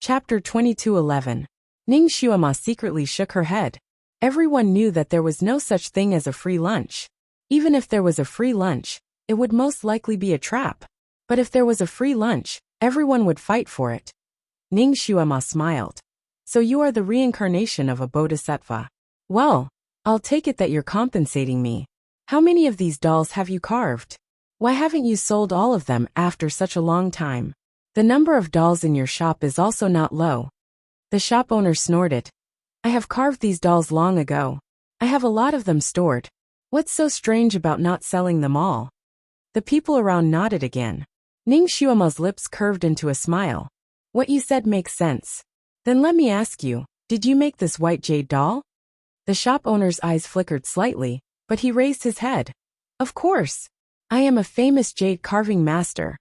Chapter 22:11. Ning Xuema secretly shook her head. Everyone knew that there was no such thing as a free lunch. Even if there was a free lunch, it would most likely be a trap. But if there was a free lunch, everyone would fight for it. Ning Xuema smiled. So you are the reincarnation of a bodhisattva. Well, I'll take it that you're compensating me. How many of these dolls have you carved? Why haven't you sold all of them after such a long time? The number of dolls in your shop is also not low. The shop owner snorted. I have carved these dolls long ago. I have a lot of them stored. What's so strange about not selling them all? The people around nodded again. Ning Xuema's lips curved into a smile. What you said makes sense. Then let me ask you, did you make this white jade doll? The shop owner's eyes flickered slightly, but he raised his head. Of course. I am a famous jade carving master.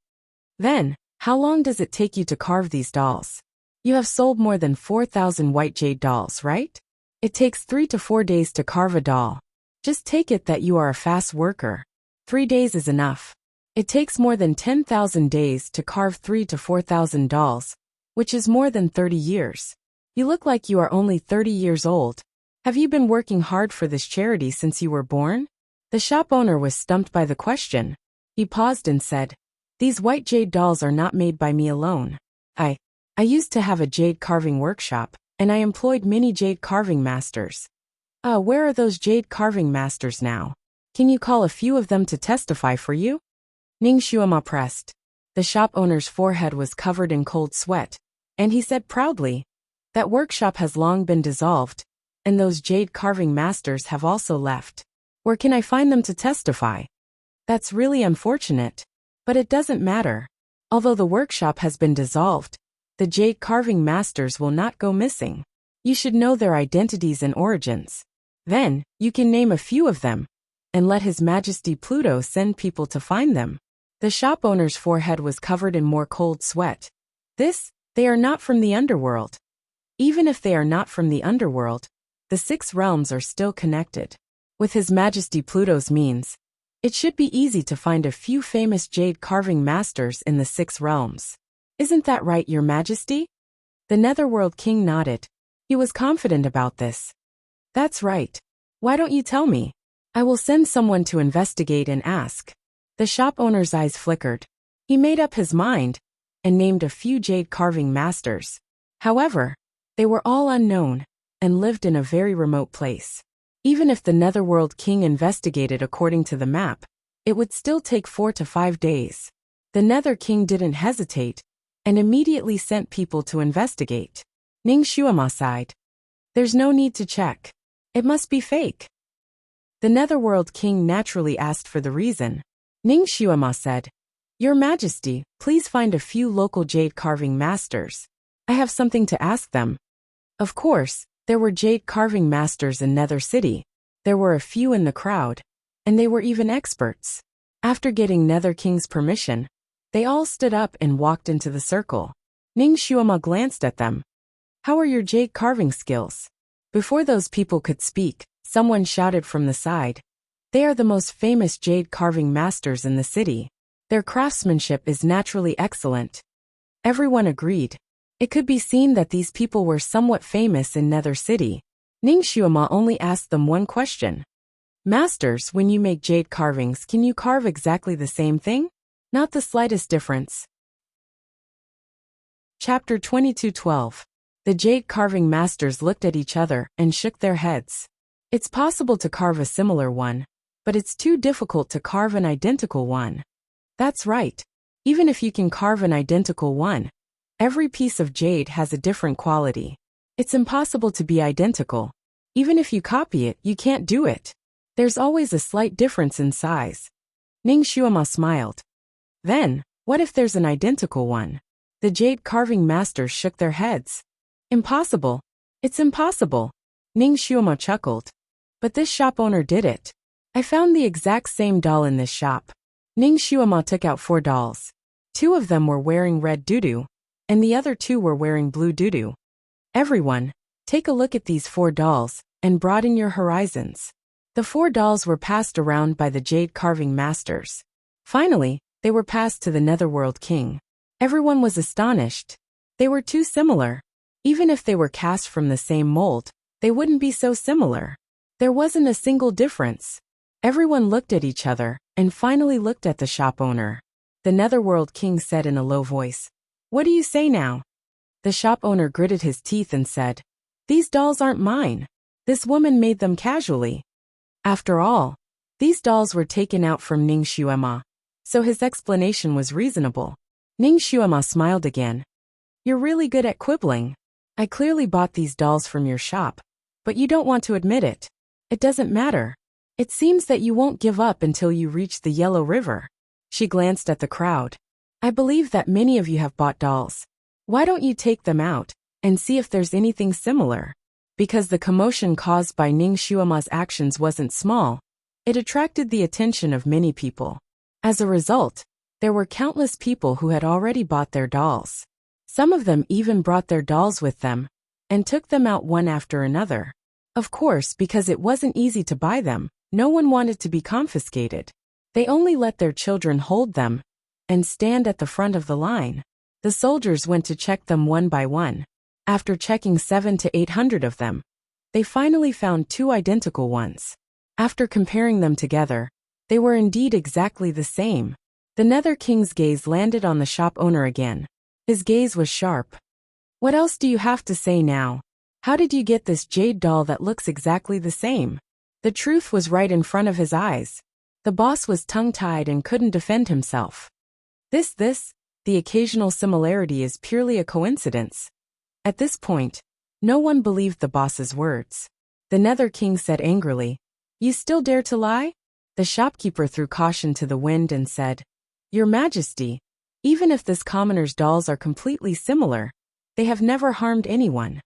Then, how long does it take you to carve these dolls? You have sold more than 4,000 white jade dolls, right? It takes 3 to 4 days to carve a doll. Just take it that you are a fast worker. 3 days is enough. It takes more than 10,000 days to carve 3 to 4,000 dolls, which is more than 30 years. You look like you are only 30 years old. Have you been working hard for this charity since you were born? The shop owner was stumped by the question. He paused and said, These white jade dolls are not made by me alone. I used to have a jade carving workshop, and I employed many jade carving masters. Where are those jade carving masters now? Can you call a few of them to testify for you? Ning Xuema pressed. The shop owner's forehead was covered in cold sweat, and he said proudly, That workshop has long been dissolved, and those jade carving masters have also left. Where can I find them to testify? That's really unfortunate. But it doesn't matter. Although the workshop has been dissolved, the jade carving masters will not go missing. You should know their identities and origins. Then, you can name a few of them, and let His Majesty Pluto send people to find them. The shop owner's forehead was covered in more cold sweat. They are not from the underworld. Even if they are not from the underworld, the 6 realms are still connected. With His Majesty Pluto's means, it should be easy to find a few famous jade carving masters in the 6 realms. Isn't that right, Your Majesty? The Netherworld King nodded. He was confident about this. That's right. Why don't you tell me? I will send someone to investigate and ask. The shop owner's eyes flickered. He made up his mind and named a few jade carving masters. However, they were all unknown and lived in a very remote place. Even if the Netherworld King investigated according to the map, it would still take 4 to 5 days. The Nether King didn't hesitate and immediately sent people to investigate. Ning Xuema sighed. There's no need to check. It must be fake. The Netherworld King naturally asked for the reason. Ning Xuema said, Your Majesty, please find a few local jade carving masters. I have something to ask them. Of course, there were jade carving masters in Nether City. There were a few in the crowd, and they were even experts. After getting Nether King's permission, they all stood up and walked into the circle. Ning Xuema glanced at them. How are your jade carving skills? Before those people could speak, someone shouted from the side. They are the most famous jade carving masters in the city. Their craftsmanship is naturally excellent. Everyone agreed. It could be seen that these people were somewhat famous in Nether City. Ning Xuema only asked them one question. Masters, when you make jade carvings, can you carve exactly the same thing? Not the slightest difference. Chapter 22:12. The jade carving masters looked at each other and shook their heads. It's possible to carve a similar one, but it's too difficult to carve an identical one. That's right. Even if you can carve an identical one, every piece of jade has a different quality. It's impossible to be identical. Even if you copy it, you can't do it. There's always a slight difference in size. Ning Xuema smiled. Then, what if there's an identical one? The jade carving masters shook their heads. Impossible. It's impossible. Ning Xuema chuckled. But this shop owner did it. I found the exact same doll in this shop. Ning Xuema took out 4 dolls. 2 of them were wearing red doo-doo, and the other 2 were wearing blue doo-doo. Everyone, take a look at these 4 dolls, and broaden your horizons. The 4 dolls were passed around by the jade carving masters. Finally, they were passed to the Netherworld King. Everyone was astonished. They were too similar. Even if they were cast from the same mold, they wouldn't be so similar. There wasn't a single difference. Everyone looked at each other, and finally looked at the shop owner. The Netherworld King said in a low voice, "What do you say now?" The shop owner gritted his teeth and said, "These dolls aren't mine. This woman made them casually." After all, these dolls were taken out from Ning Xuema, so his explanation was reasonable. Ning Xuema smiled again. "You're really good at quibbling. I clearly bought these dolls from your shop, but you don't want to admit it. It doesn't matter. It seems that you won't give up until you reach the Yellow River." She glanced at the crowd. "I believe that many of you have bought dolls. Why don't you take them out and see if there's anything similar?" Because the commotion caused by Ning Xuema's actions wasn't small, it attracted the attention of many people. As a result, there were countless people who had already bought their dolls. Some of them even brought their dolls with them and took them out one after another. Of course, because it wasn't easy to buy them, no one wanted to be confiscated. They only let their children hold them and stand at the front of the line. The soldiers went to check them one by one. After checking 700 to 800 of them, they finally found 2 identical ones. After comparing them together, they were indeed exactly the same. The Nether King's gaze landed on the shop owner again. His gaze was sharp. "What else do you have to say now? How did you get this jade doll that looks exactly the same?" The truth was right in front of his eyes. The boss was tongue-tied and couldn't defend himself. The occasional similarity is purely a coincidence. At this point, no one believed the boss's words. The Nether King said angrily, "You still dare to lie?" The shopkeeper threw caution to the wind and said, "Your Majesty, even if this commoner's dolls are completely similar, they have never harmed anyone.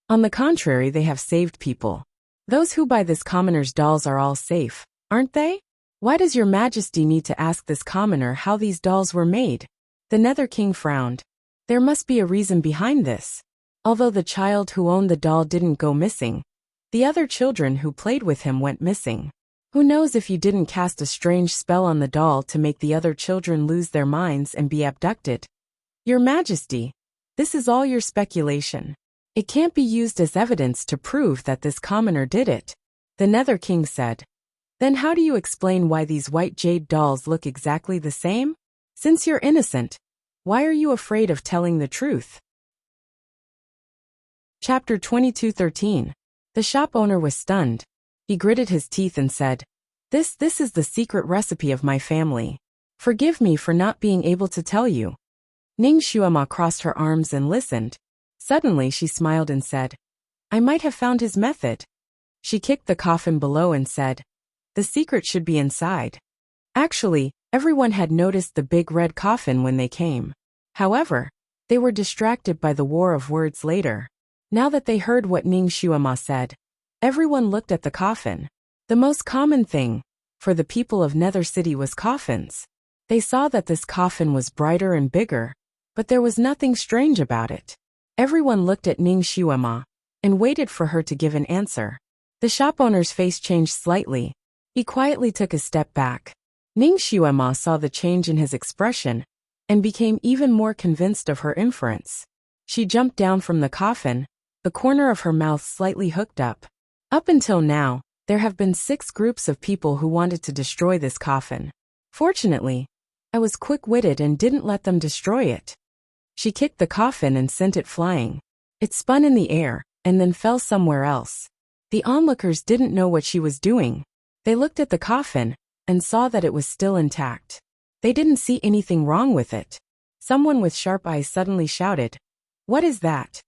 On the contrary, they have saved people. Those who buy this commoner's dolls are all safe, aren't they? Why does your Majesty need to ask this commoner how these dolls were made?" The Nether King frowned. There must be a reason behind this. Although the child who owned the doll didn't go missing, the other children who played with him went missing. Who knows if you didn't cast a strange spell on the doll to make the other children lose their minds and be abducted? Your Majesty, this is all your speculation. It can't be used as evidence to prove that this commoner did it. The Nether King said. Then how do you explain why these white jade dolls look exactly the same? Since you're innocent, why are you afraid of telling the truth? Chapter 22:13. The shop owner was stunned. He gritted his teeth and said, This is the secret recipe of my family. Forgive me for not being able to tell you." Ning Xuema crossed her arms and listened. Suddenly she smiled and said, "I might have found his method." She kicked the coffin below and said, "The secret should be inside." Actually, everyone had noticed the big red coffin when they came. However, they were distracted by the war of words later. Now that they heard what Ning Xuema said, everyone looked at the coffin. The most common thing for the people of Nether City was coffins. They saw that this coffin was brighter and bigger, but there was nothing strange about it. Everyone looked at Ning Xuema and waited for her to give an answer. The shop owner's face changed slightly. He quietly took a step back. Ning Xuema saw the change in his expression and became even more convinced of her inference. She jumped down from the coffin, the corner of her mouth slightly hooked up. Up until now, there have been 6 groups of people who wanted to destroy this coffin. Fortunately, I was quick-witted and didn't let them destroy it. She kicked the coffin and sent it flying. It spun in the air and then fell somewhere else. The onlookers didn't know what she was doing. They looked at the coffin and saw that it was still intact. They didn't see anything wrong with it. Someone with sharp eyes suddenly shouted, "What is that?"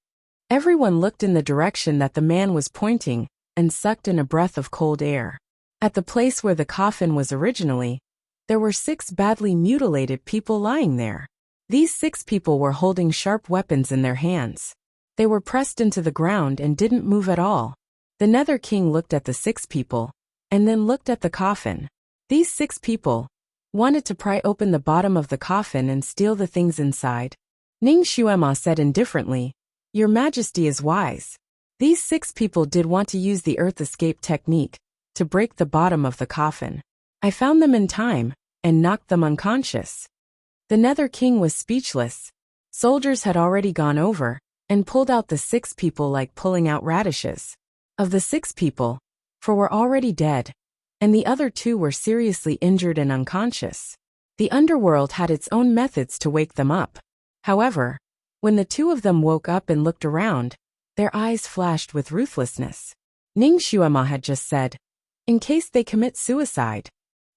Everyone looked in the direction that the man was pointing and sucked in a breath of cold air. At the place where the coffin was originally, there were 6 badly mutilated people lying there. These 6 people were holding sharp weapons in their hands. They were pressed into the ground and didn't move at all. The Nether King looked at the 6 people and then looked at the coffin. These 6 people wanted to pry open the bottom of the coffin and steal the things inside. Ning Xuema said indifferently, "Your Majesty is wise. These 6 people did want to use the earth escape technique to break the bottom of the coffin. I found them in time and knocked them unconscious." The Nether King was speechless. Soldiers had already gone over and pulled out the 6 people like pulling out radishes. Of the 6 people, 4 were already dead, and the other 2 were seriously injured and unconscious. The underworld had its own methods to wake them up. However, when the 2 of them woke up and looked around, their eyes flashed with ruthlessness. Ning Xuema had just said, "In case they commit suicide."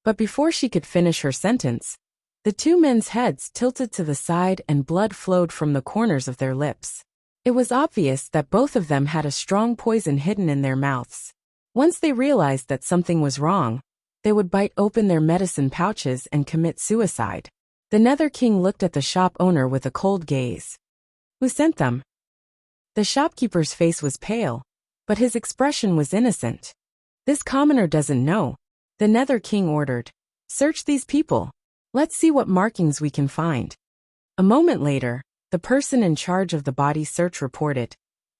But before she could finish her sentence, the 2 men's heads tilted to the side and blood flowed from the corners of their lips. It was obvious that both of them had a strong poison hidden in their mouths. Once they realized that something was wrong, they would bite open their medicine pouches and commit suicide. The Nether King looked at the shop owner with a cold gaze. "Who sent them?" The shopkeeper's face was pale, but his expression was innocent. "This commoner doesn't know," the Nether King ordered. "Search these people. Let's see what markings we can find." A moment later, the person in charge of the body search reported,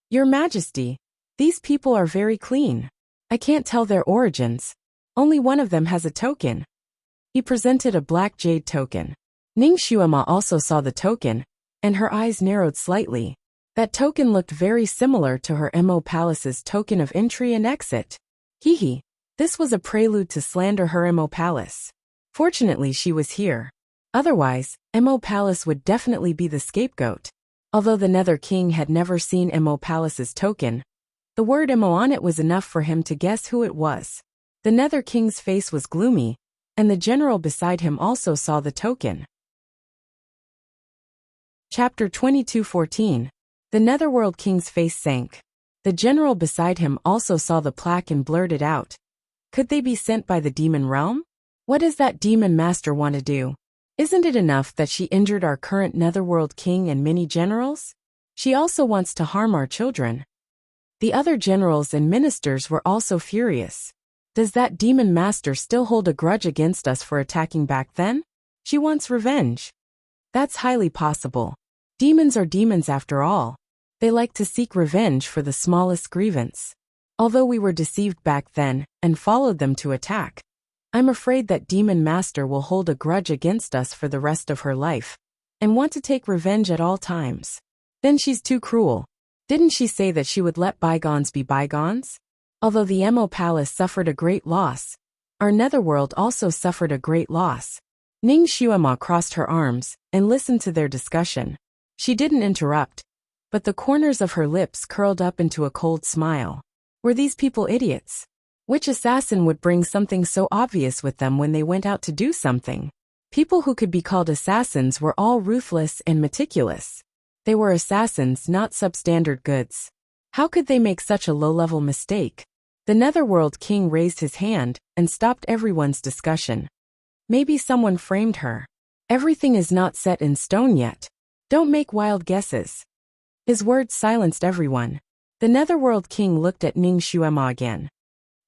"Your Majesty, these people are very clean. I can't tell their origins. Only one of them has a token." He presented a black jade token. Ning Xuema also saw the token, and her eyes narrowed slightly. That token looked very similar to her Mo Palace's token of entry and exit. Hehe. This was a prelude to slander her Mo Palace. Fortunately, she was here. Otherwise, Mo Palace would definitely be the scapegoat. Although the Nether King had never seen Mo Palace's token, the word Mo on it was enough for him to guess who it was. The Nether King's face was gloomy, and the general beside him also saw the token. Chapter 22:14. The Netherworld King's face sank. The general beside him also saw the plaque and blurted out, "Could they be sent by the demon realm? What does that demon master want to do? Isn't it enough that she injured our current Netherworld King and many generals? She also wants to harm our children." The other generals and ministers were also furious. Does that demon master still hold a grudge against us for attacking back then? She wants revenge. That's highly possible. Demons are demons after all. They like to seek revenge for the smallest grievance. Although we were deceived back then and followed them to attack, I'm afraid that demon master will hold a grudge against us for the rest of her life and want to take revenge at all times. Then she's too cruel. Didn't she say that she would let bygones be bygones? Although the Mo Palace suffered a great loss, our Netherworld also suffered a great loss. Ning Xuema crossed her arms and listened to their discussion. She didn't interrupt, but the corners of her lips curled up into a cold smile. Were these people idiots? Which assassin would bring something so obvious with them when they went out to do something? People who could be called assassins were all ruthless and meticulous. They were assassins, not substandard goods. How could they make such a low-level mistake? The Netherworld King raised his hand and stopped everyone's discussion. Maybe someone framed her. Everything is not set in stone yet. Don't make wild guesses. His words silenced everyone. The Netherworld King looked at Ning Xuema again.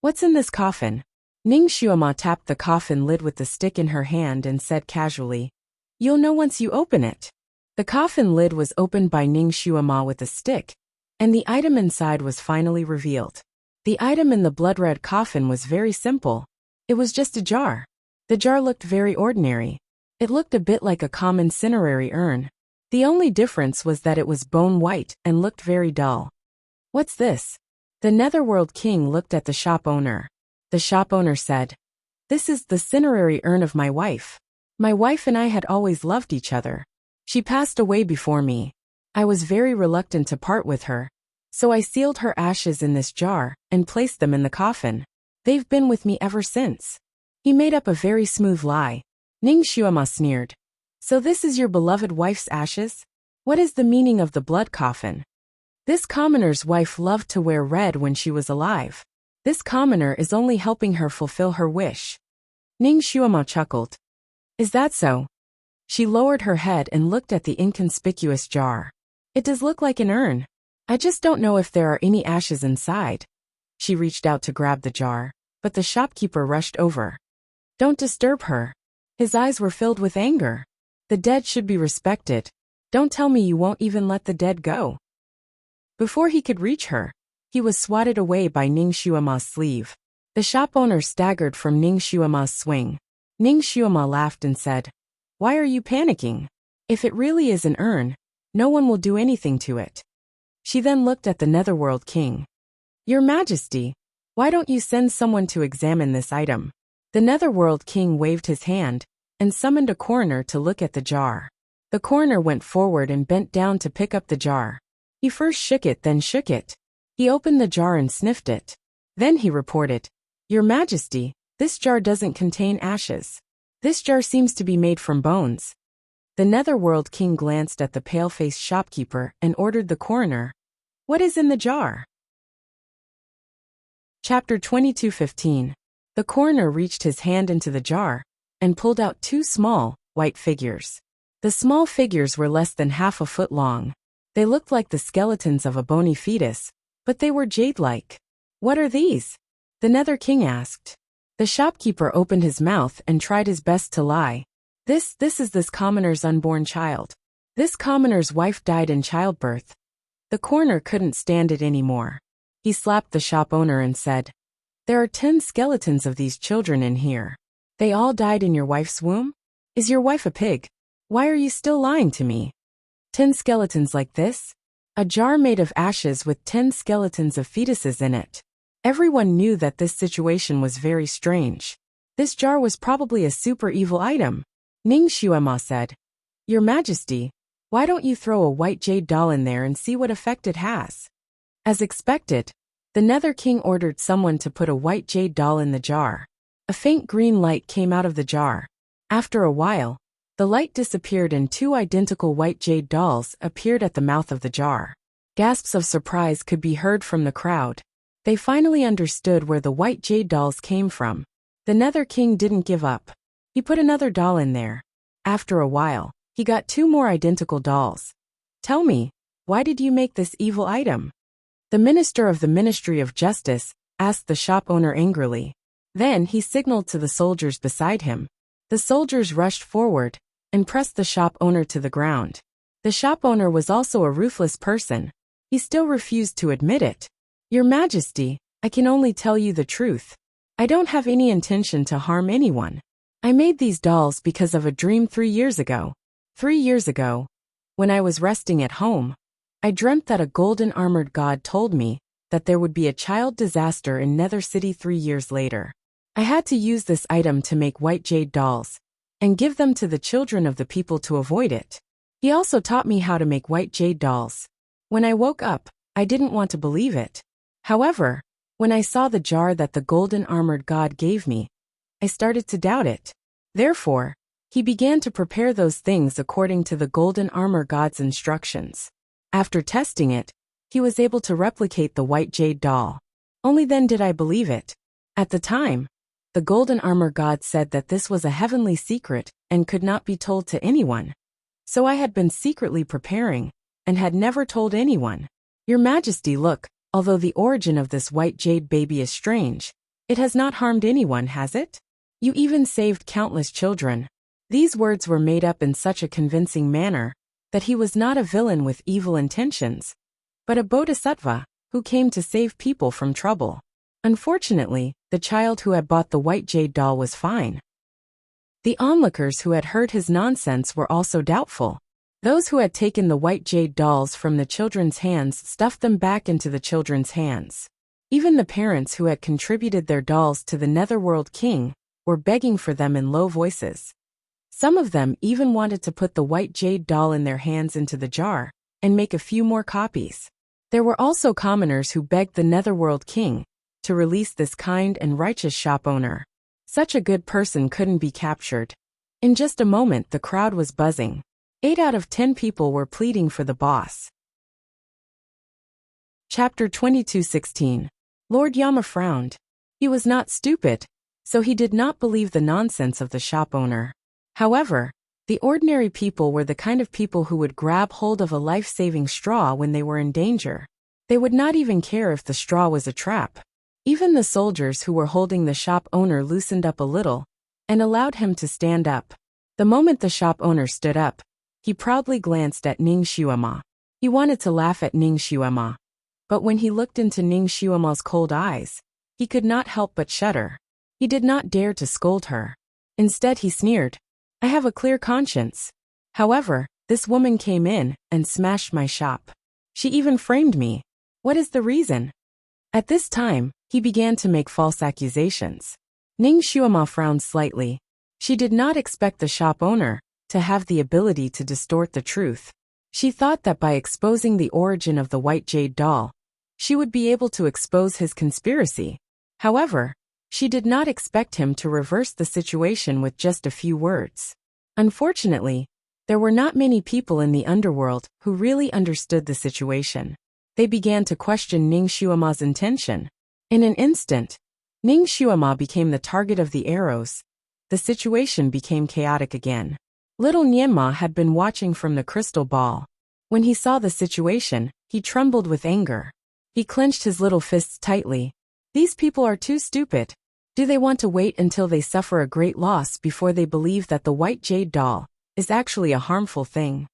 "What's in this coffin?" Ning Xuema tapped the coffin lid with the stick in her hand and said casually, "You'll know once you open it." The coffin lid was opened by Ning Xuema with a stick, and the item inside was finally revealed. The item in the blood-red coffin was very simple. It was just a jar. The jar looked very ordinary. It looked a bit like a common cinerary urn. The only difference was that it was bone white and looked very dull. "What's this?" The Netherworld King looked at the shop owner. The shop owner said, "This is the cinerary urn of my wife. My wife and I had always loved each other. She passed away before me. I was very reluctant to part with her, so I sealed her ashes in this jar and placed them in the coffin. They've been with me ever since." He made up a very smooth lie. Ning Xuema sneered. "So this is your beloved wife's ashes? What is the meaning of the blood coffin?" This commoner's wife loved to wear red when she was alive. This commoner is only helping her fulfill her wish. Ning Xuema chuckled. "Is that so?" She lowered her head and looked at the inconspicuous jar. "It does look like an urn. I just don't know if there are any ashes inside." She reached out to grab the jar, but the shopkeeper rushed over. "Don't disturb her." His eyes were filled with anger. "The dead should be respected. Don't tell me you won't even let the dead go." Before he could reach her, he was swatted away by Ning Xuema's sleeve. The shop owner staggered from Ning Xuema's swing. Ning Xuema laughed and said, "Why are you panicking? If it really is an urn, No one will do anything to it. She then looked at the Netherworld King. Your Majesty, why don't you send someone to examine this item? The Netherworld King waved his hand and summoned a coroner to look at the jar. The coroner went forward and bent down to pick up the jar. He first shook it, then shook it. He opened the jar and sniffed it. Then he reported, Your Majesty, this jar doesn't contain ashes. This jar seems to be made from bones. The Netherworld King glanced at the pale-faced shopkeeper and ordered the coroner, What is in the jar? Chapter 22:15. The coroner reached his hand into the jar and pulled out two small, white figures. The small figures were less than half a foot long. They looked like the skeletons of a bony fetus, but they were jade-like. What are these? The Nether King asked. The shopkeeper opened his mouth and tried his best to lie. This is this commoner's unborn child. This commoner's wife died in childbirth. The coroner couldn't stand it anymore. He slapped the shop owner and said, There are 10 skeletons of these children in here. They all died in your wife's womb? Is your wife a pig? Why are you still lying to me? 10 skeletons like this? A jar made of ashes with 10 skeletons of fetuses in it. Everyone knew that this situation was very strange. This jar was probably a super evil item. Ning Xuema said, Your Majesty, why don't you throw a white jade doll in there and see what effect it has? As expected, the Nether King ordered someone to put a white jade doll in the jar. A faint green light came out of the jar. After a while, the light disappeared and 2 identical white jade dolls appeared at the mouth of the jar. Gasps of surprise could be heard from the crowd. They finally understood where the white jade dolls came from. The Nether King didn't give up. He put another doll in there. After a while, he got 2 more identical dolls. Tell me, why did you make this evil item? The minister of the Ministry of Justice asked the shop owner angrily. Then he signaled to the soldiers beside him. The soldiers rushed forward and pressed the shop owner to the ground. The shop owner was also a ruthless person. He still refused to admit it. Your Majesty, I can only tell you the truth. I don't have any intention to harm anyone. I made these dolls because of a dream 3 years ago. 3 years ago, when I was resting at home, I dreamt that a golden armored god told me that there would be a child disaster in Nether City 3 years later. I had to use this item to make white jade dolls and give them to the children of the people to avoid it. He also taught me how to make white jade dolls. When I woke up, I didn't want to believe it. However, when I saw the jar that the golden armored god gave me, I started to doubt it. Therefore, he began to prepare those things according to the golden armor god's instructions. After testing it, he was able to replicate the white jade doll. Only then did I believe it. At the time, the golden armor god said that this was a heavenly secret and could not be told to anyone. So I had been secretly preparing and had never told anyone. Your Majesty, look, although the origin of this white jade baby is strange, it has not harmed anyone, has it? You even saved countless children. These words were made up in such a convincing manner that he was not a villain with evil intentions, but a bodhisattva who came to save people from trouble. Unfortunately, the child who had bought the white jade doll was fine. The onlookers who had heard his nonsense were also doubtful. Those who had taken the white jade dolls from the children's hands stuffed them back into the children's hands. Even the parents who had contributed their dolls to the Netherworld King were begging for them in low voices. Some of them even wanted to put the white jade doll in their hands into the jar and make a few more copies. There were also commoners who begged the Netherworld King to release this kind and righteous shop owner. Such a good person couldn't be captured. In just a moment, the crowd was buzzing. 8 out of 10 people were pleading for the boss. Chapter 22:16. Lord Yama frowned. He was not stupid, so he did not believe the nonsense of the shop owner. However, the ordinary people were the kind of people who would grab hold of a life-saving straw when they were in danger. They would not even care if the straw was a trap. Even the soldiers who were holding the shop owner loosened up a little and allowed him to stand up. The moment the shop owner stood up, he proudly glanced at Ning Xuema. He wanted to laugh at Ning Xuema, but when he looked into Ning Xuema's cold eyes, he could not help but shudder. He did not dare to scold her. Instead, he sneered, I have a clear conscience. However, This woman came in and smashed my shop. She even framed me. What is the reason? At this time, he began to make false accusations. Ning Xuema frowned slightly. She did not expect the shop owner to have the ability to distort the truth. She thought that by exposing the origin of the white jade doll, she would be able to expose his conspiracy. However, she did not expect him to reverse the situation with just a few words. Unfortunately, there were not many people in the underworld who really understood the situation. They began to question Ning Xuema's intention. In an instant, Ning Xuema became the target of the arrows. The situation became chaotic again. Little Nianma had been watching from the crystal ball. When he saw the situation, he trembled with anger. He clenched his little fists tightly. These people are too stupid. Do they want to wait until they suffer a great loss before they believe that the white jade doll is actually a harmful thing?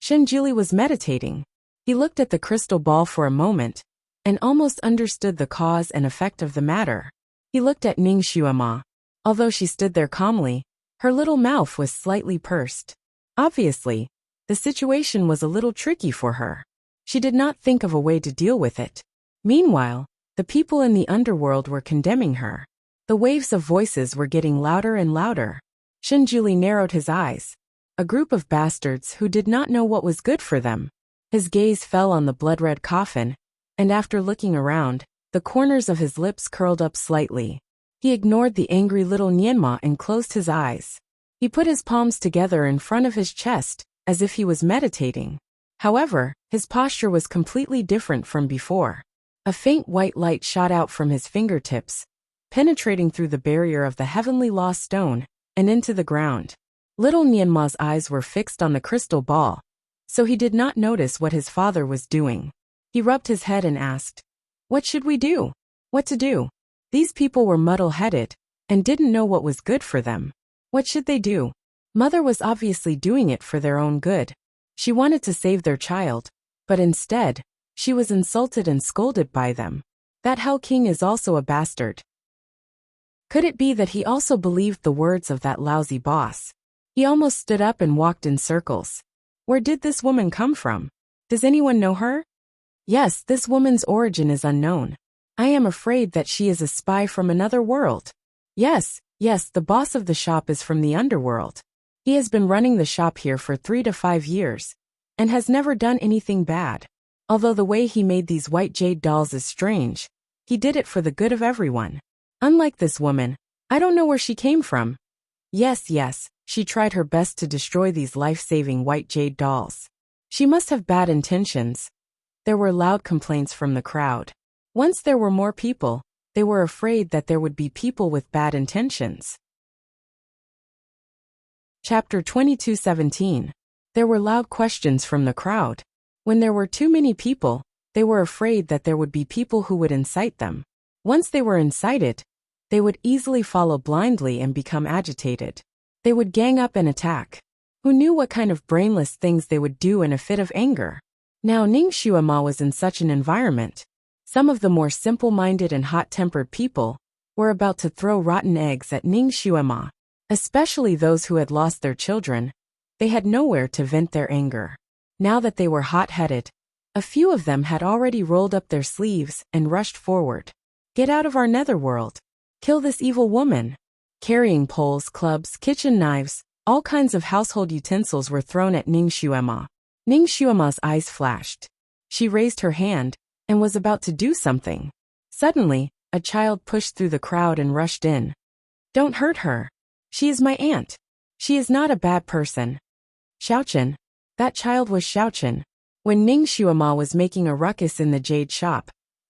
Shenjuli was meditating. He looked at the crystal ball for a moment and almost understood the cause and effect of the matter. He looked at Ning Xuema. Although she stood there calmly, her little mouth was slightly pursed. Obviously, the situation was a little tricky for her. She did not think of a way to deal with it. Meanwhile, the people in the underworld were condemning her. The waves of voices were getting louder and louder. Shenjuli narrowed his eyes. A group of bastards who did not know what was good for them. His gaze fell on the blood-red coffin, and after looking around, the corners of his lips curled up slightly. He ignored the angry little Nianma and closed his eyes. He put his palms together in front of his chest, as if he was meditating. However, his posture was completely different from before. A faint white light shot out from his fingertips, penetrating through the barrier of the heavenly lost stone, and into the ground. Little Nianma's eyes were fixed on the crystal ball, so he did not notice what his father was doing. He rubbed his head and asked, "What should we do? What to do?" These people were muddle-headed and didn't know what was good for them. What should they do? Mother was obviously doing it for their own good. She wanted to save their child, but instead, she was insulted and scolded by them. That Hell King is also a bastard. Could it be that he also believed the words of that lousy boss? He almost stood up and walked in circles. Where did this woman come from? Does anyone know her? Yes, this woman's origin is unknown. I am afraid that she is a spy from another world. Yes, the boss of the shop is from the underworld. He has been running the shop here for 3 to 5 years, and has never done anything bad. Although the way he made these white jade dolls is strange, he did it for the good of everyone. Unlike this woman, I don't know where she came from. Yes, she tried her best to destroy these life-saving white jade dolls. She must have bad intentions. There were loud complaints from the crowd. Once there were more people, they were afraid that there would be people with bad intentions. Chapter 22:17. There were loud questions from the crowd. When there were too many people, they were afraid that there would be people who would incite them. Once they were incited, they would easily follow blindly and become agitated. They would gang up and attack. Who knew what kind of brainless things they would do in a fit of anger? Now Ning Xuema was in such an environment. Some of the more simple-minded and hot-tempered people were about to throw rotten eggs at Ning Xuema, especially those who had lost their children. They had nowhere to vent their anger. Now that they were hot-headed, a few of them had already rolled up their sleeves and rushed forward. Get out of our netherworld. Kill this evil woman. Carrying poles, clubs, kitchen knives, all kinds of household utensils were thrown at Ning Xuema. Ning Xuema's eyes flashed. She raised her hand and was about to do something. Suddenly, a child pushed through the crowd and rushed in. Don't hurt her. She is my aunt. She is not a bad person. Xiaochen. That child was Xiaochen. When Ning Xuema was making a ruckus in the jade shop,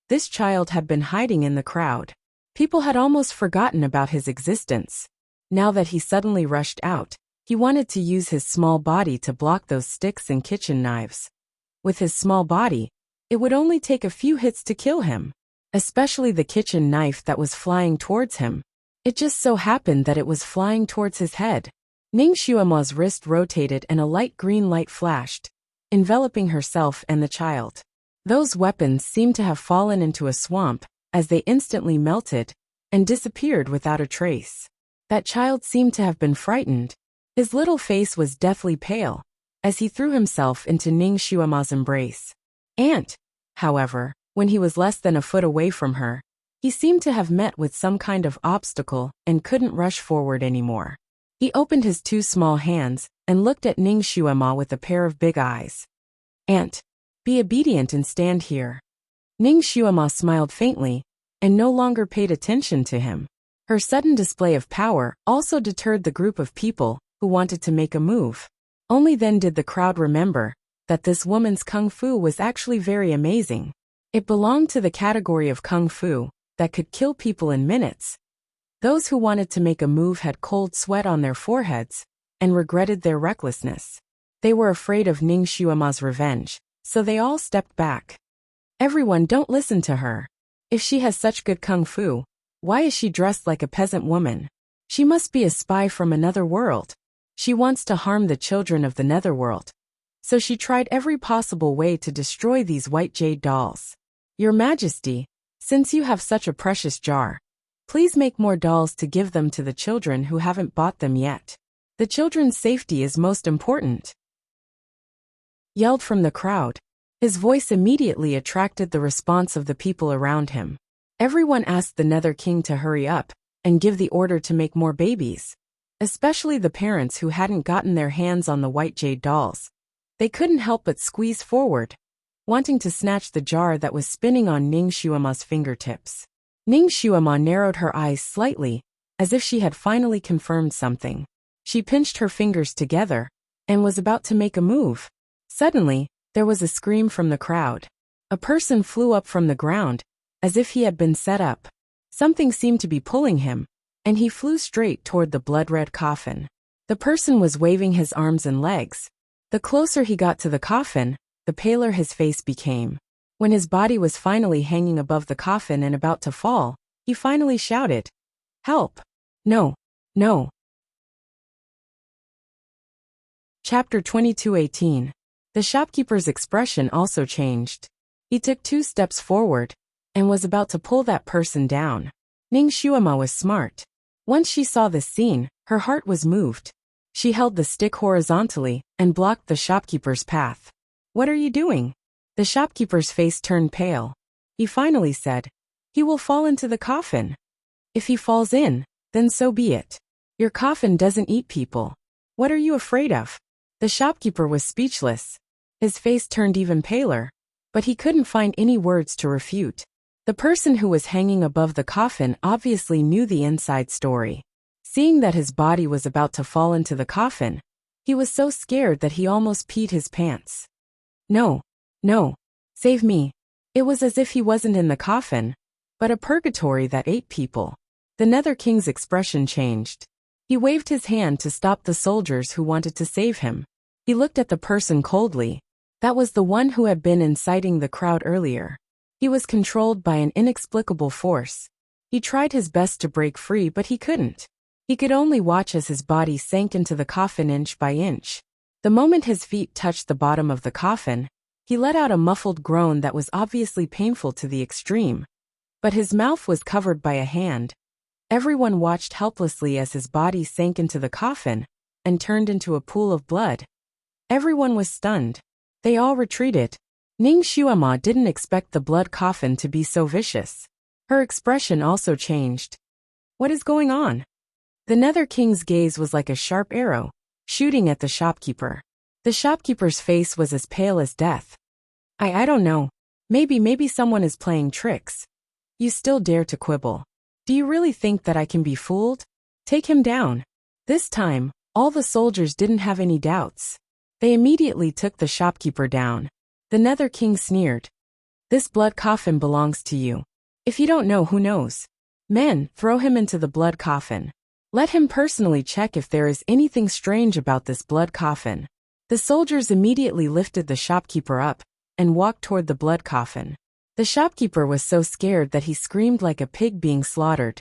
this child had been hiding in the crowd. People had almost forgotten about his existence. Now that he suddenly rushed out, he wanted to use his small body to block those sticks and kitchen knives. With his small body, it would only take a few hits to kill him, especially the kitchen knife that was flying towards him. It just so happened that it was flying towards his head. Ning Xuema's wrist rotated and a light green light flashed, enveloping herself and the child. Those weapons seemed to have fallen into a swamp, as they instantly melted and disappeared without a trace. That child seemed to have been frightened. His little face was deathly pale. as he threw himself into Ning Xuema's embrace. However, when he was less than a foot away from her, he seemed to have met with some kind of obstacle and couldn't rush forward anymore. He opened his two small hands and looked at Ning Xuema with a pair of big eyes. "Aunt, be obedient and stand here." Ning Xuema smiled faintly and no longer paid attention to him. Her sudden display of power also deterred the group of people who wanted to make a move. Only then did the crowd remember that this woman's kung fu was actually very amazing. It belonged to the category of kung fu that could kill people in minutes. Those who wanted to make a move had cold sweat on their foreheads and regretted their recklessness. They were afraid of Ning Xuema's revenge, so they all stepped back. "Everyone, don't listen to her. If she has such good kung fu, why is she dressed like a peasant woman? She must be a spy from another world. She wants to harm the children of the netherworld. So she tried every possible way to destroy these white jade dolls. Your Majesty, since you have such a precious jar, please make more dolls to give them to the children who haven't bought them yet. The children's safety is most important," yelled from the crowd. His voice immediately attracted the response of the people around him. Everyone asked the Nether King to hurry up and give the order to make more babies, especially the parents who hadn't gotten their hands on the white jade dolls. They couldn't help but squeeze forward, wanting to snatch the jar that was spinning on Ning Xuema's fingertips. Ning Xuema narrowed her eyes slightly, as if she had finally confirmed something. She pinched her fingers together and was about to make a move. Suddenly, there was a scream from the crowd. A person flew up from the ground, as if he had been set up. Something seemed to be pulling him, and he flew straight toward the blood-red coffin. The person was waving his arms and legs. The closer he got to the coffin, the paler his face became. When his body was finally hanging above the coffin and about to fall, he finally shouted, "Help! No! No!" Chapter 22:18. The shopkeeper's expression also changed. He took 2 steps forward and was about to pull that person down. Ning Xuema was smart. Once she saw this scene, her heart was moved. She held the stick horizontally and blocked the shopkeeper's path. "What are you doing?" The shopkeeper's face turned pale. He finally said, "He will fall into the coffin. If he falls in, then so be it. Your coffin doesn't eat people. What are you afraid of?" The shopkeeper was speechless. His face turned even paler, but he couldn't find any words to refute. The person who was hanging above the coffin obviously knew the inside story. Seeing that his body was about to fall into the coffin, he was so scared that he almost peed his pants. "No, no, save me." It was as if he wasn't in the coffin, but a purgatory that ate people. The Nether King's expression changed. He waved his hand to stop the soldiers who wanted to save him. He looked at the person coldly. That was the one who had been inciting the crowd earlier. He was controlled by an inexplicable force. He tried his best to break free, but he couldn't. He could only watch as his body sank into the coffin inch by inch. The moment his feet touched the bottom of the coffin, he let out a muffled groan that was obviously painful to the extreme. But his mouth was covered by a hand. Everyone watched helplessly as his body sank into the coffin and turned into a pool of blood. Everyone was stunned. They all retreated. Ning Xuema didn't expect the blood coffin to be so vicious. Her expression also changed. "What is going on?" The Nether King's gaze was like a sharp arrow, shooting at the shopkeeper. The shopkeeper's face was as pale as death. I don't know. Maybe someone is playing tricks. You still dare to quibble. Do you really think that I can be fooled? Take him down." This time, all the soldiers didn't have any doubts. They immediately took the shopkeeper down. The Nether King sneered. "This blood coffin belongs to you. If you don't know, who knows? Men, throw him into the blood coffin. Let him personally check if there is anything strange about this blood coffin." The soldiers immediately lifted the shopkeeper up and walked toward the blood coffin. The shopkeeper was so scared that he screamed like a pig being slaughtered.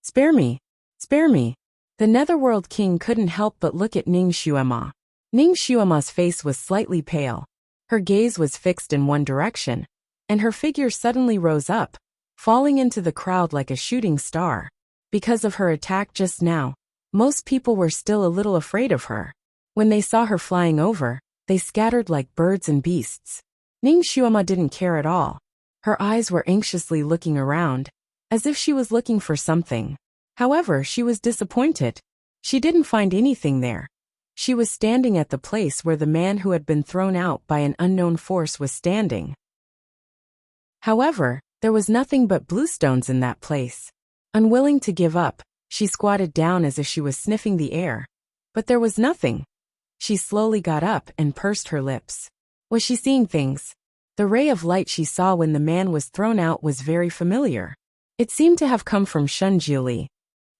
"Spare me! Spare me!" The Netherworld King couldn't help but look at Ning Xuema. Ning Xuema's face was slightly pale. Her gaze was fixed in one direction, and her figure suddenly rose up, falling into the crowd like a shooting star. Because of her attack just now, most people were still a little afraid of her. When they saw her flying over, They scattered like birds and beasts. Ning Xuema didn't care at all. Her eyes were anxiously looking around, as if she was looking for something. However, she was disappointed. She didn't find anything there. She was standing at the place where the man who had been thrown out by an unknown force was standing. However, there was nothing but bluestones in that place. Unwilling to give up, she squatted down as if she was sniffing the air. But there was nothing. She slowly got up and pursed her lips. Was she seeing things? The ray of light she saw when the man was thrown out was very familiar. It seemed to have come from Shunjiuli.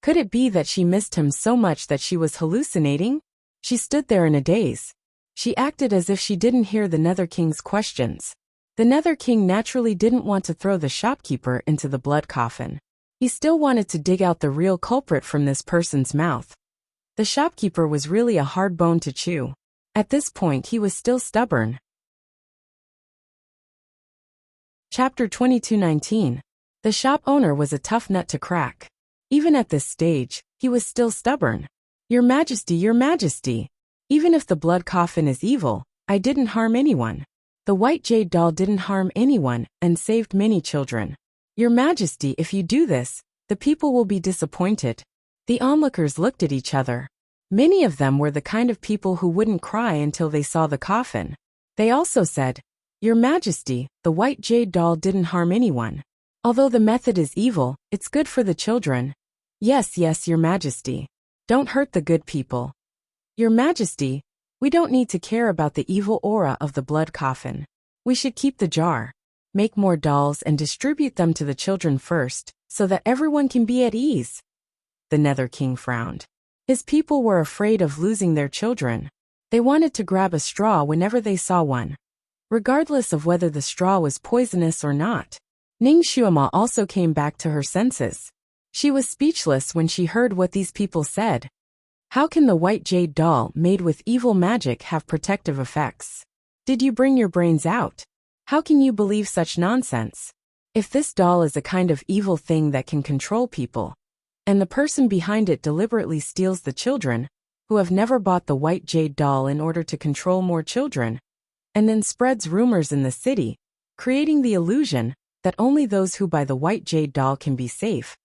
Could it be that she missed him so much that she was hallucinating? She stood there in a daze. She acted as if she didn't hear the Nether King's questions. The Nether King naturally didn't want to throw the shopkeeper into the blood coffin. He still wanted to dig out the real culprit from this person's mouth. The shopkeeper was really a hard bone to chew. At this point he was still stubborn. Chapter 22:19. The shop owner was a tough nut to crack. Even at this stage, he was still stubborn. Your Majesty, even if the blood coffin is evil, I didn't harm anyone. The white jade doll didn't harm anyone and saved many children. Your Majesty, if you do this, the people will be disappointed. The onlookers looked at each other. Many of them were the kind of people who wouldn't cry until they saw the coffin. They also said, Your Majesty, the white jade doll didn't harm anyone. Although the method is evil, it's good for the children. Yes, Your Majesty. Don't hurt the good people. Your Majesty, we don't need to care about the evil aura of the blood coffin. We should keep the jar. Make more dolls and distribute them to the children first, so that everyone can be at ease. The Nether King frowned. His people were afraid of losing their children. They wanted to grab a straw whenever they saw one, regardless of whether the straw was poisonous or not. Ning Xuema also came back to her senses. She was speechless when she heard what these people said. How can the white jade doll made with evil magic have protective effects? Did you bring your brains out? How can you believe such nonsense? If this doll is a kind of evil thing that can control people, and the person behind it deliberately steals the children, who have never bought the white jade doll in order to control more children, and then spreads rumors in the city, creating the illusion that only those who buy the white jade doll can be safe,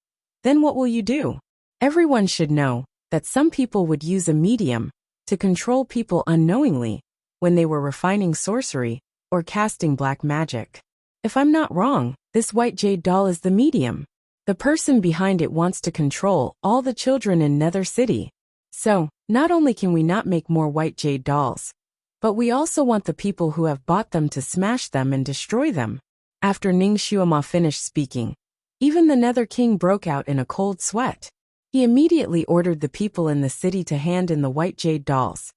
then what will you do? Everyone should know that some people would use a medium to control people unknowingly when they were refining sorcery or casting black magic. If I'm not wrong, this white jade doll is the medium. The person behind it wants to control all the children in Nether City. So, not only can we not make more white jade dolls, but we also want the people who have bought them to smash them and destroy them. After Ning Xuema finished speaking, even the Nether King broke out in a cold sweat. He immediately ordered the people in the city to hand in the white jade dolls.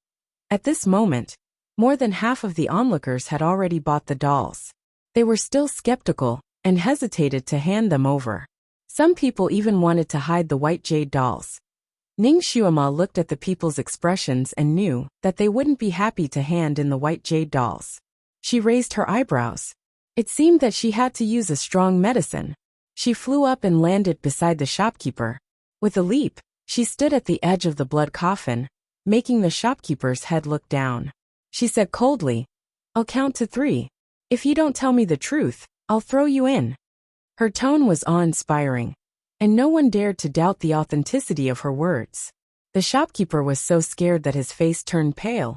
At this moment, more than half of the onlookers had already bought the dolls. They were still skeptical and hesitated to hand them over. Some people even wanted to hide the white jade dolls. Ning Xuema looked at the people's expressions and knew that they wouldn't be happy to hand in the white jade dolls. She raised her eyebrows. It seemed that she had to use a strong medicine. She flew up and landed beside the shopkeeper. With a leap, she stood at the edge of the blood coffin, making the shopkeeper's head look down. She said coldly, I'll count to 3. If you don't tell me the truth, I'll throw you in. Her tone was awe-inspiring, and no one dared to doubt the authenticity of her words. The shopkeeper was so scared that his face turned pale,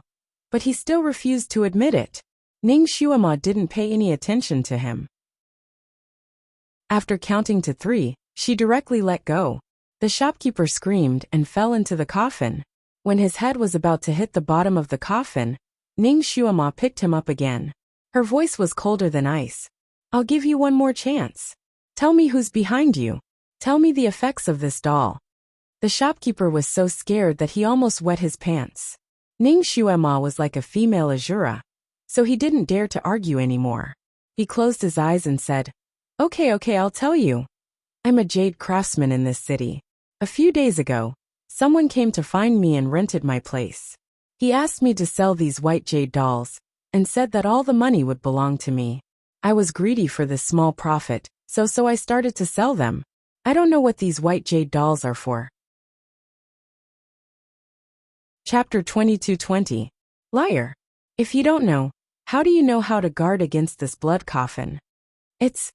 but he still refused to admit it. Ning Xuema didn't pay any attention to him. After counting to 3, she directly let go. The shopkeeper screamed and fell into the coffin. When his head was about to hit the bottom of the coffin, Ning Xuema picked him up again. Her voice was colder than ice. I'll give you one more chance. Tell me who's behind you. Tell me the effects of this doll. The shopkeeper was so scared that he almost wet his pants. Ning Xuema was like a female Azura, so he didn't dare to argue anymore. He closed his eyes and said, Okay, I'll tell you. I'm a jade craftsman in this city. A few days ago, someone came to find me and rented my place. He asked me to sell these white jade dolls, and said that all the money would belong to me. I was greedy for this small profit, so I started to sell them. I don't know what these white jade dolls are for. Chapter 22:20. Liar. If you don't know, how do you know how to guard against this blood coffin? It's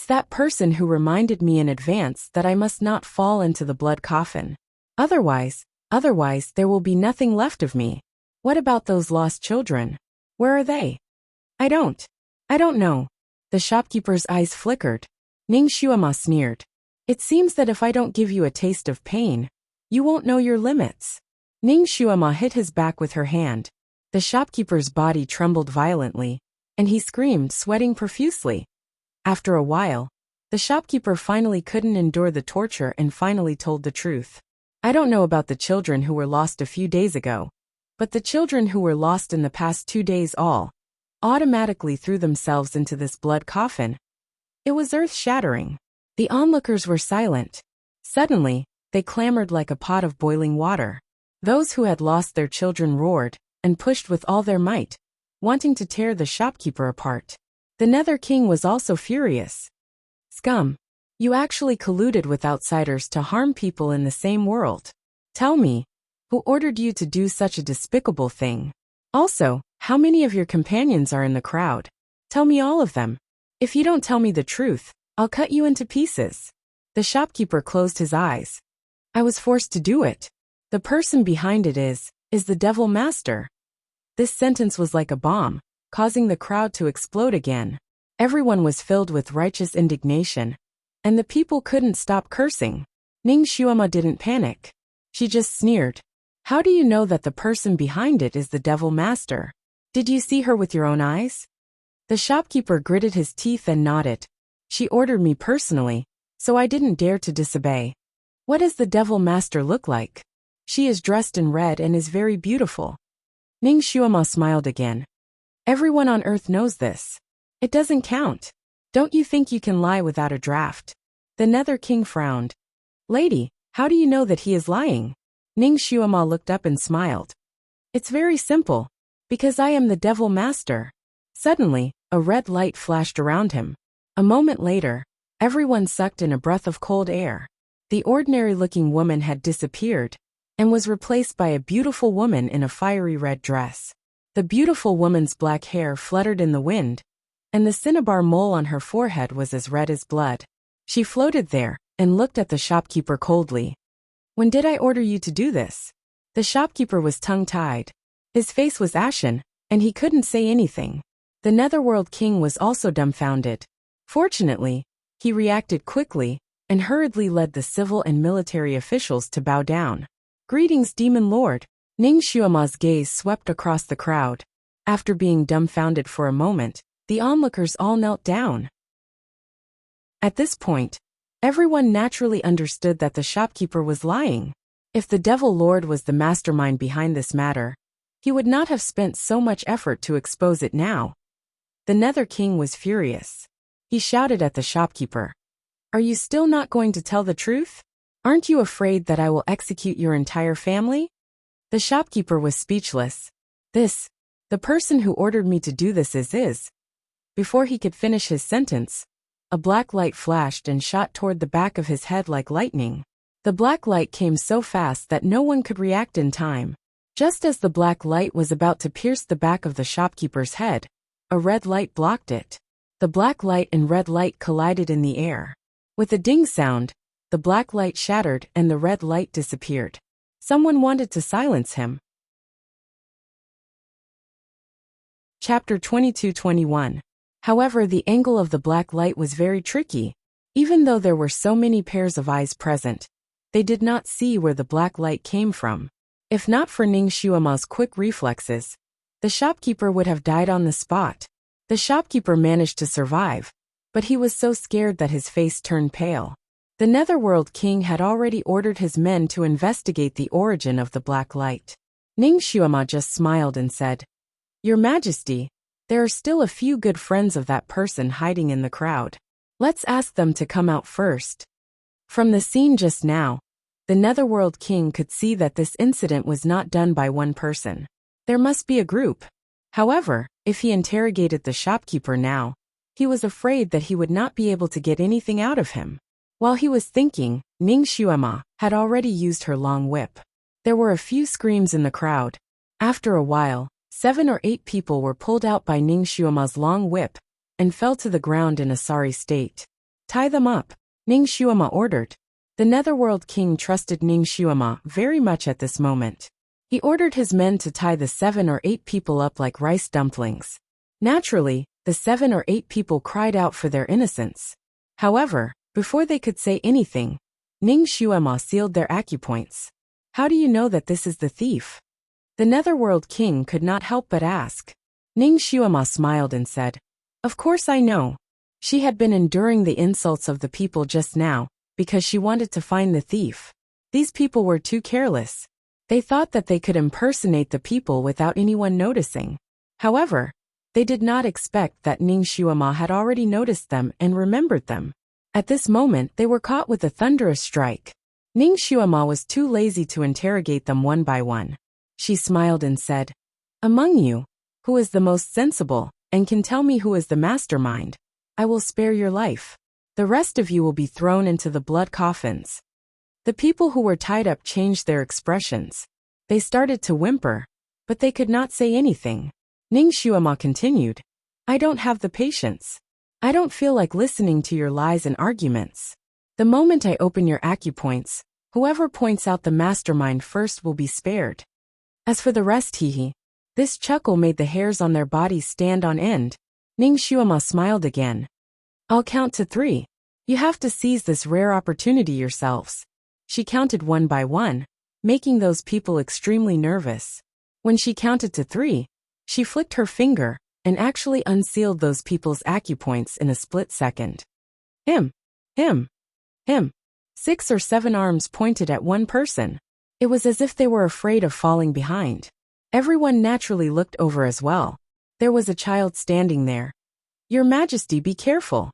that person who reminded me in advance that I must not fall into the blood coffin. Otherwise there will be nothing left of me. What about those lost children? Where are they? I don't know. The shopkeeper's eyes flickered. Ning Xuema sneered. It seems that if I don't give you a taste of pain, you won't know your limits. Ning Xuema hit his back with her hand. The shopkeeper's body trembled violently, and he screamed, sweating profusely. After a while, the shopkeeper finally couldn't endure the torture and finally told the truth. I don't know about the children who were lost a few days ago, but the children who were lost in the past 2 days all automatically threw themselves into this blood coffin. It was earth-shattering. The onlookers were silent. Suddenly, they clamored like a pot of boiling water. Those who had lost their children roared and pushed with all their might, wanting to tear the shopkeeper apart. The Nether King was also furious. Scum! You actually colluded with outsiders to harm people in the same world. Tell me, who ordered you to do such a despicable thing? Also, how many of your companions are in the crowd? Tell me all of them. If you don't tell me the truth, I'll cut you into pieces. The shopkeeper closed his eyes. I was forced to do it. The person behind it is the Devil Master. This sentence was like a bomb, causing the crowd to explode again. Everyone was filled with righteous indignation, and the people couldn't stop cursing. Ning Xuema didn't panic. She just sneered. How do you know that the person behind it is the Devil Master? Did you see her with your own eyes? The shopkeeper gritted his teeth and nodded. She ordered me personally, so I didn't dare to disobey. What does the Devil Master look like? She is dressed in red and is very beautiful. Ning Xuema smiled again. Everyone on Earth knows this. It doesn't count. Don't you think you can lie without a draft? The Nether King frowned. Lady, how do you know that he is lying? Ning Xuema looked up and smiled. It's very simple. Because I am the Devil Master. Suddenly, a red light flashed around him. A moment later, everyone sucked in a breath of cold air. The ordinary-looking woman had disappeared and was replaced by a beautiful woman in a fiery red dress. The beautiful woman's black hair fluttered in the wind, and the cinnabar mole on her forehead was as red as blood. She floated there and looked at the shopkeeper coldly. When did I order you to do this? The shopkeeper was tongue-tied. His face was ashen, and he couldn't say anything. The Netherworld King was also dumbfounded. Fortunately, he reacted quickly and hurriedly led the civil and military officials to bow down. Greetings, Demon Lord. Ning Xuema's gaze swept across the crowd. After being dumbfounded for a moment, the onlookers all knelt down. At this point, everyone naturally understood that the shopkeeper was lying. If the Devil Lord was the mastermind behind this matter, he would not have spent so much effort to expose it now. The Nether King was furious. He shouted at the shopkeeper. Are you still not going to tell the truth? Aren't you afraid that I will execute your entire family? The shopkeeper was speechless. The person who ordered me to do this is. Before he could finish his sentence, a black light flashed and shot toward the back of his head like lightning. The black light came so fast that no one could react in time. Just as the black light was about to pierce the back of the shopkeeper's head, a red light blocked it. The black light and red light collided in the air. With a ding sound, the black light shattered and the red light disappeared. Someone wanted to silence him. Chapter 22-21. However, the angle of the black light was very tricky. Even though there were so many pairs of eyes present, they did not see where the black light came from. If not for Ning Xuema's quick reflexes, the shopkeeper would have died on the spot. The shopkeeper managed to survive, but he was so scared that his face turned pale. The Netherworld King had already ordered his men to investigate the origin of the black light. Ning Xuema just smiled and said, Your Majesty, there are still a few good friends of that person hiding in the crowd. Let's ask them to come out first. From the scene just now, the Netherworld King could see that this incident was not done by one person. There must be a group. However, if he interrogated the shopkeeper now, he was afraid that he would not be able to get anything out of him. While he was thinking, Ning Xuema had already used her long whip. There were a few screams in the crowd. After a while, 7 or 8 people were pulled out by Ning Xuema's long whip and fell to the ground in a sorry state. Tie them up, Ning Xuema ordered. The Netherworld King trusted Ning Xuema very much at this moment. He ordered his men to tie the 7 or 8 people up like rice dumplings. Naturally, the 7 or 8 people cried out for their innocence. However, before they could say anything, Ning Xuema sealed their acupoints. How do you know that this is the thief? The Netherworld King could not help but ask. Ning Xuema smiled and said, Of course I know. She had been enduring the insults of the people just now, because she wanted to find the thief. These people were too careless. They thought that they could impersonate the people without anyone noticing. However, they did not expect that Ning Xuema had already noticed them and remembered them. At this moment they were caught with a thunderous strike. Ning Xuema was too lazy to interrogate them one by one. She smiled and said, Among you, who is the most sensible, and can tell me who is the mastermind, I will spare your life. The rest of you will be thrown into the blood coffins. The people who were tied up changed their expressions. They started to whimper, but they could not say anything. Ning Xuema continued, I don't have the patience. I don't feel like listening to your lies and arguments. The moment I open your acupoints, whoever points out the mastermind first will be spared. As for the rest, hee. This chuckle made the hairs on their bodies stand on end. Ning Xuema smiled again. I'll count to 3. You have to seize this rare opportunity yourselves. She counted one by one, making those people extremely nervous. When she counted to 3, she flicked her finger and actually unsealed those people's acupoints in a split second. Him. 6 or 7 arms pointed at one person. It was as if they were afraid of falling behind. Everyone naturally looked over as well. There was a child standing there. Your Majesty, be careful.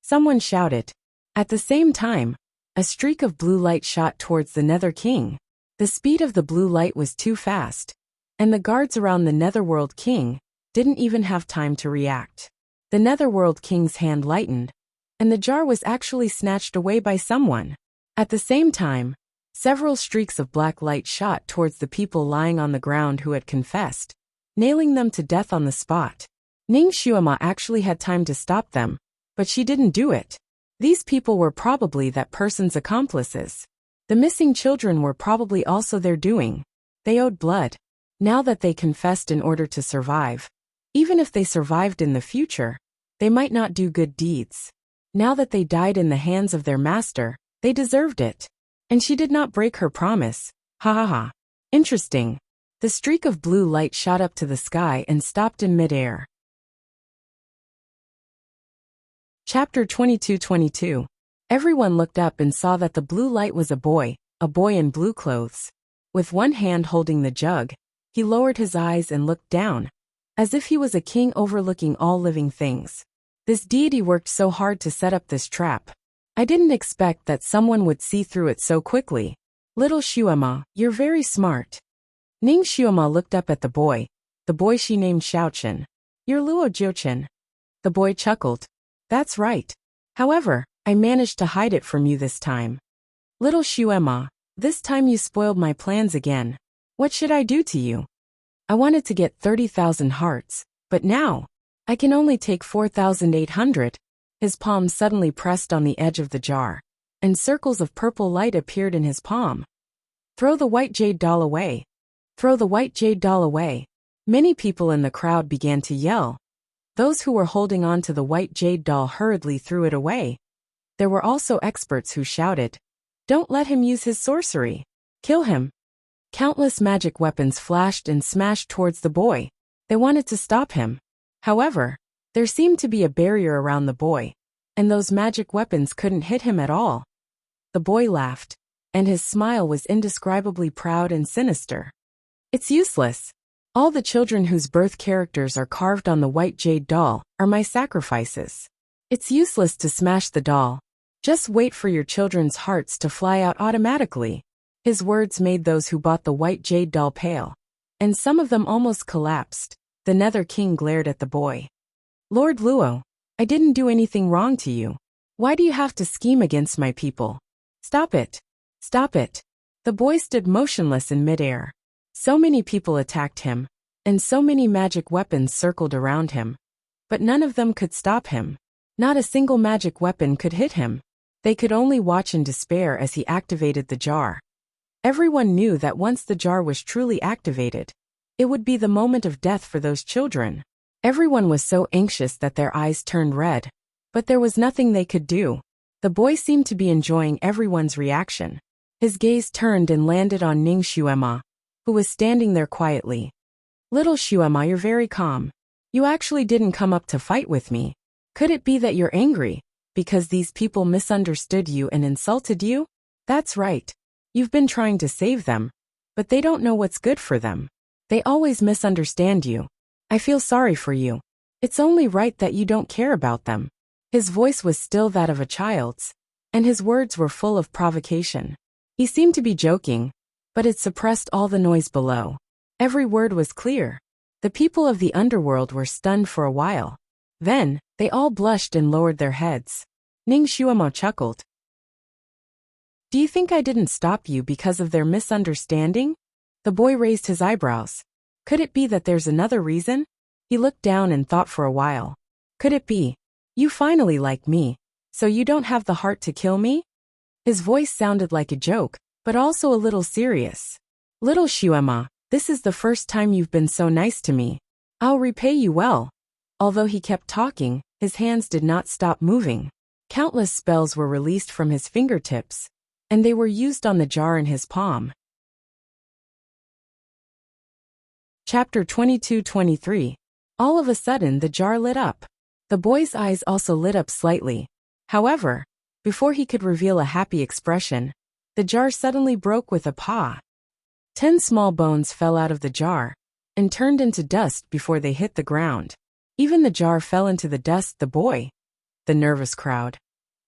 Someone shouted. At the same time, a streak of blue light shot towards the Nether King. The speed of the blue light was too fast, and the guards around the Netherworld King didn't even have time to react. The Netherworld King's hand lightened, and the jar was actually snatched away by someone. At the same time, several streaks of black light shot towards the people lying on the ground who had confessed, nailing them to death on the spot. Ning Xuema actually had time to stop them, but she didn't do it. These people were probably that person's accomplices. The missing children were probably also their doing. They owed blood. Now that they confessed in order to survive, even if they survived in the future, they might not do good deeds. Now that they died in the hands of their master, they deserved it. And she did not break her promise. Ha ha ha. Interesting. The streak of blue light shot up to the sky and stopped in midair. Chapter 22:22. Everyone looked up and saw that the blue light was a boy in blue clothes. With one hand holding the jug, he lowered his eyes and looked down, as if he was a king overlooking all living things. This deity worked so hard to set up this trap. I didn't expect that someone would see through it so quickly. Little Xuema, you're very smart. Ning Xuema looked up at the boy she named Xiaochen. You're Luo Jiuchen. The boy chuckled. That's right. However, I managed to hide it from you this time. Little Xuema, this time you spoiled my plans again. What should I do to you? I wanted to get 30,000 hearts, but now, I can only take 4,800. His palm suddenly pressed on the edge of the jar, and circles of purple light appeared in his palm. Throw the white jade doll away. Throw the white jade doll away. Many people in the crowd began to yell. Those who were holding on to the white jade doll hurriedly threw it away. There were also experts who shouted, Don't let him use his sorcery. Kill him. Countless magic weapons flashed and smashed towards the boy. They wanted to stop him. However, there seemed to be a barrier around the boy, and those magic weapons couldn't hit him at all. The boy laughed, and his smile was indescribably proud and sinister. It's useless. All the children whose birth characters are carved on the white jade doll are my sacrifices. It's useless to smash the doll. Just wait for your children's hearts to fly out automatically. His words made those who bought the white jade doll pale, and some of them almost collapsed. The Nether King glared at the boy. Lord Luo, I didn't do anything wrong to you. Why do you have to scheme against my people? Stop it. Stop it. The boy stood motionless in midair. So many people attacked him, and so many magic weapons circled around him. But none of them could stop him. Not a single magic weapon could hit him. They could only watch in despair as he activated the jar. Everyone knew that once the jar was truly activated, it would be the moment of death for those children. Everyone was so anxious that their eyes turned red. But there was nothing they could do. The boy seemed to be enjoying everyone's reaction. His gaze turned and landed on Ning Xuema, who was standing there quietly. Little Xuema, you're very calm. You actually didn't come up to fight with me. Could it be that you're angry because these people misunderstood you and insulted you? That's right. You've been trying to save them, but they don't know what's good for them. They always misunderstand you. I feel sorry for you. It's only right that you don't care about them. His voice was still that of a child's, and his words were full of provocation. He seemed to be joking, but it suppressed all the noise below. Every word was clear. The people of the underworld were stunned for a while. Then, they all blushed and lowered their heads. Ning Xuema chuckled. Do you think I didn't stop you because of their misunderstanding? The boy raised his eyebrows. Could it be that there's another reason? He looked down and thought for a while. Could it be? You finally like me, so you don't have the heart to kill me? His voice sounded like a joke, but also a little serious. Little Xuema, this is the first time you've been so nice to me. I'll repay you well. Although he kept talking, his hands did not stop moving. Countless spells were released from his fingertips, and they were used on the jar in his palm. Chapter 22-23. All of a sudden the jar lit up. The boy's eyes also lit up slightly. However, before he could reveal a happy expression, the jar suddenly broke with a paw. 10 small bones fell out of the jar and turned into dust before they hit the ground. Even the jar fell into the dust. The nervous crowd.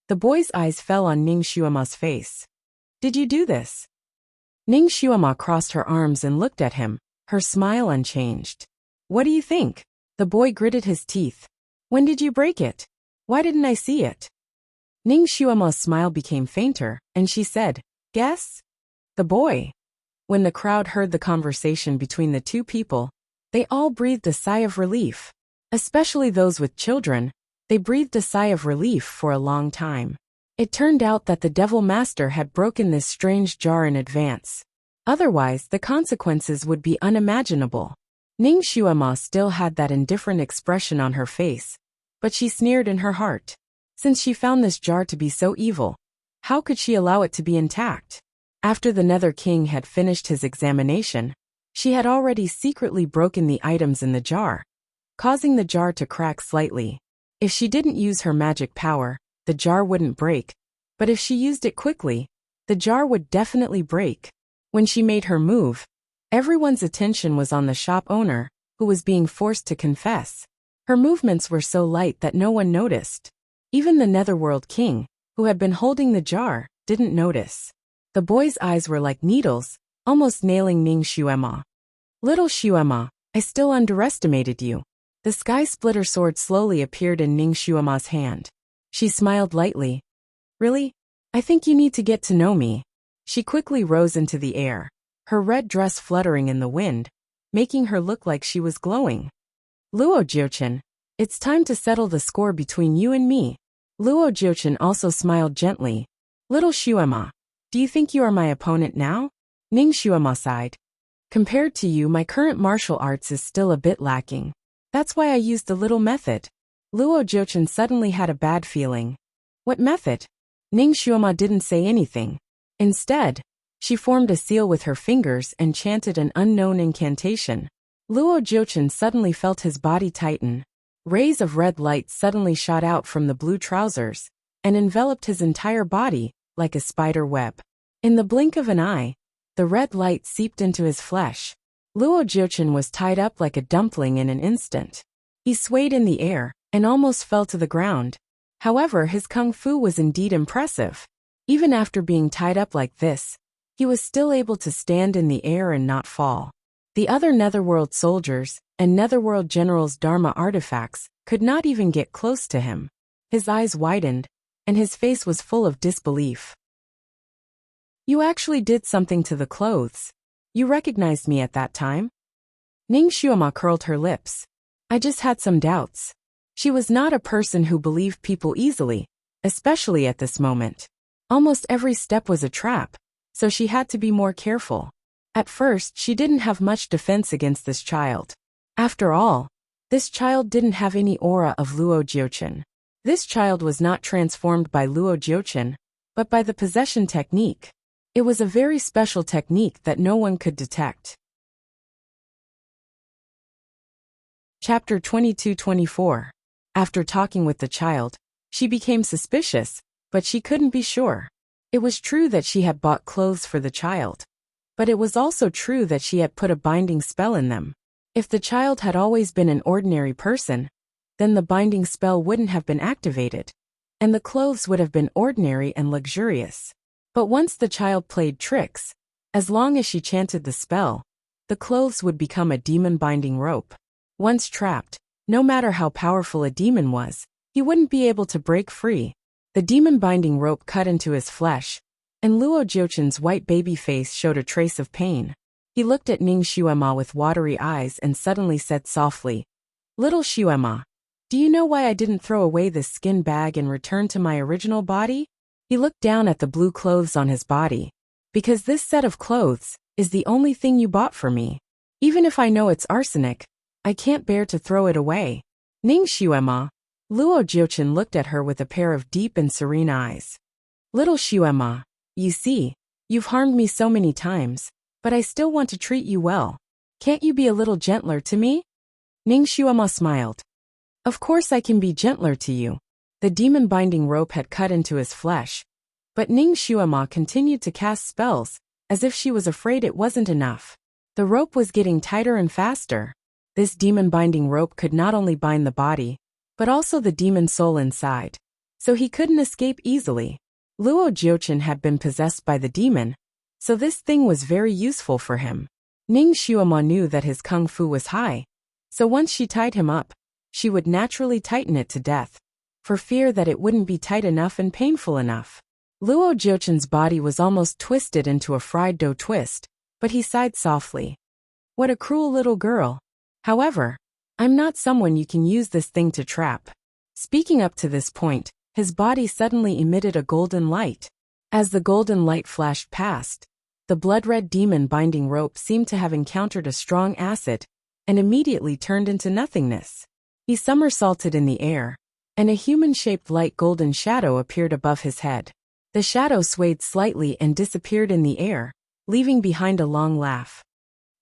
The boy's eyes fell on Ning Xuema's face. Did you do this? Ning Xuema crossed her arms and looked at him, her smile unchanged. What do you think? The boy gritted his teeth. When did you break it? Why didn't I see it? Ning Xuema's smile became fainter, and she said, Guess? The boy. When the crowd heard the conversation between the two people, they all breathed a sigh of relief. Especially those with children, they breathed a sigh of relief for a long time. It turned out that the Devil Master had broken this strange jar in advance. Otherwise, the consequences would be unimaginable. Ning Xuema still had that indifferent expression on her face, but she sneered in her heart. Since she found this jar to be so evil, how could she allow it to be intact? After the Nether King had finished his examination, she had already secretly broken the items in the jar, causing the jar to crack slightly. If she didn't use her magic power, the jar wouldn't break, but if she used it quickly, the jar would definitely break. When she made her move, everyone's attention was on the shop owner, who was being forced to confess. Her movements were so light that no one noticed. Even the Netherworld King, who had been holding the jar, didn't notice. The boy's eyes were like needles, almost nailing Ning Xuema. Little Xuema, I still underestimated you. The Sky Splitter sword slowly appeared in Ning Xuema's hand. She smiled lightly. Really? I think you need to get to know me. She quickly rose into the air, her red dress fluttering in the wind, making her look like she was glowing. Luo Jiuchen, it's time to settle the score between you and me. Luo Jiuchen also smiled gently. Little Xuema, do you think you are my opponent now? Ning Xuema sighed. Compared to you, my current martial arts is still a bit lacking. That's why I used a little method. Luo Jiuchen suddenly had a bad feeling. What method? Ning Xuema didn't say anything. Instead, she formed a seal with her fingers and chanted an unknown incantation. Luo Jiuchen suddenly felt his body tighten. Rays of red light suddenly shot out from the blue trousers and enveloped his entire body like a spider web. In the blink of an eye, the red light seeped into his flesh. Luo Jiuchen was tied up like a dumpling in an instant. He swayed in the air and almost fell to the ground. However, his kung fu was indeed impressive. Even after being tied up like this, he was still able to stand in the air and not fall. The other Netherworld soldiers and Netherworld generals' Dharma artifacts could not even get close to him. His eyes widened, and his face was full of disbelief. You actually did something to the clothes. You recognized me at that time? Ning Xuema curled her lips. I just had some doubts. She was not a person who believed people easily, especially at this moment. Almost every step was a trap, so she had to be more careful. At first, she didn't have much defense against this child. After all, this child didn't have any aura of Luo Jiuchen. This child was not transformed by Luo Jiuchen, but by the possession technique. It was a very special technique that no one could detect. Chapter 22-24. After talking with the child, she became suspicious, but she couldn't be sure. It was true that she had bought clothes for the child, but it was also true that she had put a binding spell in them. If the child had always been an ordinary person, then the binding spell wouldn't have been activated, and the clothes would have been ordinary and luxurious. But once the child played tricks, as long as she chanted the spell, the clothes would become a demon binding rope. Once trapped, no matter how powerful a demon was, he wouldn't be able to break free. The demon binding rope cut into his flesh, and Luo Jiuchen's white baby face showed a trace of pain. He looked at Ning Xuema with watery eyes and suddenly said softly, "Little Xuema, do you know why I didn't throw away this skin bag and return to my original body?" He looked down at the blue clothes on his body. "Because this set of clothes is the only thing you bought for me. Even if I know it's arsenic, I can't bear to throw it away." Ning Xuema. Luo Jiuchen looked at her with a pair of deep and serene eyes. "Little Xuema, you see, you've harmed me so many times, but I still want to treat you well. Can't you be a little gentler to me?" Ning Xuema smiled. "Of course I can be gentler to you." The demon binding rope had cut into his flesh, but Ning Xuema continued to cast spells, as if she was afraid it wasn't enough. The rope was getting tighter and faster. This demon binding rope could not only bind the body, but also the demon soul inside, so he couldn't escape easily. Luo Jiuchen had been possessed by the demon, so this thing was very useful for him. Ning Xuema knew that his kung fu was high, so once she tied him up, she would naturally tighten it to death, for fear that it wouldn't be tight enough and painful enough. Luo Jiuchen's body was almost twisted into a fried dough twist, but he sighed softly. "What a cruel little girl. However, I'm not someone you can use this thing to trap." Speaking up to this point, his body suddenly emitted a golden light. As the golden light flashed past, the blood-red demon binding rope seemed to have encountered a strong acid and immediately turned into nothingness. He somersaulted in the air, and a human-shaped light golden shadow appeared above his head. The shadow swayed slightly and disappeared in the air, leaving behind a long laugh.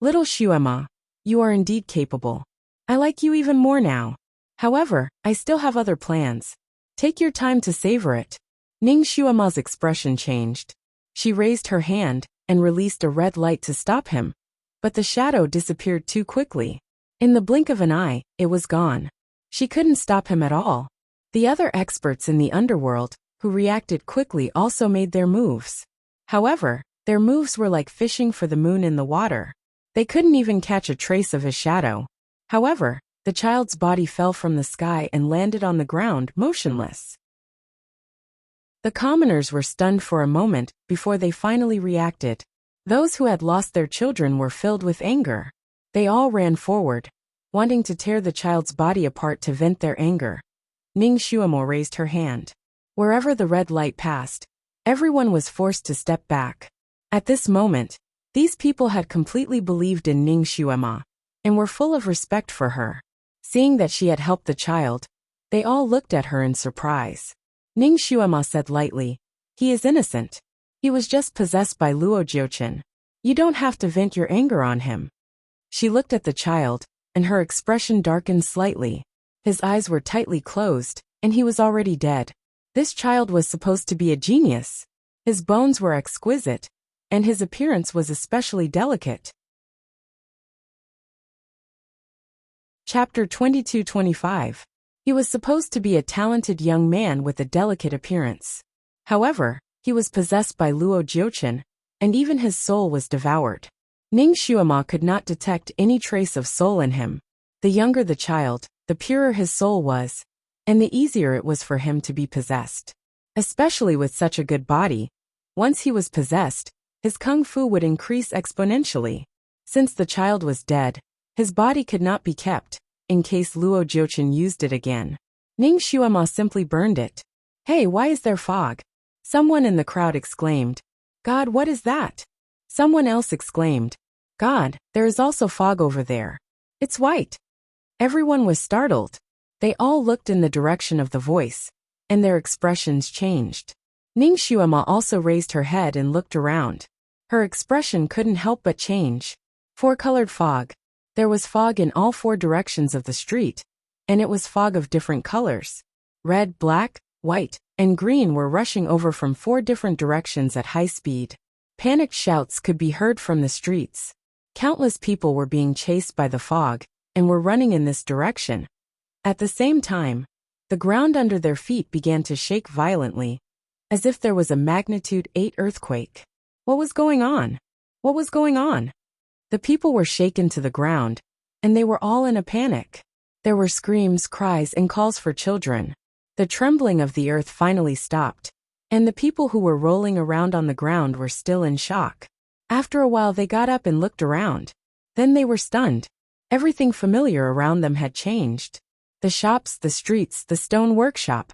"Little Xuema, you are indeed capable. I like you even more now. However, I still have other plans. Take your time to savor it." Ning Xuema's expression changed. She raised her hand and released a red light to stop him, but the shadow disappeared too quickly. In the blink of an eye, it was gone. She couldn't stop him at all. The other experts in the underworld, who reacted quickly, also made their moves. However, their moves were like fishing for the moon in the water. They couldn't even catch a trace of his shadow. However, the child's body fell from the sky and landed on the ground, motionless. The commoners were stunned for a moment before they finally reacted. Those who had lost their children were filled with anger. They all ran forward, wanting to tear the child's body apart to vent their anger. Ning Xuemo raised her hand. Wherever the red light passed, everyone was forced to step back. At this moment, these people had completely believed in Ning Xuema and were full of respect for her. Seeing that she had helped the child, they all looked at her in surprise. Ning Xuema said lightly, "He is innocent. He was just possessed by Luo Jiuchen. You don't have to vent your anger on him." She looked at the child, and her expression darkened slightly. His eyes were tightly closed, and he was already dead. This child was supposed to be a genius. His bones were exquisite, and his appearance was especially delicate. Chapter 22-25. He was supposed to be a talented young man with a delicate appearance. However, he was possessed by Luo Jiuchen, and even his soul was devoured. Ning Xuema could not detect any trace of soul in him. The younger the child, the purer his soul was, and the easier it was for him to be possessed. Especially with such a good body, once he was possessed, his kung fu would increase exponentially. Since the child was dead, his body could not be kept, in case Luo Jiuchen used it again. Ning Xuema simply burned it. Hey, why is there fog? Someone in the crowd exclaimed. God, what is that? Someone else exclaimed. God, there is also fog over there. It's white. Everyone was startled. They all looked in the direction of the voice, and their expressions changed. Ning Xuema also raised her head and looked around. Her expression couldn't help but change. Four-colored fog. There was fog in all four directions of the street, and it was fog of different colors. Red, black, white, and green were rushing over from four different directions at high speed. Panicked shouts could be heard from the streets. Countless people were being chased by the fog, and were running in this direction. At the same time, the ground under their feet began to shake violently, as if there was a magnitude 8 earthquake. What was going on? What was going on? The people were shaken to the ground, and they were all in a panic. There were screams, cries, and calls for children. The trembling of the earth finally stopped, and the people who were rolling around on the ground were still in shock. After a while they got up and looked around. Then they were stunned. Everything familiar around them had changed. The shops, the streets, the stone workshop.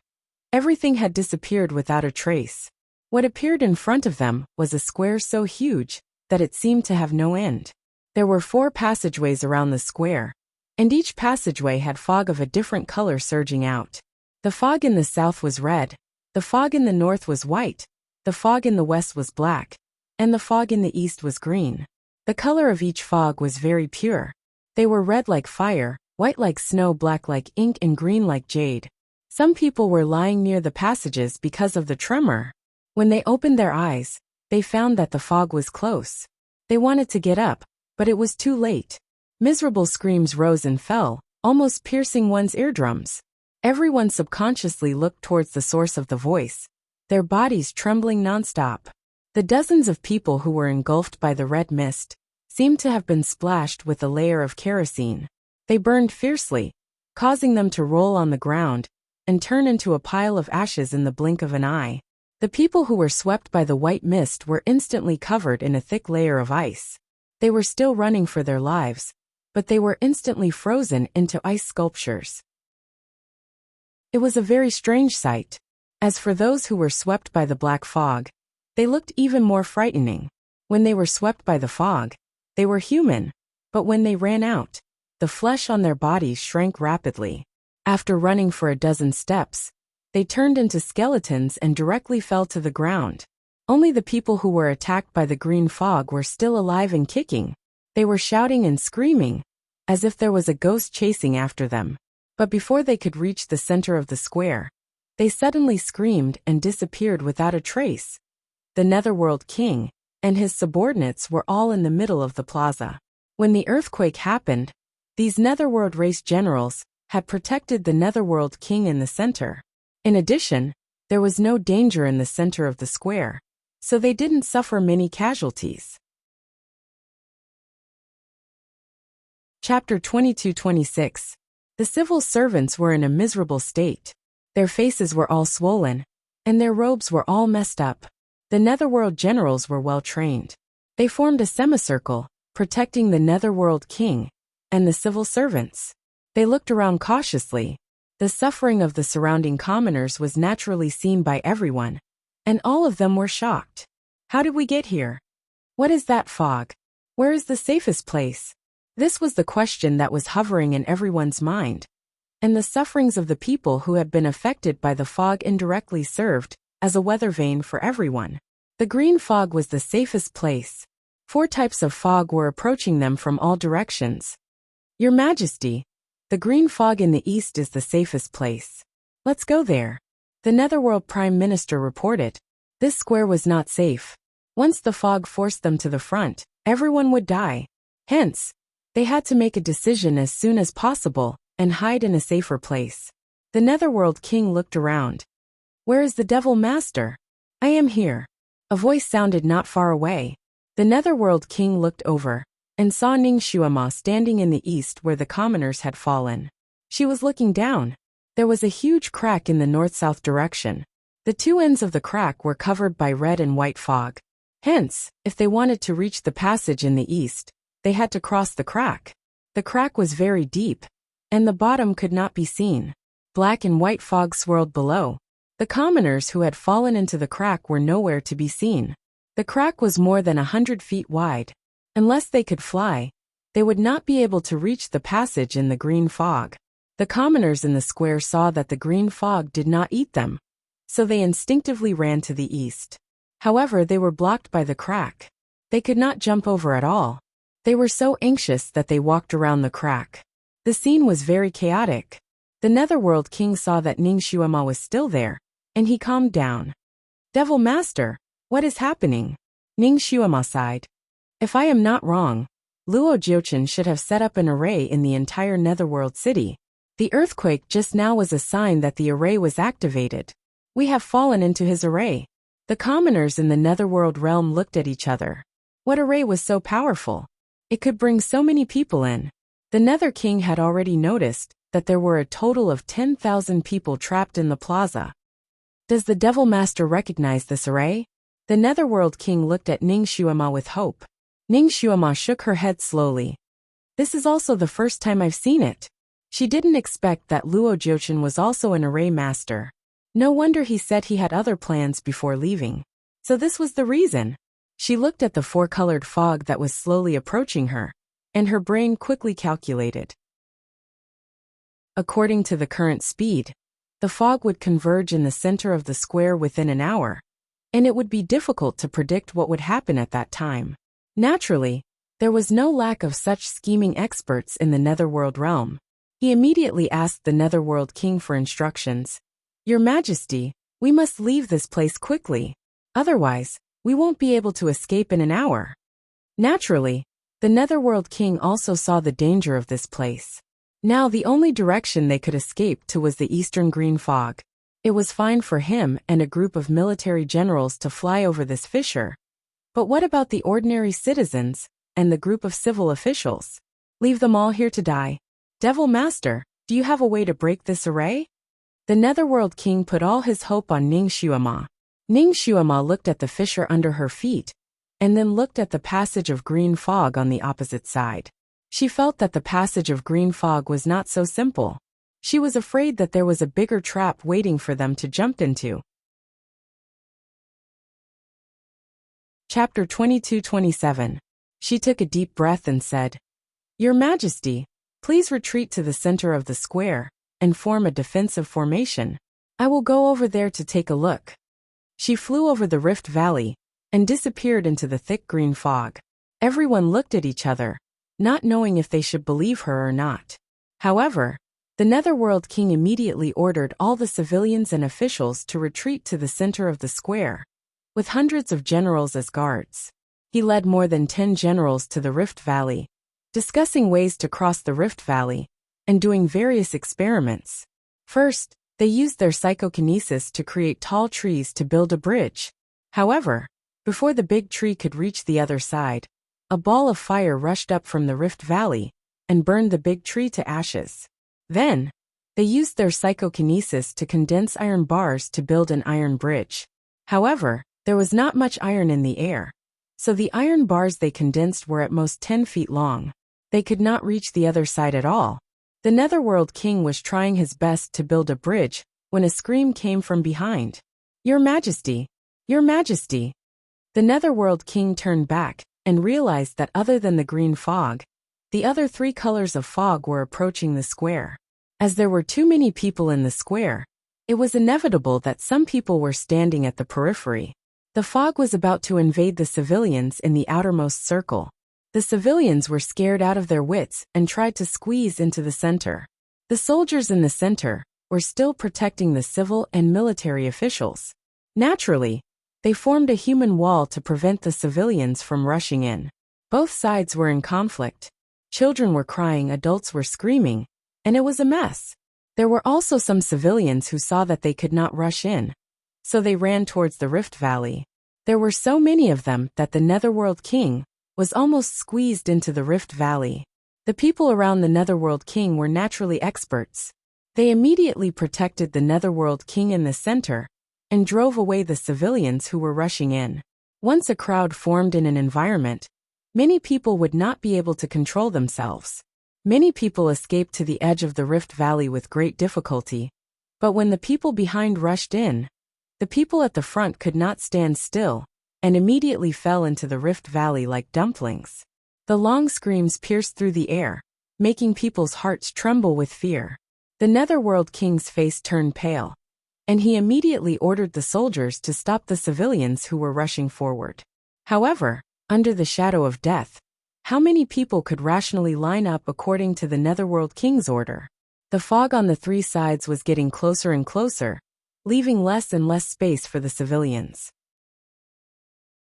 Everything had disappeared without a trace. What appeared in front of them was a square so huge that it seemed to have no end. There were 4 passageways around the square, and each passageway had fog of a different color surging out. The fog in the south was red, the fog in the north was white, the fog in the west was black, and the fog in the east was green. The color of each fog was very pure. They were red like fire, white like snow, black like ink, and green like jade. Some people were lying near the passages because of the tremor. When they opened their eyes, they found that the fog was close. They wanted to get up, but it was too late. Miserable screams rose and fell, almost piercing one's eardrums. Everyone subconsciously looked towards the source of the voice, their bodies trembling nonstop. The dozens of people who were engulfed by the red mist seemed to have been splashed with a layer of kerosene. They burned fiercely, causing them to roll on the ground and turn into a pile of ashes in the blink of an eye. The people who were swept by the white mist were instantly covered in a thick layer of ice. They were still running for their lives, but they were instantly frozen into ice sculptures. It was a very strange sight. As for those who were swept by the black fog, they looked even more frightening. When they were swept by the fog, they were human, but when they ran out, the flesh on their bodies shrank rapidly. After running for a dozen steps, they turned into skeletons and directly fell to the ground. Only the people who were attacked by the green fog were still alive and kicking. They were shouting and screaming, as if there was a ghost chasing after them. But before they could reach the center of the square, they suddenly screamed and disappeared without a trace. The Netherworld King and his subordinates were all in the middle of the plaza. When the earthquake happened, these Netherworld race generals had protected the Netherworld King in the center. In addition, there was no danger in the center of the square, so they didn't suffer many casualties. Chapter 22-26. The civil servants were in a miserable state. Their faces were all swollen, and their robes were all messed up. The Netherworld generals were well trained. They formed a semicircle, protecting the Netherworld King and the civil servants. They looked around cautiously. The suffering of the surrounding commoners was naturally seen by everyone, and all of them were shocked. How did we get here? What is that fog? Where is the safest place? This was the question that was hovering in everyone's mind, and the sufferings of the people who had been affected by the fog indirectly served as a weather vane for everyone. The green fog was the safest place. 4 types of fog were approaching them from all directions. Your Majesty, the green fog in the east is the safest place. Let's go there. The Netherworld Prime Minister reported. This square was not safe. Once the fog forced them to the front, everyone would die. Hence, they had to make a decision as soon as possible and hide in a safer place. The Netherworld King looked around. Where is the Devil Master? I am here. A voice sounded not far away. The Netherworld King looked over and saw Ning Xuema standing in the east where the commoners had fallen. She was looking down. There was a huge crack in the north-south direction. The 2 ends of the crack were covered by red and white fog. Hence, if they wanted to reach the passage in the east, they had to cross the crack. The crack was very deep, and the bottom could not be seen. Black and white fog swirled below. The commoners who had fallen into the crack were nowhere to be seen. The crack was more than 100 feet wide. Unless they could fly, they would not be able to reach the passage in the green fog. The commoners in the square saw that the green fog did not eat them, so they instinctively ran to the east. However, they were blocked by the crack. They could not jump over at all. They were so anxious that they walked around the crack. The scene was very chaotic. The Netherworld King saw that Ning Xuema was still there, and he calmed down. Devil Master, what is happening? Ning Xuema sighed. If I am not wrong, Luo Jiuchen should have set up an array in the entire Netherworld city. The earthquake just now was a sign that the array was activated. We have fallen into his array. The commoners in the Netherworld realm looked at each other. What array was so powerful? It could bring so many people in. The Nether King had already noticed that there were a total of 10,000 people trapped in the plaza. Does the Devil Master recognize this array? The Netherworld King looked at Ning Xuema with hope. Ning Xuema shook her head slowly. This is also the first time I've seen it. She didn't expect that Luo Jiuchen was also an array master. No wonder he said he had other plans before leaving. So this was the reason. She looked at the four-colored fog that was slowly approaching her, and her brain quickly calculated. According to the current speed, the fog would converge in the center of the square within an hour, and it would be difficult to predict what would happen at that time. Naturally, there was no lack of such scheming experts in the Netherworld realm. He immediately asked the Netherworld King for instructions. Your Majesty, we must leave this place quickly. Otherwise, we won't be able to escape in an hour. Naturally, the Netherworld King also saw the danger of this place. Now the only direction they could escape to was the eastern green fog. It was fine for him and a group of military generals to fly over this fissure. But what about the ordinary citizens and the group of civil officials? Leave them all here to die. Devil Master, do you have a way to break this array? The Netherworld King put all his hope on Ning Xuema. Ning Xuema looked at the fissure under her feet, and then looked at the passage of green fog on the opposite side. She felt that the passage of green fog was not so simple. She was afraid that there was a bigger trap waiting for them to jump into. Chapter 22-27. She took a deep breath and said, Your Majesty, please retreat to the center of the square and form a defensive formation. I will go over there to take a look. She flew over the Rift Valley and disappeared into the thick green fog. Everyone looked at each other, not knowing if they should believe her or not. However, the Netherworld King immediately ordered all the civilians and officials to retreat to the center of the square, with hundreds of generals as guards. He led more than 10 generals to the Rift Valley, discussing ways to cross the Rift Valley, and doing various experiments. First, they used their psychokinesis to create tall trees to build a bridge. However, before the big tree could reach the other side, a ball of fire rushed up from the Rift Valley and burned the big tree to ashes. Then, they used their psychokinesis to condense iron bars to build an iron bridge. However, there was not much iron in the air, so the iron bars they condensed were at most 10 feet long. They could not reach the other side at all. The Netherworld King was trying his best to build a bridge when a scream came from behind. Your Majesty! Your Majesty! The Netherworld King turned back and realized that other than the green fog, the other 3 colors of fog were approaching the square. As there were too many people in the square, it was inevitable that some people were standing at the periphery. The fog was about to invade the civilians in the outermost circle. The civilians were scared out of their wits and tried to squeeze into the center. The soldiers in the center were still protecting the civil and military officials. Naturally, they formed a human wall to prevent the civilians from rushing in. Both sides were in conflict. Children were crying, adults were screaming, and it was a mess. There were also some civilians who saw that they could not rush in, so they ran towards the Rift Valley. There were so many of them that the Netherworld King was almost squeezed into the Rift Valley. The people around the Netherworld King were naturally experts. They immediately protected the Netherworld King in the center and drove away the civilians who were rushing in. Once a crowd formed in an environment, many people would not be able to control themselves. Many people escaped to the edge of the Rift Valley with great difficulty, but when the people behind rushed in, the people at the front could not stand still, and immediately fell into the Rift Valley like dumplings. The long screams pierced through the air, making people's hearts tremble with fear. The Netherworld King's face turned pale, and he immediately ordered the soldiers to stop the civilians who were rushing forward. However, under the shadow of death, how many people could rationally line up according to the Netherworld King's order? The fog on the three sides was getting closer and closer, leaving less and less space for the civilians.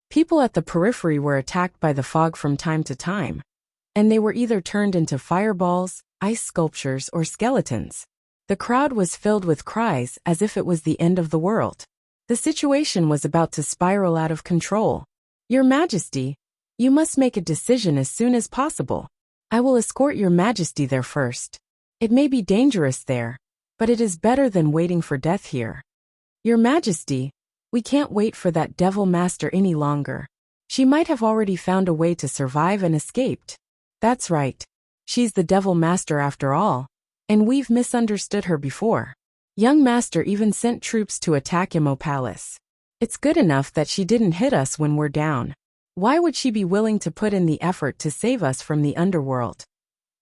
People at the periphery were attacked by the fog from time to time, and they were either turned into fireballs, ice sculptures, or skeletons. The crowd was filled with cries as if it was the end of the world. The situation was about to spiral out of control. Your Majesty, you must make a decision as soon as possible. I will escort your Majesty there first. It may be dangerous there, but it is better than waiting for death here. Your Majesty, we can't wait for that Devil Master any longer. She might have already found a way to survive and escaped. That's right. She's the Devil Master after all, and we've misunderstood her before. Young Master even sent troops to attack Imo Palace. It's good enough that she didn't hit us when we're down. Why would she be willing to put in the effort to save us from the underworld?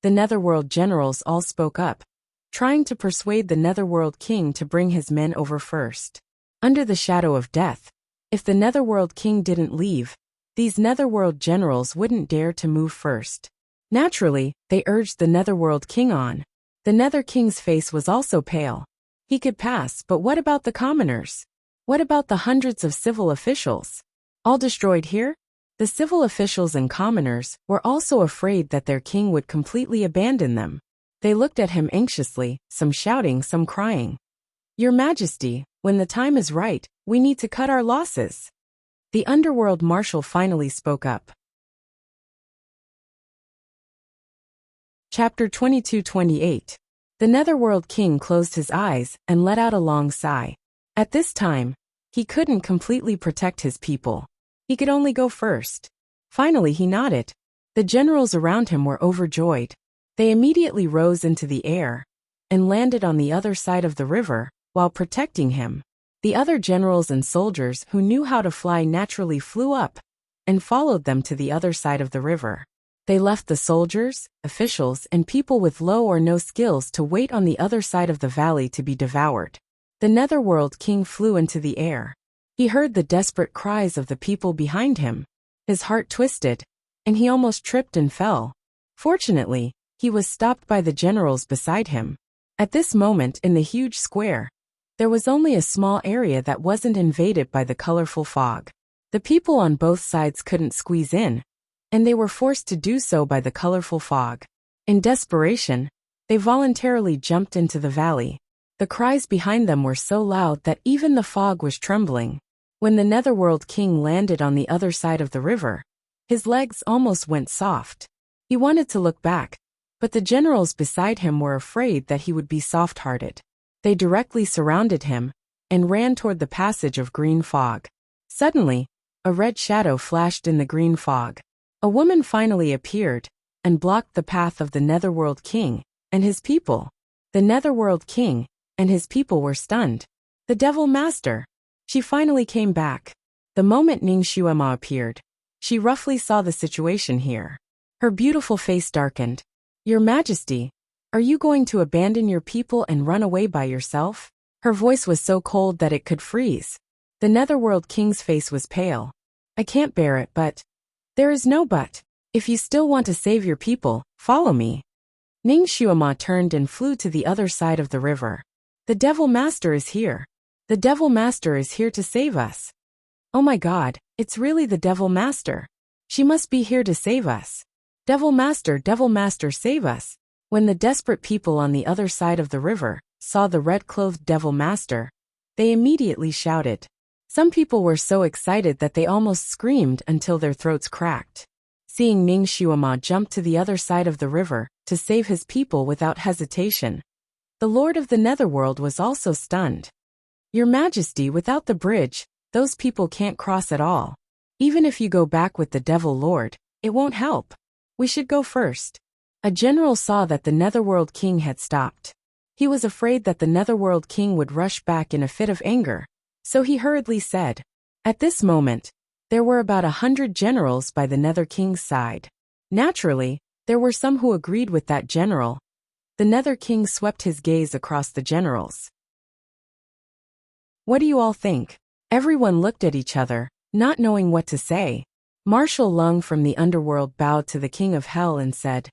The Netherworld generals all spoke up, trying to persuade the Netherworld King to bring his men over first. Under the shadow of death, if the Netherworld King didn't leave, these Netherworld generals wouldn't dare to move first. Naturally, they urged the Netherworld King on. The Nether King's face was also pale. He could pass, but what about the commoners? What about the hundreds of civil officials? All destroyed here? The civil officials and commoners were also afraid that their king would completely abandon them. They looked at him anxiously, some shouting, some crying. Your Majesty, when the time is right, we need to cut our losses. The Underworld Marshal finally spoke up. Chapter 22-28. The Netherworld King closed his eyes and let out a long sigh. At this time, he couldn't completely protect his people. He could only go first. Finally he nodded. The generals around him were overjoyed. They immediately rose into the air and landed on the other side of the river while protecting him. The other generals and soldiers who knew how to fly naturally flew up and followed them to the other side of the river. They left the soldiers, officials, and people with low or no skills to wait on the other side of the valley to be devoured. The Netherworld King flew into the air. He heard the desperate cries of the people behind him. His heart twisted, and he almost tripped and fell. Fortunately, he was stopped by the generals beside him. At this moment in the huge square, there was only a small area that wasn't invaded by the colorful fog. The people on both sides couldn't squeeze in, and they were forced to do so by the colorful fog. In desperation, they voluntarily jumped into the valley. The cries behind them were so loud that even the fog was trembling. When the Netherworld King landed on the other side of the river, his legs almost went soft. He wanted to look back, but the generals beside him were afraid that he would be soft-hearted. They directly surrounded him and ran toward the passage of green fog. Suddenly, a red shadow flashed in the green fog. A woman finally appeared and blocked the path of the Netherworld King and his people. The Netherworld King and his people were stunned. The Devil Master! She finally came back. The moment Ning Xuema appeared, she roughly saw the situation here. Her beautiful face darkened. Your Majesty, are you going to abandon your people and run away by yourself? Her voice was so cold that it could freeze. The Netherworld King's face was pale. I can't bear it, but... There is no but. If you still want to save your people, follow me. Ning Xuema turned and flew to the other side of the river. The Devil Master is here. The Devil Master is here to save us. Oh my God, it's really the Devil Master. She must be here to save us. Devil Master, save us. When the desperate people on the other side of the river saw the red-clothed Devil Master, they immediately shouted. Some people were so excited that they almost screamed until their throats cracked. Seeing Ning Xuema jump to the other side of the river to save his people without hesitation, the Lord of the Netherworld was also stunned. Your Majesty, without the bridge, those people can't cross at all. Even if you go back with the Devil Lord, it won't help. We should go first. A general saw that the Netherworld King had stopped. He was afraid that the Netherworld King would rush back in a fit of anger, so he hurriedly said. At this moment, there were about 100 generals by the Nether King's side. Naturally, there were some who agreed with that general. The Nether King swept his gaze across the generals. What do you all think? Everyone looked at each other, not knowing what to say. Marshal Lung from the underworld bowed to the King of Hell and said,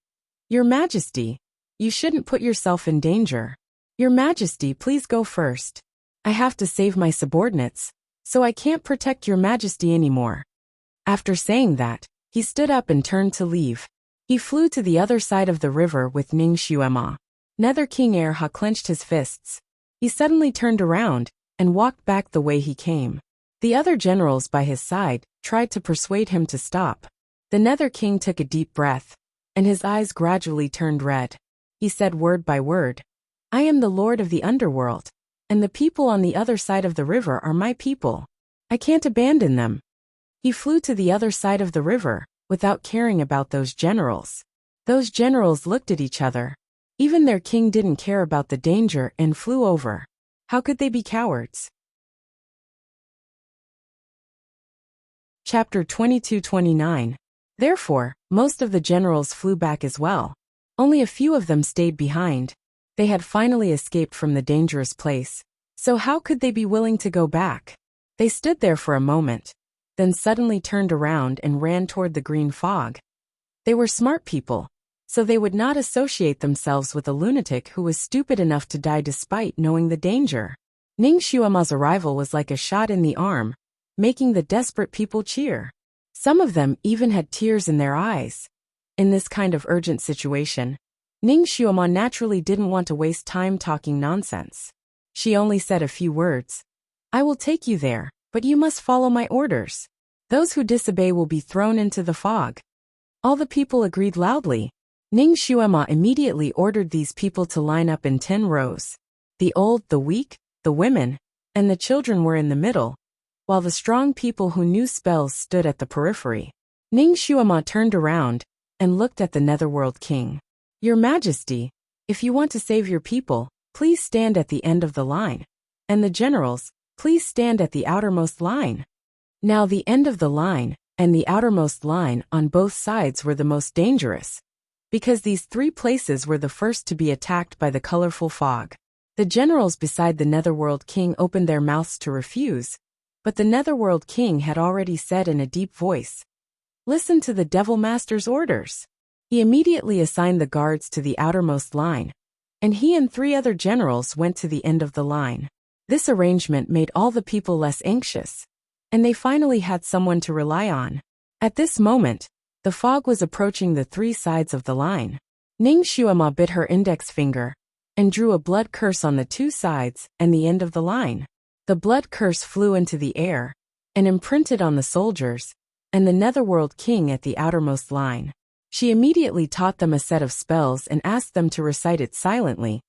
Your Majesty, you shouldn't put yourself in danger. Your Majesty, please go first. I have to save my subordinates, so I can't protect Your Majesty anymore. After saying that, he stood up and turned to leave. He flew to the other side of the river with Ning Xuema. Nether King Erha clenched his fists. He suddenly turned around and walked back the way he came. The other generals by his side tried to persuade him to stop. The Nether King took a deep breath, and his eyes gradually turned red. He said word by word, I am the Lord of the Underworld, and the people on the other side of the river are my people. I can't abandon them. He flew to the other side of the river, without caring about those generals. Those generals looked at each other. Even their king didn't care about the danger and flew over. How could they be cowards? Chapter 22-29. Therefore, most of the generals flew back as well. Only a few of them stayed behind. They had finally escaped from the dangerous place, so how could they be willing to go back? They stood there for a moment, then suddenly turned around and ran toward the green fog. They were smart people, so they would not associate themselves with a lunatic who was stupid enough to die despite knowing the danger. Ning Xuema's arrival was like a shot in the arm, making the desperate people cheer. Some of them even had tears in their eyes. In this kind of urgent situation, Ning Xuema naturally didn't want to waste time talking nonsense. She only said a few words. I will take you there, but you must follow my orders. Those who disobey will be thrown into the fog. All the people agreed loudly. Ning Xuema immediately ordered these people to line up in 10 rows. The old, the weak, the women, and the children were in the middle, while the strong people who knew spells stood at the periphery. Ning Xuema turned around and looked at the Netherworld King. Your Majesty, if you want to save your people, please stand at the end of the line. And the generals, please stand at the outermost line. Now the end of the line and the outermost line on both sides were the most dangerous, because these 3 places were the first to be attacked by the colorful fog. The generals beside the Netherworld King opened their mouths to refuse, but the Netherworld King had already said in a deep voice, Listen to the Devil Master's orders. He immediately assigned the guards to the outermost line, and he and 3 other generals went to the end of the line. This arrangement made all the people less anxious, and they finally had someone to rely on. At this moment, the fog was approaching the 3 sides of the line. Ning Xuema bit her index finger and drew a blood curse on the 2 sides and the end of the line. The blood curse flew into the air and imprinted on the soldiers and the Netherworld King at the outermost line. She immediately taught them a set of spells and asked them to recite it silently.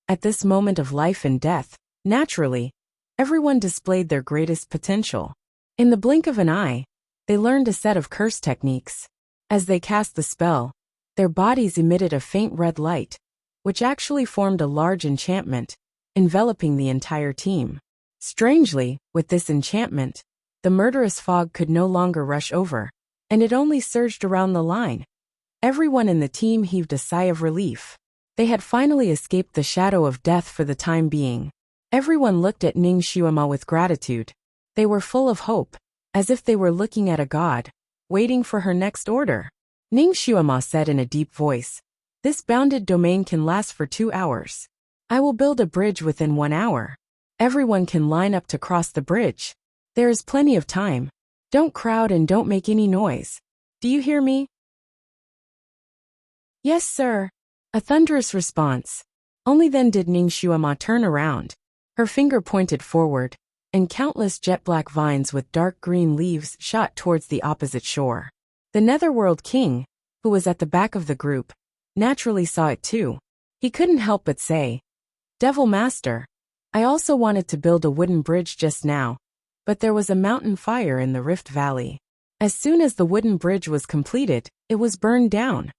At this moment of life and death, naturally, everyone displayed their greatest potential. In the blink of an eye, they learned a set of curse techniques. As they cast the spell, their bodies emitted a faint red light, which actually formed a large enchantment, enveloping the entire team. Strangely, with this enchantment, the murderous fog could no longer rush over, and it only surged around the line. Everyone in the team heaved a sigh of relief. They had finally escaped the shadow of death for the time being. Everyone looked at Ning Xuema with gratitude. They were full of hope, as if they were looking at a god, waiting for her next order. Ning Xuema said in a deep voice, This bounded domain can last for 2 hours. I will build a bridge within 1 hour. Everyone can line up to cross the bridge. There is plenty of time. Don't crowd and don't make any noise. Do you hear me? Yes, sir. A thunderous response. Only then did Ning Xuema turn around. Her finger pointed forward, and countless jet-black vines with dark green leaves shot towards the opposite shore. The Netherworld King, who was at the back of the group, naturally saw it too. He couldn't help but say, Devil Master, I also wanted to build a wooden bridge just now, but there was a mountain fire in the Rift Valley. As soon as the wooden bridge was completed, it was burned down.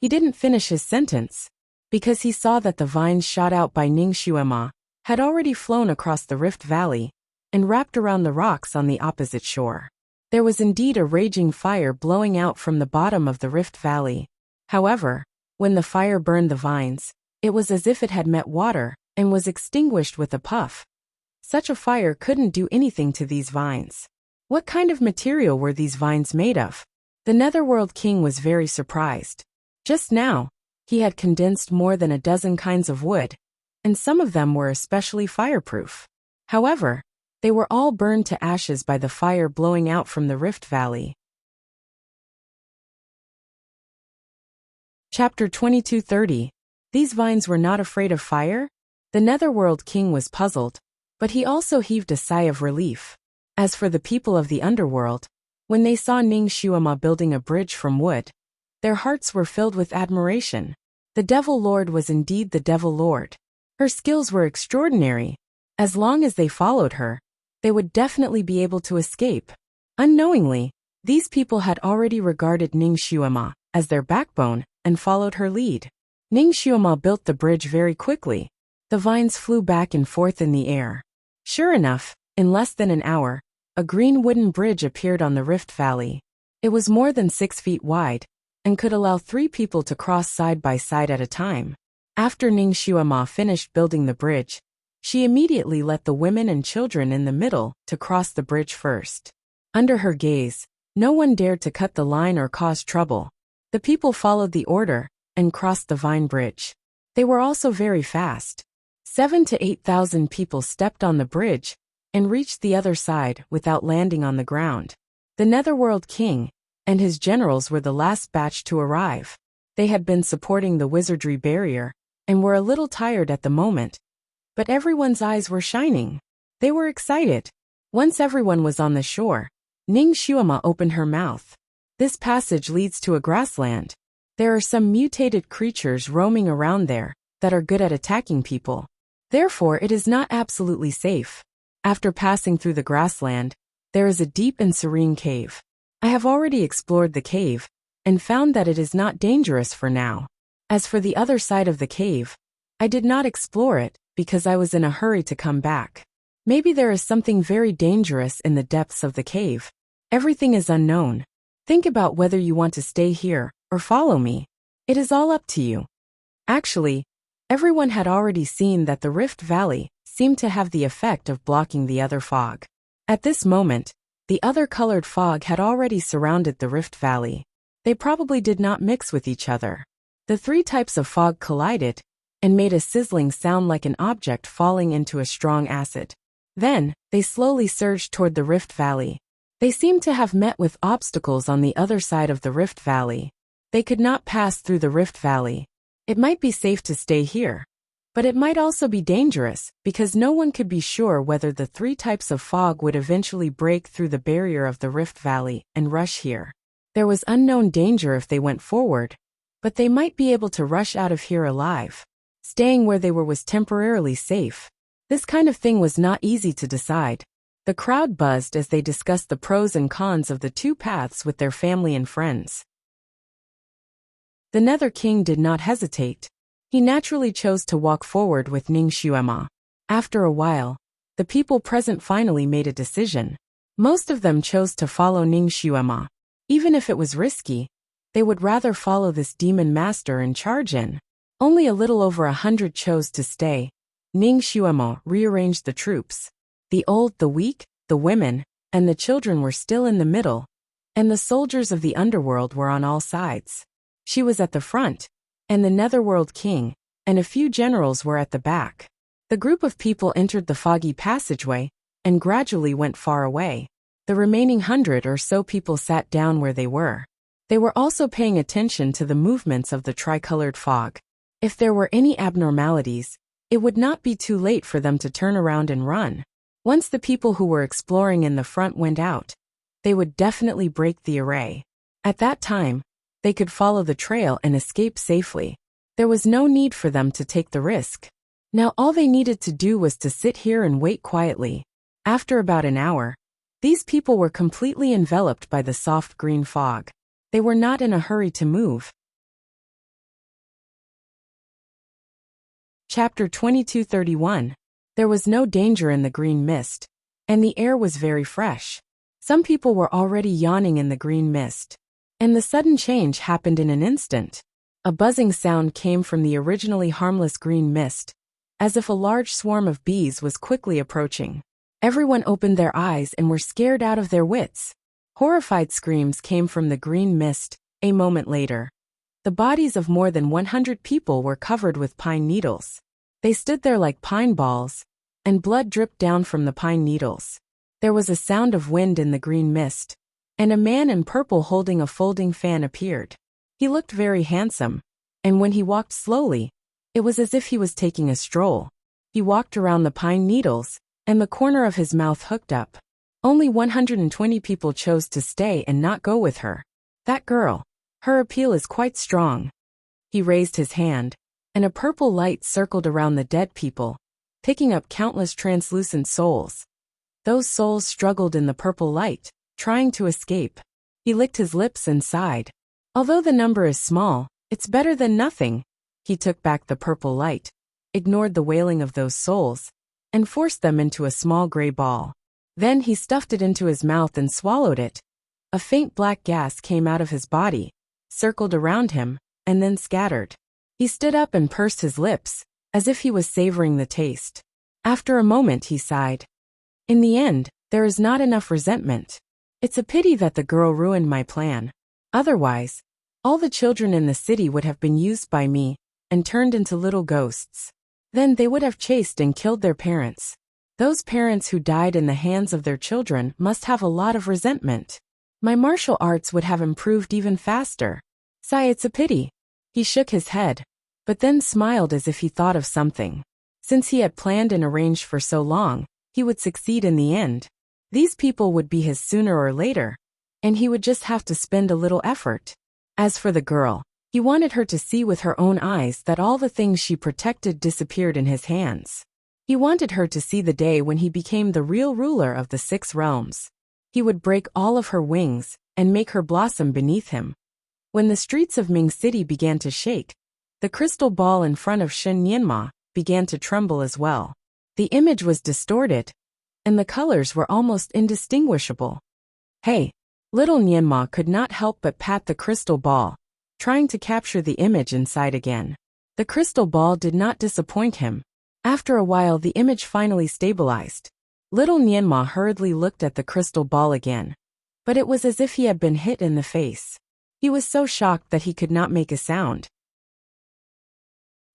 He didn't finish his sentence, because he saw that the vines shot out by Ningshuema had already flown across the Rift Valley and wrapped around the rocks on the opposite shore. There was indeed a raging fire blowing out from the bottom of the Rift Valley. However, when the fire burned the vines, it was as if it had met water and was extinguished with a puff. Such a fire couldn't do anything to these vines. What kind of material were these vines made of? The Netherworld King was very surprised. Just now, he had condensed more than a dozen kinds of wood, and some of them were especially fireproof. However, they were all burned to ashes by the fire blowing out from the Rift Valley. Chapter 2230. These vines were not afraid of fire? The Netherworld King was puzzled, but he also heaved a sigh of relief. As for the people of the underworld, when they saw Ningshuema building a bridge from wood, their hearts were filled with admiration. The Devil Lord was indeed the Devil Lord. Her skills were extraordinary. As long as they followed her, they would definitely be able to escape. Unknowingly, these people had already regarded Ningshuema as their backbone and followed her lead. Ningshuema built the bridge very quickly. The vines flew back and forth in the air. Sure enough, in less than an hour, a green wooden bridge appeared on the Rift Valley. It was more than 6 feet wide and could allow 3 people to cross side by side at a time. After Ningshuema finished building the bridge, she immediately let the women and children in the middle to cross the bridge first. Under her gaze, no one dared to cut the line or cause trouble. The people followed the order and crossed the vine bridge. They were also very fast. 7,000 to 8,000 people stepped on the bridge and reached the other side without landing on the ground. The Netherworld King and his generals were the last batch to arrive. They had been supporting the wizardry barrier and were a little tired at the moment, but everyone's eyes were shining. They were excited. Once everyone was on the shore, Ningshuema opened her mouth. This passage leads to a grassland. There are some mutated creatures roaming around there that are good at attacking people. Therefore, it is not absolutely safe. After passing through the grassland, there is a deep and serene cave. I have already explored the cave and found that it is not dangerous for now. As for the other side of the cave, I did not explore it because I was in a hurry to come back. Maybe there is something very dangerous in the depths of the cave. Everything is unknown. Think about whether you want to stay here or follow me. It is all up to you. Actually, everyone had already seen that the Rift Valley seemed to have the effect of blocking the other fog. At this moment, the other colored fog had already surrounded the Rift Valley. They probably did not mix with each other. The 3 types of fog collided and made a sizzling sound like an object falling into a strong acid. Then, they slowly surged toward the Rift Valley. They seemed to have met with obstacles on the other side of the Rift Valley. They could not pass through the Rift Valley. It might be safe to stay here, but it might also be dangerous because no one could be sure whether the 3 types of fog would eventually break through the barrier of the Rift Valley and rush here. There was unknown danger if they went forward, but they might be able to rush out of here alive. Staying where they were was temporarily safe. This kind of thing was not easy to decide. The crowd buzzed as they discussed the pros and cons of the 2 paths with their family and friends. The Nether King did not hesitate. He naturally chose to walk forward with Ningshuema. After a while, the people present finally made a decision. Most of them chose to follow Ningshuema. Even if it was risky, they would rather follow this demon master and charge in. Only a little over 100 chose to stay. Ningshuema rearranged the troops. The old, the weak, the women, and the children were still in the middle, and the soldiers of the underworld were on all sides. She was at the front, and the Netherworld King and a few generals were at the back. The group of people entered the foggy passageway and gradually went far away. The remaining 100 or so people sat down where they were. They were also paying attention to the movements of the tricolored fog. If there were any abnormalities, it would not be too late for them to turn around and run. Once the people who were exploring in the front went out, they would definitely break the array. At that time, they could follow the trail and escape safely. There was no need for them to take the risk. Now all they needed to do was to sit here and wait quietly. After about an hour, These people were completely enveloped by the soft green fog. They were not in a hurry to move. Chapter 22:31. There was no danger in the green mist, and the air was very fresh. Some people were already yawning in the green mist. And the sudden change happened in an instant. A buzzing sound came from the originally harmless green mist, as if a large swarm of bees was quickly approaching. Everyone opened their eyes and were scared out of their wits. Horrified screams came from the green mist. A moment later, the bodies of more than 100 people were covered with pine needles. They stood there like pine balls, and blood dripped down from the pine needles. There was a sound of wind in the green mist, and a man in purple holding a folding fan appeared. He looked very handsome, and when he walked slowly, it was as if he was taking a stroll. He walked around the pine needles, and the corner of his mouth hooked up. Only 120 people chose to stay and not go with her. That girl, her appeal is quite strong. He raised his hand, and a purple light circled around the dead people, picking up countless translucent souls. Those souls struggled in the purple light, trying to escape. He licked his lips and sighed. Although the number is small, it's better than nothing. He took back the purple light, ignored the wailing of those souls, and forced them into a small gray ball. Then he stuffed it into his mouth and swallowed it. A faint black gas came out of his body, circled around him, and then scattered. He stood up and pursed his lips, as if he was savoring the taste. After a moment he sighed. In the end, there is not enough resentment. It's a pity that the girl ruined my plan. Otherwise, all the children in the city would have been used by me and turned into little ghosts. Then they would have chased and killed their parents. Those parents who died in the hands of their children must have a lot of resentment. My martial arts would have improved even faster. Sigh, it's a pity. He shook his head, but then smiled as if he thought of something. Since he had planned and arranged for so long, he would succeed in the end. These people would be his sooner or later, and he would just have to spend a little effort. As for the girl, he wanted her to see with her own eyes that all the things she protected disappeared in his hands. He wanted her to see the day when he became the real ruler of the 6 realms. He would break all of her wings and make her blossom beneath him. When the streets of Ming City began to shake, the crystal ball in front of Shen Nianma began to tremble as well. The image was distorted, and the colors were almost indistinguishable. Hey! Little Nianma could not help but pat the crystal ball, trying to capture the image inside again. The crystal ball did not disappoint him. After a while the image finally stabilized. Little Nianma hurriedly looked at the crystal ball again, but it was as if he had been hit in the face. He was so shocked that he could not make a sound.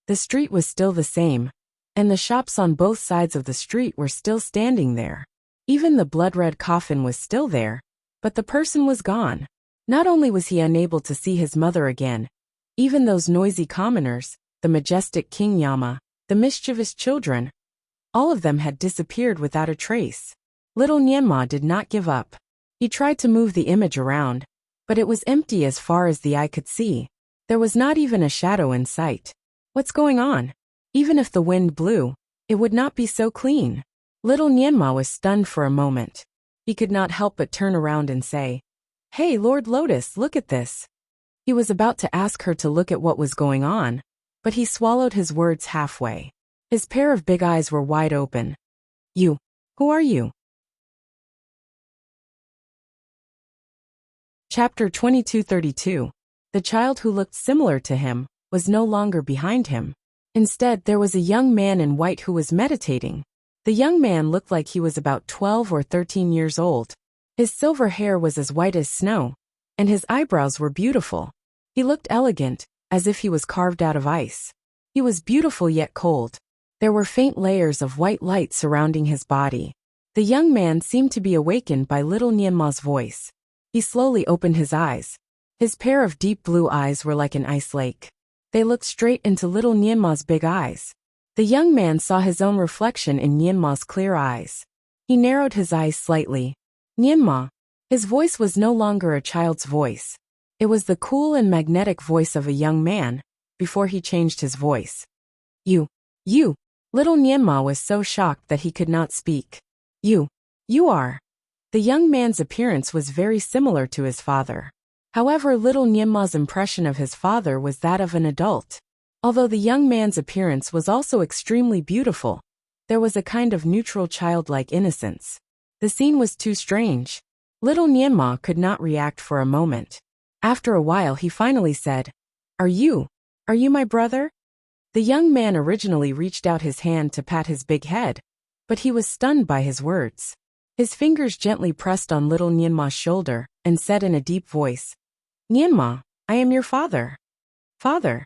The street was still the same, and the shops on both sides of the street were still standing there. Even the blood-red coffin was still there, but the person was gone. Not only was he unable to see his mother again, even those noisy commoners, the majestic King Yama, the mischievous children, all of them had disappeared without a trace. Little Nianma did not give up. He tried to move the image around, but it was empty as far as the eye could see. There was not even a shadow in sight. What's going on? Even if the wind blew, it would not be so clean. Little Nianma was stunned for a moment. He could not help but turn around and say, "Hey, Lord Lotus, look at this." He was about to ask her to look at what was going on, but he swallowed his words halfway. His pair of big eyes were wide open. "You, who are you?" Chapter 22:32. The child who looked similar to him was no longer behind him. Instead, there was a young man in white who was meditating. The young man looked like he was about 12 or 13 years old. His silver hair was as white as snow, and his eyebrows were beautiful. He looked elegant, as if he was carved out of ice. He was beautiful yet cold. There were faint layers of white light surrounding his body. The young man seemed to be awakened by little Nianma's voice. He slowly opened his eyes. His pair of deep blue eyes were like an ice lake. They looked straight into little Nianma's big eyes. The young man saw his own reflection in Nianma's clear eyes. He narrowed his eyes slightly. Nianma. His voice was no longer a child's voice. It was the cool and magnetic voice of a young man, before he changed his voice. You. Little Nianma was so shocked that he could not speak. You are. The young man's appearance was very similar to his father. However, little Nianma's impression of his father was that of an adult. Although the young man's appearance was also extremely beautiful, there was a kind of neutral childlike innocence. The scene was too strange. Little Nianma could not react for a moment. After a while he finally said, Are you my brother? The young man originally reached out his hand to pat his big head, but he was stunned by his words. His fingers gently pressed on little Nianma's shoulder and said in a deep voice, Nianma, I am your father. Father.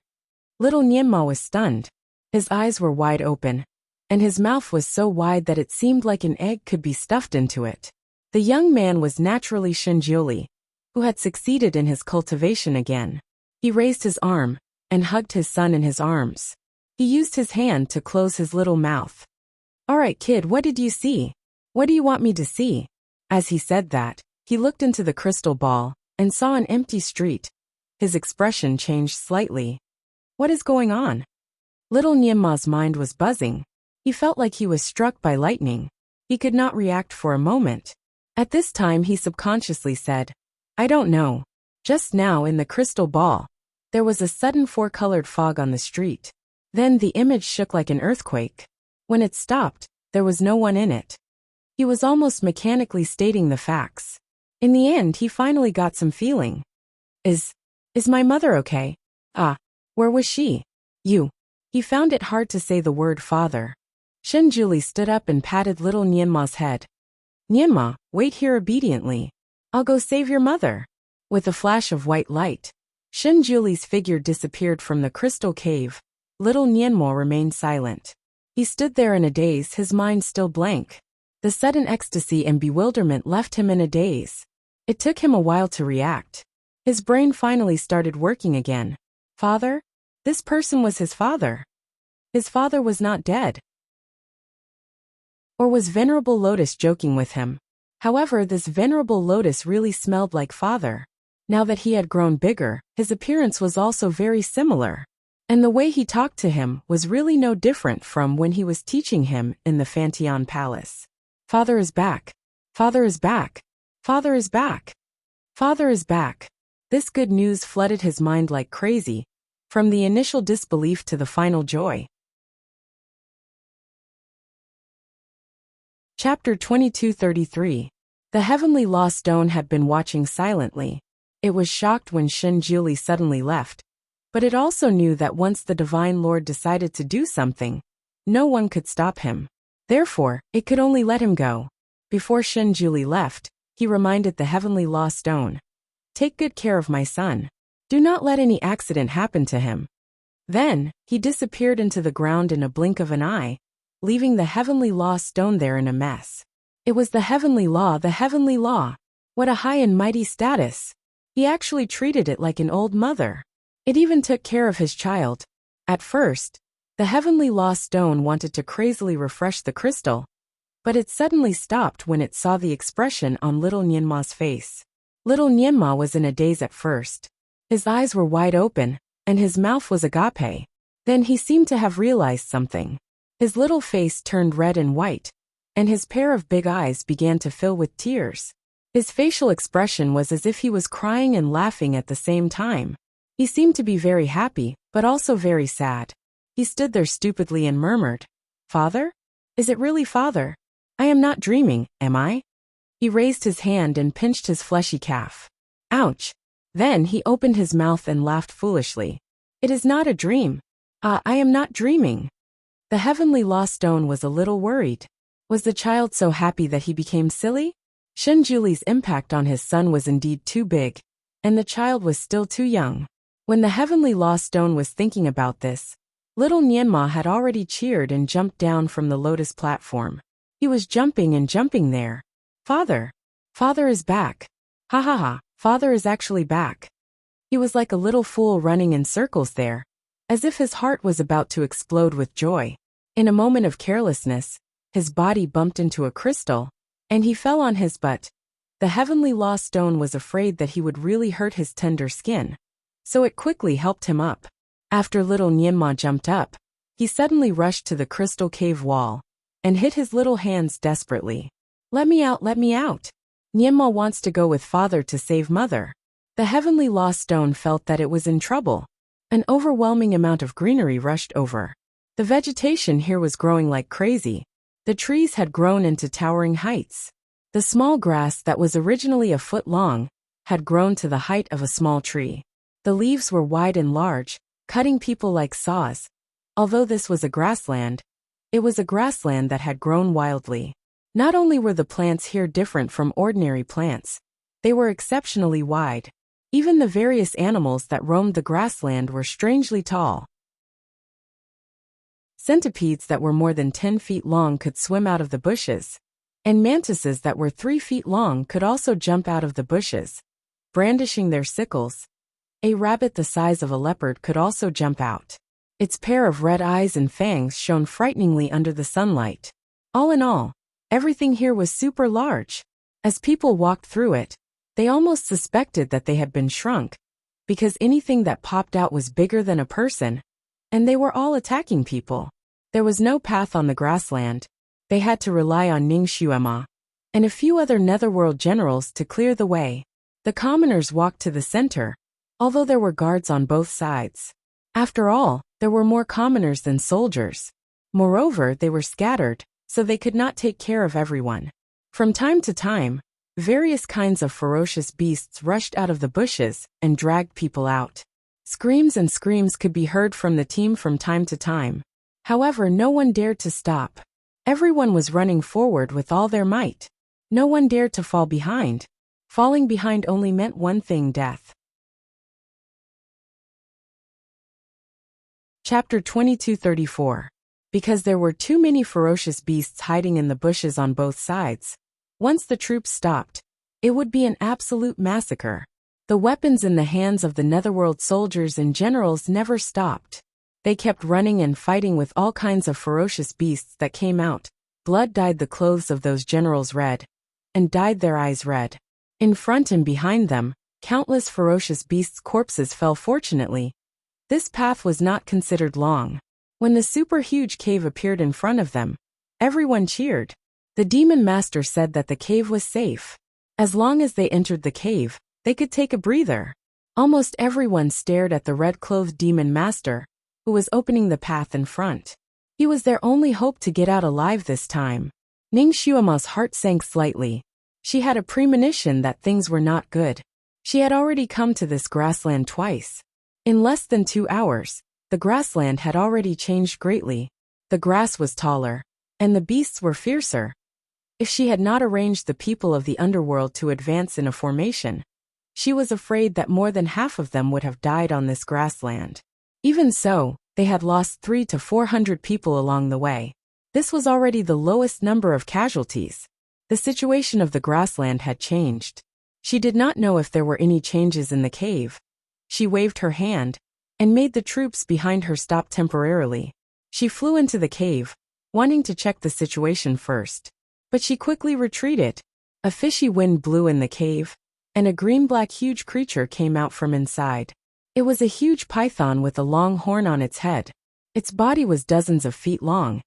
Little Nianma was stunned. His eyes were wide open, and his mouth was so wide that it seemed like an egg could be stuffed into it. The young man was naturally Shenjiuli, who had succeeded in his cultivation again. He raised his arm and hugged his son in his arms. He used his hand to close his little mouth. All right, kid, what did you see? What do you want me to see? As he said that, he looked into the crystal ball and saw an empty street. His expression changed slightly. What is going on? Little Nianma's mind was buzzing. He felt like he was struck by lightning. He could not react for a moment. At this time he subconsciously said, I don't know. Just now in the crystal ball, there was a sudden four-colored fog on the street. Then the image shook like an earthquake. When it stopped, there was no one in it. He was almost mechanically stating the facts. In the end, he finally got some feeling. Is my mother okay? Where was she? You. He found it hard to say the word father. Shenjiuli stood up and patted little Nianma's head. Nianma, wait here obediently. I'll go save your mother. With a flash of white light, Shenjiuli's figure disappeared from the crystal cave. Little Nianma remained silent. He stood there in a daze, his mind still blank. The sudden ecstasy and bewilderment left him in a daze. It took him a while to react. His brain finally started working again. Father? This person was his father. His father was not dead. Or was Venerable Lotus joking with him? However, this Venerable Lotus really smelled like father. Now that he had grown bigger, his appearance was also very similar. And the way he talked to him was really no different from when he was teaching him in the Fantian Palace. Father is back. Father is back. Father is back. Father is back. This good news flooded his mind like crazy, from the initial disbelief to the final joy. Chapter 2233. The Heavenly Law Stone had been watching silently. It was shocked when Shenjiuli suddenly left, but it also knew that once the Divine Lord decided to do something, no one could stop him. Therefore, it could only let him go. Before Shenjiuli left, he reminded the Heavenly Law Stone, Take good care of my son. Do not let any accident happen to him. Then, he disappeared into the ground in a blink of an eye, leaving the Heavenly Law Stone there in a mess. It was the Heavenly Law, the Heavenly Law. What a high and mighty status. He actually treated it like an old mother. It even took care of his child. At first, the Heavenly Law Stone wanted to crazily refresh the crystal, but it suddenly stopped when it saw the expression on little Nianma's face. Little Nianma was in a daze at first. His eyes were wide open, and his mouth was agape. Then he seemed to have realized something. His little face turned red and white, and his pair of big eyes began to fill with tears. His facial expression was as if he was crying and laughing at the same time. He seemed to be very happy, but also very sad. He stood there stupidly and murmured, Father? Is it really father? I am not dreaming, am I? He raised his hand and pinched his fleshy calf. Ouch! Then he opened his mouth and laughed foolishly. It is not a dream. I am not dreaming. The Heavenly Law Stone was a little worried. Was the child so happy that he became silly? Shenjiuli's impact on his son was indeed too big, and the child was still too young. When the Heavenly Law Stone was thinking about this, little Nianma had already cheered and jumped down from the lotus platform. He was jumping and jumping there. Father! Father is back! Ha ha ha! Father is actually back. He was like a little fool running in circles there, as if his heart was about to explode with joy. In a moment of carelessness, his body bumped into a crystal, and he fell on his butt. The Heavenly Law Stone was afraid that he would really hurt his tender skin, so it quickly helped him up. After little Nianma jumped up, he suddenly rushed to the crystal cave wall, and hit his little hands desperately. Let me out, let me out! Nianma wants to go with father to save mother. The heavenly lost stone felt that it was in trouble. An overwhelming amount of greenery rushed over. The vegetation here was growing like crazy. The trees had grown into towering heights. The small grass that was originally a foot long had grown to the height of a small tree. The leaves were wide and large, cutting people like saws. Although this was a grassland, it was a grassland that had grown wildly. Not only were the plants here different from ordinary plants, they were exceptionally wide. Even the various animals that roamed the grassland were strangely tall. Centipedes that were more than 10 feet long could swim out of the bushes, and mantises that were 3 feet long could also jump out of the bushes, brandishing their sickles. A rabbit the size of a leopard could also jump out. Its pair of red eyes and fangs shone frighteningly under the sunlight. All in all, everything here was super large. As people walked through it, they almost suspected that they had been shrunk, because anything that popped out was bigger than a person, and they were all attacking people. There was no path on the grassland. They had to rely on Ningshuema and a few other netherworld generals to clear the way. The commoners walked to the center, although there were guards on both sides. After all, there were more commoners than soldiers. Moreover, they were scattered, so they could not take care of everyone. From time to time, various kinds of ferocious beasts rushed out of the bushes and dragged people out. Screams and screams could be heard from the team from time to time. However, no one dared to stop. Everyone was running forward with all their might. No one dared to fall behind. Falling behind only meant one thing: death. Chapter 2234. Because there were too many ferocious beasts hiding in the bushes on both sides, once the troops stopped, it would be an absolute massacre. The weapons in the hands of the netherworld soldiers and generals never stopped. They kept running and fighting with all kinds of ferocious beasts that came out. Blood dyed the clothes of those generals red, and dyed their eyes red. In front and behind them, countless ferocious beasts' corpses fell. Fortunately, this path was not considered long. When the super-huge cave appeared in front of them, everyone cheered. The demon master said that the cave was safe. As long as they entered the cave, they could take a breather. Almost everyone stared at the red-clothed demon master, who was opening the path in front. He was their only hope to get out alive this time. Ningshuema's heart sank slightly. She had a premonition that things were not good. She had already come to this grassland twice. In less than 2 hours, the grassland had already changed greatly. The grass was taller, and the beasts were fiercer. If she had not arranged the people of the underworld to advance in a formation, she was afraid that more than half of them would have died on this grassland. Even so, they had lost 300 to 400 people along the way. This was already the lowest number of casualties. The situation of the grassland had changed. She did not know if there were any changes in the cave. She waved her hand and made the troops behind her stop temporarily. She flew into the cave, wanting to check the situation first. But she quickly retreated. A fishy wind blew in the cave, and a green-black huge creature came out from inside. It was a huge python with a long horn on its head. Its body was dozens of feet long,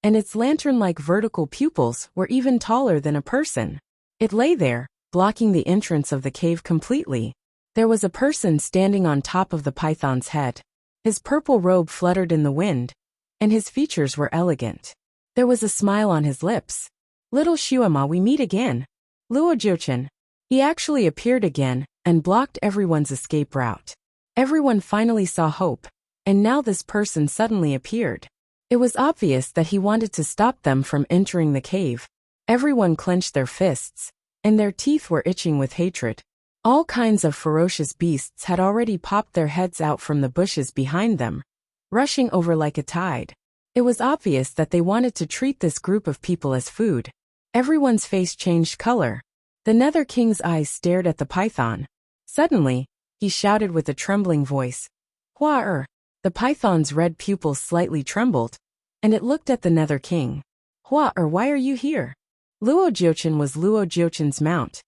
and its lantern-like vertical pupils were even taller than a person. It lay there, blocking the entrance of the cave completely. There was a person standing on top of the python's head. His purple robe fluttered in the wind, and his features were elegant. There was a smile on his lips. "Little Shuema, we meet again." Luo Jiuchen. He actually appeared again and blocked everyone's escape route. Everyone finally saw hope, and now this person suddenly appeared. It was obvious that he wanted to stop them from entering the cave. Everyone clenched their fists, and their teeth were itching with hatred. All kinds of ferocious beasts had already popped their heads out from the bushes behind them, rushing over like a tide. It was obvious that they wanted to treat this group of people as food. Everyone's face changed color. The Nether King's eyes stared at the python. Suddenly, he shouted with a trembling voice, "Hua-er!" The python's red pupils slightly trembled, and it looked at the Nether King. "Hua-er, why are you here?" Luo Jiuchen was Luo Jiuchen's mount.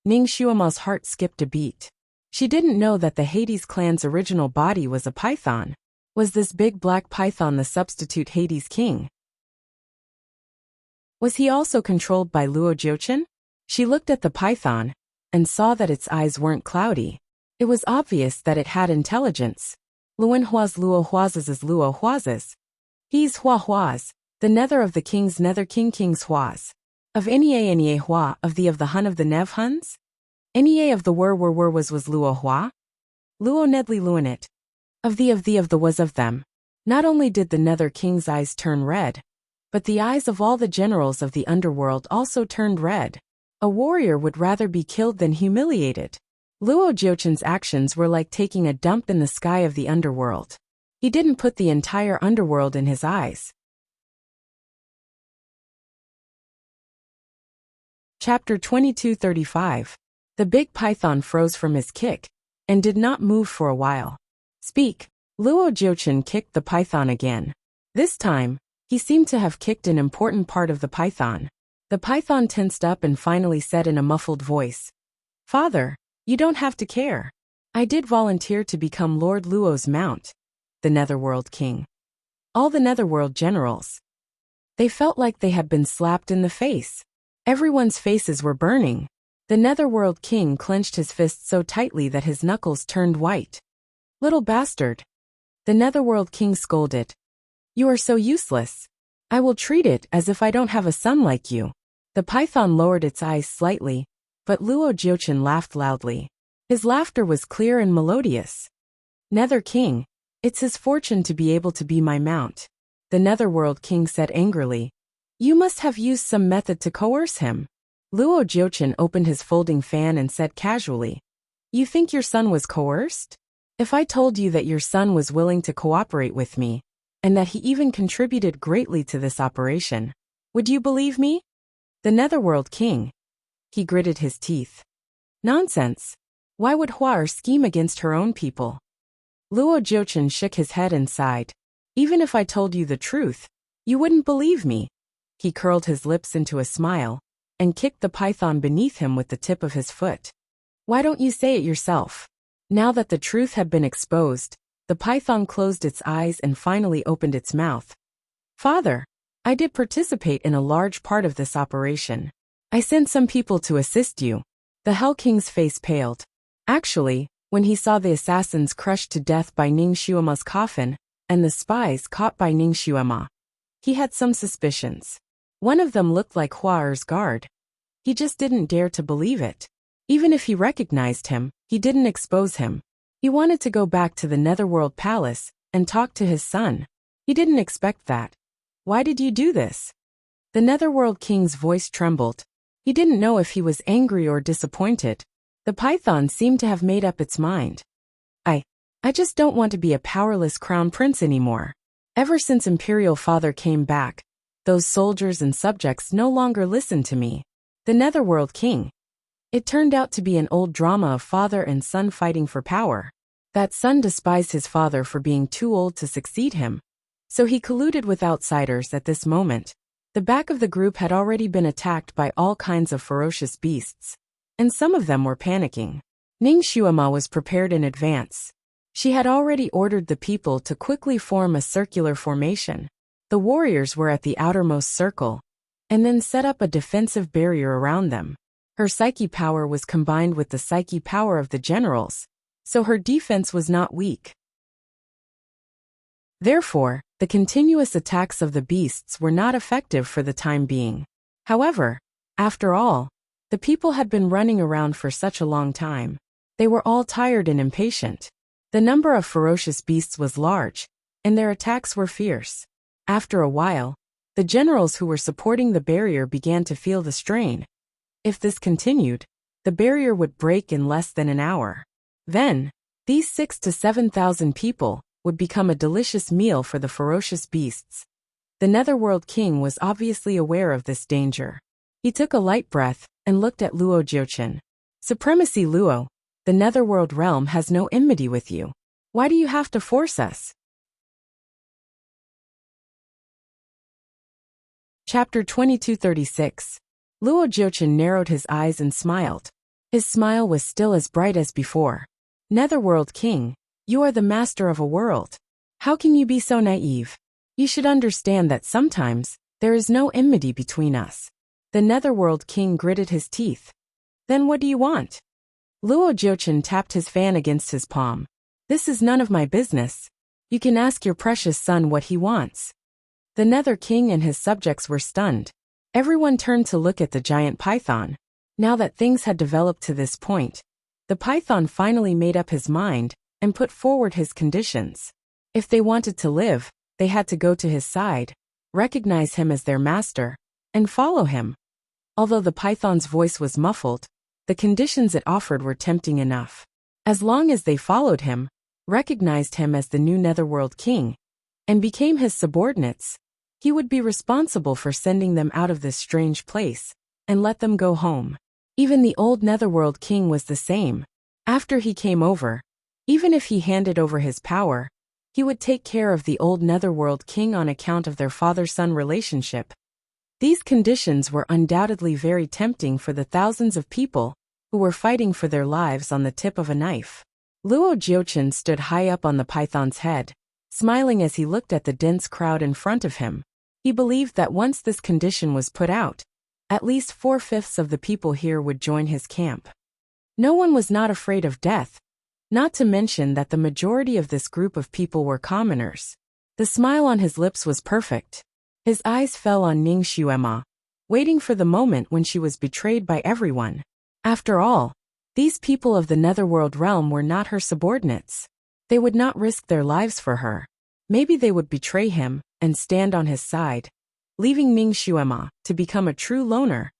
Ningshuema's heart skipped a beat. She didn't know that the Hades clan's original body was a python. Was this big black python the substitute Hades king? Was he also controlled by Luo Jiuchen? She looked at the python and saw that its eyes weren't cloudy. It was obvious that it had intelligence. Luan Hua's Luo Huaz's is Luo Huaz's. He's Hua Huaz, the nether of the king's nether king's Huaz. Of Nia Hua, of the Hun of the Nev Huns? Nia of the were was Luo Hua? Luo Nedli Luanit. Of the was of them. Not only did the nether king's eyes turn red, but the eyes of all the generals of the underworld also turned red. A warrior would rather be killed than humiliated. Luo Jiuchen's actions were like taking a dump in the sky of the underworld. He didn't put the entire underworld in his eyes. Chapter 22:35. The big python froze from his kick and did not move for a while. Speak. Luo Jiuchen kicked the python again. This time, he seemed to have kicked an important part of the python. The python tensed up and finally said in a muffled voice, "Father, you don't have to care. I did volunteer to become Lord Luo's mount." The Netherworld King. All the Netherworld generals. They felt like they had been slapped in the face. Everyone's faces were burning. The Netherworld King clenched his fist so tightly that his knuckles turned white. "Little bastard." The Netherworld King scolded. "You are so useless. I will treat it as if I don't have a son like you." The python lowered its eyes slightly, but Luo Jiuchen laughed loudly. His laughter was clear and melodious. "Nether King, it's his fortune to be able to be my mount." The Netherworld King said angrily. "You must have used some method to coerce him." Luo Jiuchen opened his folding fan and said casually, "You think your son was coerced? If I told you that your son was willing to cooperate with me, and that he even contributed greatly to this operation, would you believe me?" The Netherworld King. He gritted his teeth. "Nonsense. Why would Huar scheme against her own people?" Luo Jiuchen shook his head and sighed. "Even if I told you the truth, you wouldn't believe me." He curled his lips into a smile and kicked the python beneath him with the tip of his foot. "Why don't you say it yourself?" Now that the truth had been exposed, the python closed its eyes and finally opened its mouth. "Father, I did participate in a large part of this operation. I sent some people to assist you." The Hell King's face paled. Actually, when he saw the assassins crushed to death by Ning Xuema's coffin, and the spies caught by Ning Xuema, he had some suspicions. One of them looked like Hua's guard. He just didn't dare to believe it. Even if he recognized him, he didn't expose him. He wanted to go back to the Netherworld Palace and talk to his son. He didn't expect that. "Why did you do this?" The Netherworld King's voice trembled. He didn't know if he was angry or disappointed. The python seemed to have made up its mind. I just don't want to be a powerless crown prince anymore. Ever since Imperial Father came back, those soldiers and subjects no longer listened to me." The Netherworld King. It turned out to be an old drama of father and son fighting for power. That son despised his father for being too old to succeed him, so he colluded with outsiders at this moment. The back of the group had already been attacked by all kinds of ferocious beasts, and some of them were panicking. Ning Xuema was prepared in advance. She had already ordered the people to quickly form a circular formation. The warriors were at the outermost circle, and then set up a defensive barrier around them. Her psyche power was combined with the psyche power of the generals, so her defense was not weak. Therefore, the continuous attacks of the beasts were not effective for the time being. However, after all, the people had been running around for such a long time. They were all tired and impatient. The number of ferocious beasts was large, and their attacks were fierce. After a while, the generals who were supporting the barrier began to feel the strain. If this continued, the barrier would break in less than an hour. Then, these 6,000 to 7,000 people would become a delicious meal for the ferocious beasts. The Netherworld King was obviously aware of this danger. He took a light breath and looked at Luo Jiuchen. "Supremacy Luo, the Netherworld realm has no enmity with you. Why do you have to force us?" Chapter 22:36. Luo Jiuchen narrowed his eyes and smiled. His smile was still as bright as before. "Netherworld King, you are the master of a world. How can you be so naive? You should understand that sometimes there is no enmity between us. The Netherworld King gritted his teeth. Then what do you want? Luo Jiuchen tapped his fan against his palm. This is none of my business. You can ask your precious son what he wants. The Nether King and his subjects were stunned. Everyone turned to look at the giant python. Now that things had developed to this point, the python finally made up his mind and put forward his conditions. If they wanted to live, they had to go to his side, recognize him as their master, and follow him. Although the python's voice was muffled, the conditions it offered were tempting enough. As long as they followed him, recognized him as the new Netherworld King, and became his subordinates, he would be responsible for sending them out of this strange place and let them go home. Even the old Netherworld King was the same. After he came over, even if he handed over his power, he would take care of the old Netherworld King on account of their father-son relationship. These conditions were undoubtedly very tempting for the thousands of people who were fighting for their lives on the tip of a knife. Luo Jiuchen stood high up on the python's head, smiling as he looked at the dense crowd in front of him. He believed that once this condition was put out, at least 4/5 of the people here would join his camp. No one was not afraid of death, not to mention that the majority of this group of people were commoners. The smile on his lips was perfect. His eyes fell on Ning Xuema, waiting for the moment when she was betrayed by everyone. After all, these people of the Netherworld realm were not her subordinates. They would not risk their lives for her. Maybe they would betray him and stand on his side, leaving Ning Xuema to become a true loner.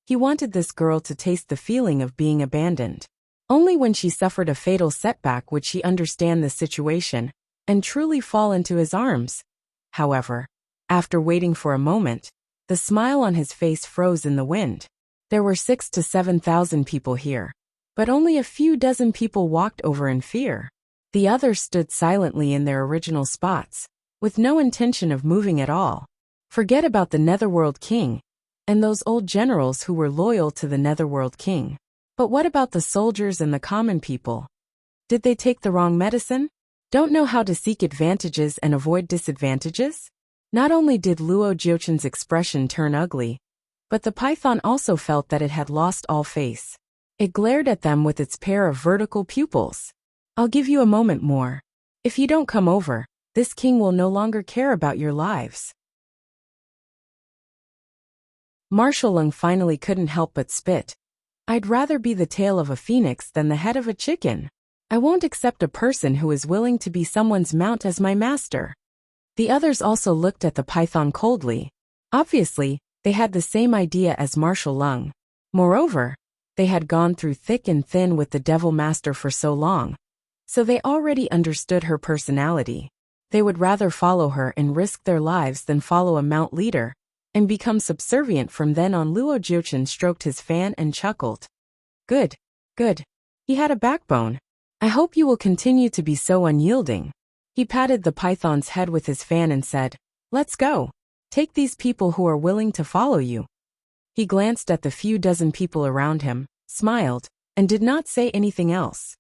He wanted this girl to taste the feeling of being abandoned. Only when she suffered a fatal setback would she understand the situation and truly fall into his arms. However, after waiting for a moment, the smile on his face froze in the wind. There were 6,000 to 7,000 people here, but only a few dozen people walked over in fear. The others stood silently in their original spots, with no intention of moving at all. Forget about the Netherworld King and those old generals who were loyal to the Netherworld King. But what about the soldiers and the common people? Did they take the wrong medicine? Don't know how to seek advantages and avoid disadvantages? Not only did Luo Jiuchen's expression turn ugly, but the python also felt that it had lost all face. It glared at them with its pair of vertical pupils. I'll give you a moment more. If you don't come over, this king will no longer care about your lives. Marshal Lung finally couldn't help but spit. I'd rather be the tail of a phoenix than the head of a chicken. I won't accept a person who is willing to be someone's mount as my master. The others also looked at the python coldly. Obviously, they had the same idea as Marshal Lung. Moreover, they had gone through thick and thin with the Devil Master for so long, so they already understood her personality. They would rather follow her and risk their lives than follow a mount leader and become subservient from then on. Luo Jiuchen stroked his fan and chuckled. Good, good. He had a backbone. I hope you will continue to be so unyielding. He patted the python's head with his fan and said, Let's go. Take these people who are willing to follow you. He glanced at the few dozen people around him, smiled, and did not say anything else.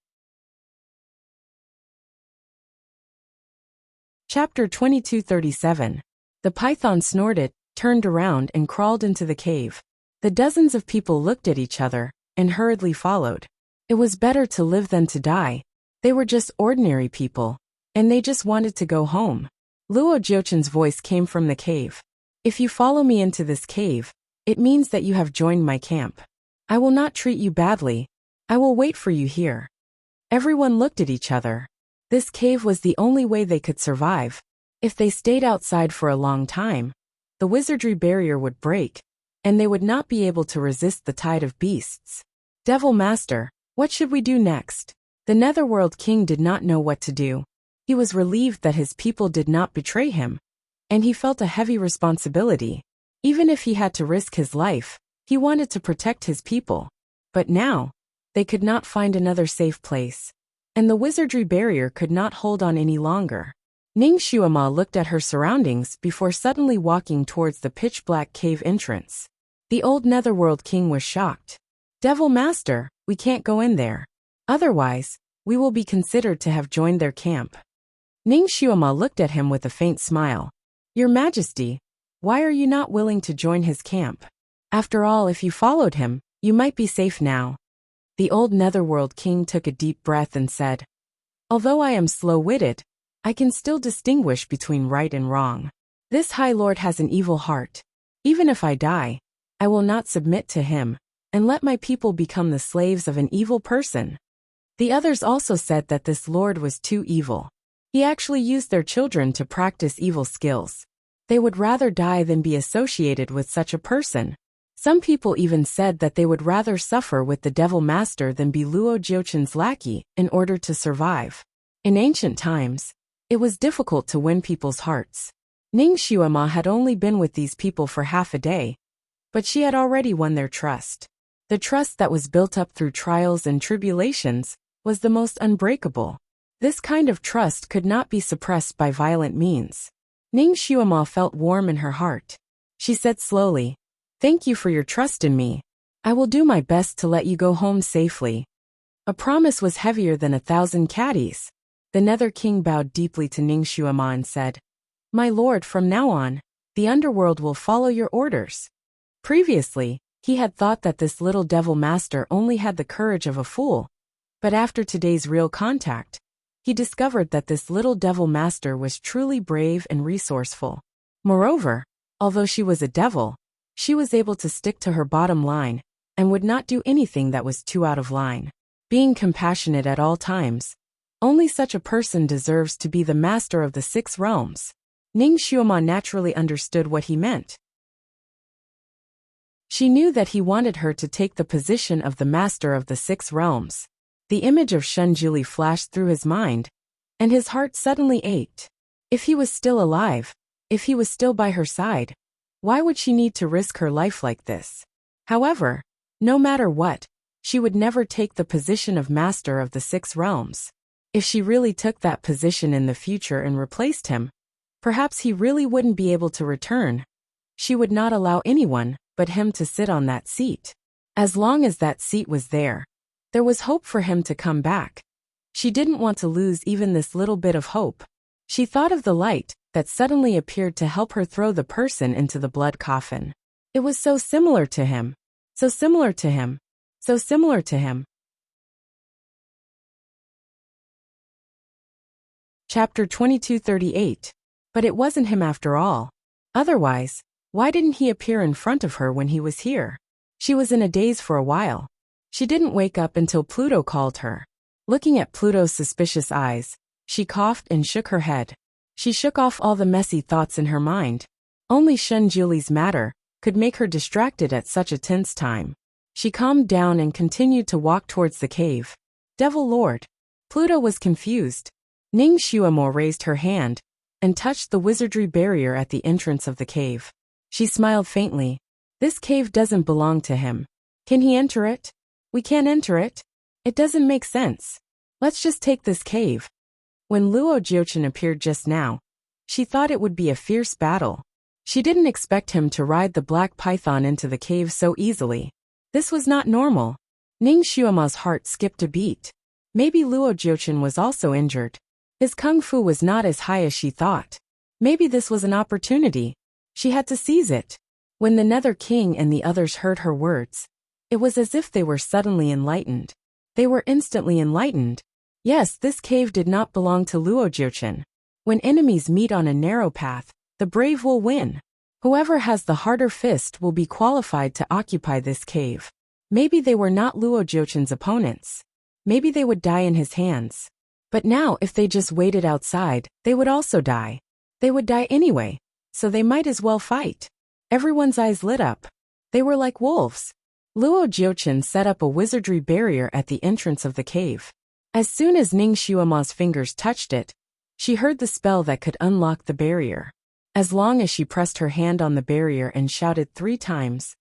Chapter 2237. The python snorted, turned around and crawled into the cave. The dozens of people looked at each other and hurriedly followed. It was better to live than to die. They were just ordinary people, and they just wanted to go home. Luo Jiuchen's voice came from the cave. If you follow me into this cave, it means that you have joined my camp. I will not treat you badly. I will wait for you here. Everyone looked at each other. This cave was the only way they could survive. If they stayed outside for a long time, the wizardry barrier would break, and they would not be able to resist the tide of beasts. Devil Master, what should we do next? The Netherworld King did not know what to do. He was relieved that his people did not betray him, and he felt a heavy responsibility. Even if he had to risk his life, he wanted to protect his people. But now, they could not find another safe place, and the wizardry barrier could not hold on any longer. Ning Xuema looked at her surroundings before suddenly walking towards the pitch-black cave entrance. The old Netherworld King was shocked. Devil Master, we can't go in there. Otherwise, we will be considered to have joined their camp. Ning Xuema looked at him with a faint smile. Your Majesty, why are you not willing to join his camp? After all, if you followed him, you might be safe now. The old Netherworld king took a deep breath and said, although I am slow-witted, I can still distinguish between right and wrong. This High Lord has an evil heart. Even if I die, I will not submit to him, and let my people become the slaves of an evil person. The others also said that this Lord was too evil. He actually used their children to practice evil skills. They would rather die than be associated with such a person. Some people even said that they would rather suffer with the Devil Master than be Luo Jiuchen's lackey in order to survive. In ancient times, it was difficult to win people's hearts. Ning Xuema had only been with these people for half a day, but she had already won their trust. The trust that was built up through trials and tribulations was the most unbreakable. This kind of trust could not be suppressed by violent means. Ning Xuema felt warm in her heart. She said slowly, thank you for your trust in me. I will do my best to let you go home safely. A promise was heavier than 1,000 caddies. The Nether King bowed deeply to Ning Xuema and said, my lord, from now on, the underworld will follow your orders. Previously, he had thought that this little devil master only had the courage of a fool. But after today's real contact, he discovered that this little devil master was truly brave and resourceful. Moreover, although she was a devil, she was able to stick to her bottom line and would not do anything that was too out of line. Being compassionate at all times, only such a person deserves to be the master of the 6 realms. Ning Xuema naturally understood what he meant. She knew that he wanted her to take the position of the master of the 6 realms. The image of Shunjuli flashed through his mind, and his heart suddenly ached. If he was still alive, if he was still by her side, why would she need to risk her life like this? However, no matter what, she would never take the position of master of the 6 realms. If she really took that position in the future and replaced him, perhaps he really wouldn't be able to return. She would not allow anyone but him to sit on that seat. As long as that seat was there was hope for him to come back. She didn't want to lose even this little bit of hope. She thought of the light that suddenly appeared to help her throw the person into the blood coffin. It was so similar to him. So similar to him. So similar to him. Chapter 2238. But it wasn't him after all. Otherwise, why didn't he appear in front of her when he was here? She was in a daze for a while. She didn't wake up until Pluto called her. Looking at Pluto's suspicious eyes, she coughed and shook her head. She shook off all the messy thoughts in her mind. Only Shunjuli's matter could make her distracted at such a tense time. She calmed down and continued to walk towards the cave. Devil Lord. Pluto was confused. Ning Xuemo raised her hand and touched the wizardry barrier at the entrance of the cave. She smiled faintly. This cave doesn't belong to him. Can he enter it? We can't enter it. It doesn't make sense. Let's just take this cave. When Luo Jiuchen appeared just now, she thought it would be a fierce battle. She didn't expect him to ride the black python into the cave so easily. This was not normal. Ning Xuema's heart skipped a beat. Maybe Luo Jiuchen was also injured. His kung fu was not as high as she thought. Maybe this was an opportunity. She had to seize it. When the Nether King and the others heard her words, it was as if they were suddenly enlightened. They were instantly enlightened. Yes, this cave did not belong to Luo Jiuchen. When enemies meet on a narrow path, the brave will win. Whoever has the harder fist will be qualified to occupy this cave. Maybe they were not Luo Jiuchen's opponents. Maybe they would die in his hands. But now if they just waited outside, they would also die. They would die anyway, so they might as well fight. Everyone's eyes lit up. They were like wolves. Luo Jiuchen set up a wizardry barrier at the entrance of the cave. As soon as Ning Xuema's fingers touched it, she heard the spell that could unlock the barrier. As long as she pressed her hand on the barrier and shouted 3 times,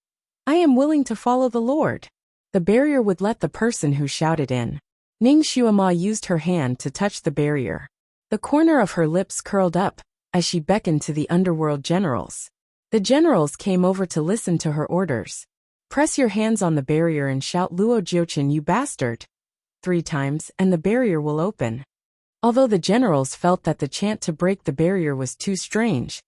I am willing to follow the Lord, the barrier would let the person who shouted in. Ning Xuema used her hand to touch the barrier. The corner of her lips curled up as she beckoned to the underworld generals. The generals came over to listen to her orders. Press your hands on the barrier and shout Luo Jiuchen, you bastard, 3 times, and the barrier will open. Although the generals felt that the chant to break the barrier was too strange,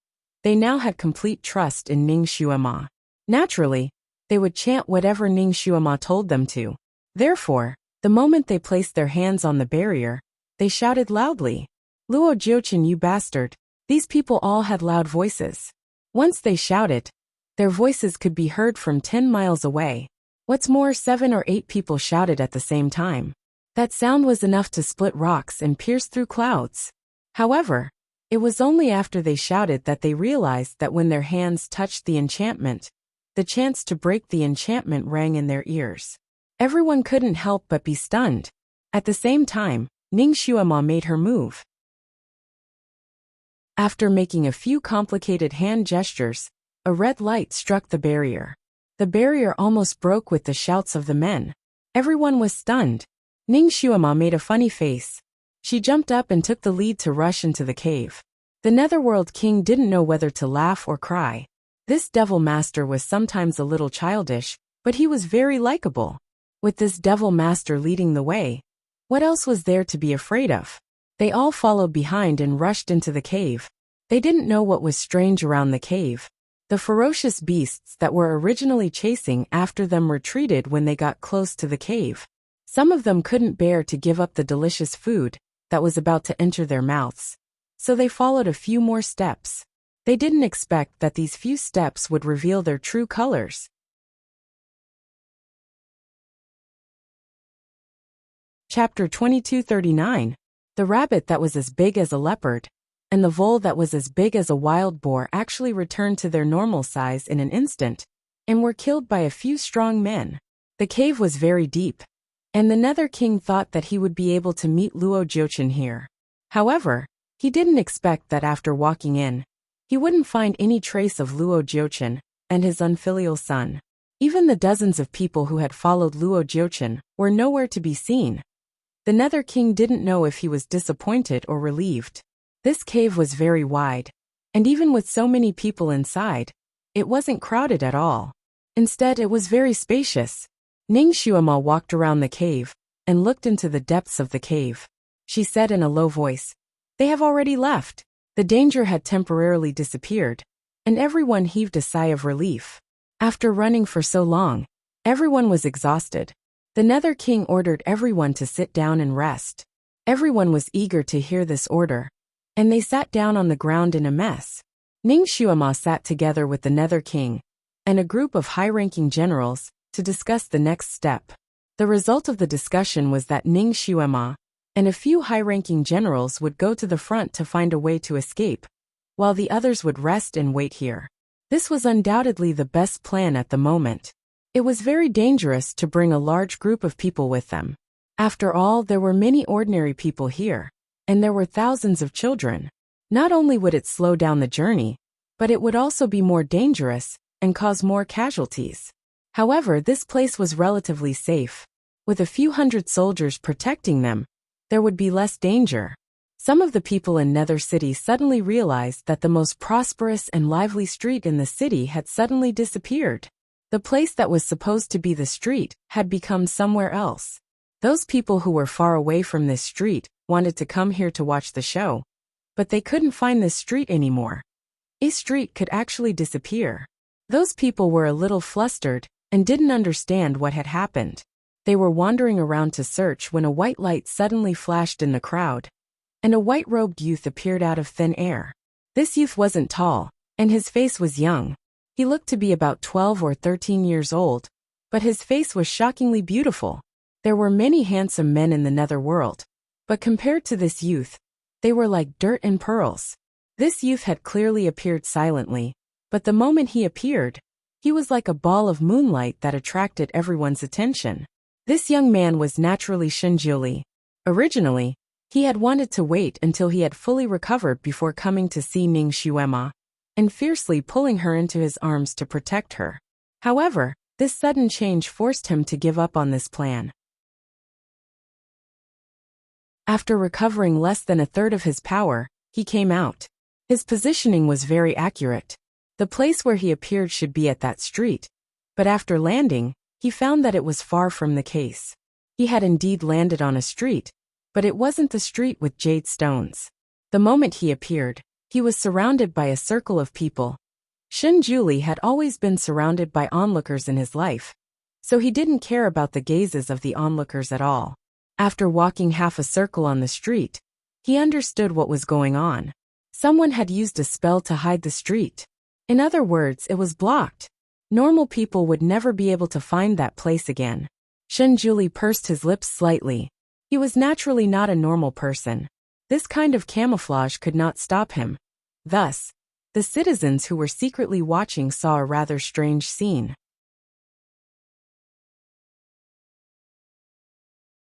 they now had complete trust in Ning Xuema. Naturally, They would chant whatever Ning Xuema told them to. Therefore, the moment they placed their hands on the barrier, they shouted loudly, "Luo Jiuqin, you bastard!" These people all had loud voices. Once they shouted, their voices could be heard from 10 miles away. What's more, 7 or 8 people shouted at the same time. That sound was enough to split rocks and pierce through clouds. However, it was only after they shouted that they realized that when their hands touched the enchantment, the chance to break the enchantment rang in their ears. Everyone couldn't help but be stunned. At the same time, Ning Xuema made her move. After making a few complicated hand gestures, a red light struck the barrier. The barrier almost broke with the shouts of the men. Everyone was stunned. Ning Xuema made a funny face. She jumped up and took the lead to rush into the cave. The Netherworld King didn't know whether to laugh or cry. This Devil Master was sometimes a little childish, but he was very likable. With this Devil Master leading the way, what else was there to be afraid of? They all followed behind and rushed into the cave. They didn't know what was strange around the cave. The ferocious beasts that were originally chasing after them retreated when they got close to the cave. Some of them couldn't bear to give up the delicious food that was about to enter their mouths, so they followed a few more steps. They didn't expect that these few steps would reveal their true colors. Chapter 2239. The rabbit that was as big as a leopard and the vole that was as big as a wild boar actually returned to their normal size in an instant and were killed by a few strong men. The cave was very deep, and the Nether King thought that he would be able to meet Luo Jiuqin here. However, he didn't expect that after walking in, he wouldn't find any trace of Luo Jiuqin and his unfilial son. Even the dozens of people who had followed Luo Jiuqin were nowhere to be seen. The Nether King didn't know if he was disappointed or relieved. This cave was very wide, and even with so many people inside, it wasn't crowded at all. Instead, it was very spacious. Ning Xuema walked around the cave and looked into the depths of the cave. She said in a low voice, "They have already left." The danger had temporarily disappeared, and everyone heaved a sigh of relief. After running for so long, everyone was exhausted. The Nether King ordered everyone to sit down and rest. Everyone was eager to hear this order, and they sat down on the ground in a mess. Ning Xuema sat together with the Nether King and a group of high-ranking generals to discuss the next step. The result of the discussion was that Ning Xuema and a few high-ranking generals would go to the front to find a way to escape, while the others would rest and wait here. This was undoubtedly the best plan at the moment. It was very dangerous to bring a large group of people with them. After all, there were many ordinary people here, and there were thousands of children. Not only would it slow down the journey, but it would also be more dangerous and cause more casualties. However, this place was relatively safe. With a few hundred soldiers protecting them, there would be less danger. Some of the people in Nether City suddenly realized that the most prosperous and lively street in the city had suddenly disappeared. The place that was supposed to be the street had become somewhere else. Those people who were far away from this street wanted to come here to watch the show, but they couldn't find this street anymore. A street could actually disappear. Those people were a little flustered and didn't understand what had happened. They were wandering around to search when a white light suddenly flashed in the crowd, and a white-robed youth appeared out of thin air. This youth wasn't tall, and his face was young. He looked to be about 12 or 13 years old, but his face was shockingly beautiful. There were many handsome men in the netherworld, but compared to this youth, they were like dirt and pearls. This youth had clearly appeared silently, but the moment he appeared, he was like a ball of moonlight that attracted everyone's attention. This young man was naturally Shinjiuli. Originally, he had wanted to wait until he had fully recovered before coming to see Ning Xuema and fiercely pulling her into his arms to protect her. However, this sudden change forced him to give up on this plan. After recovering less than a third of his power, he came out. His positioning was very accurate. The place where he appeared should be at that street, but after landing, he found that it was far from the case. He had indeed landed on a street, but it wasn't the street with jade stones. The moment he appeared, he was surrounded by a circle of people. Shenjuli had always been surrounded by onlookers in his life, so he didn't care about the gazes of the onlookers at all. After walking half a circle on the street, he understood what was going on. Someone had used a spell to hide the street. In other words, it was blocked. Normal people would never be able to find that place again. Shenjuli pursed his lips slightly. He was naturally not a normal person. This kind of camouflage could not stop him. Thus, the citizens who were secretly watching saw a rather strange scene.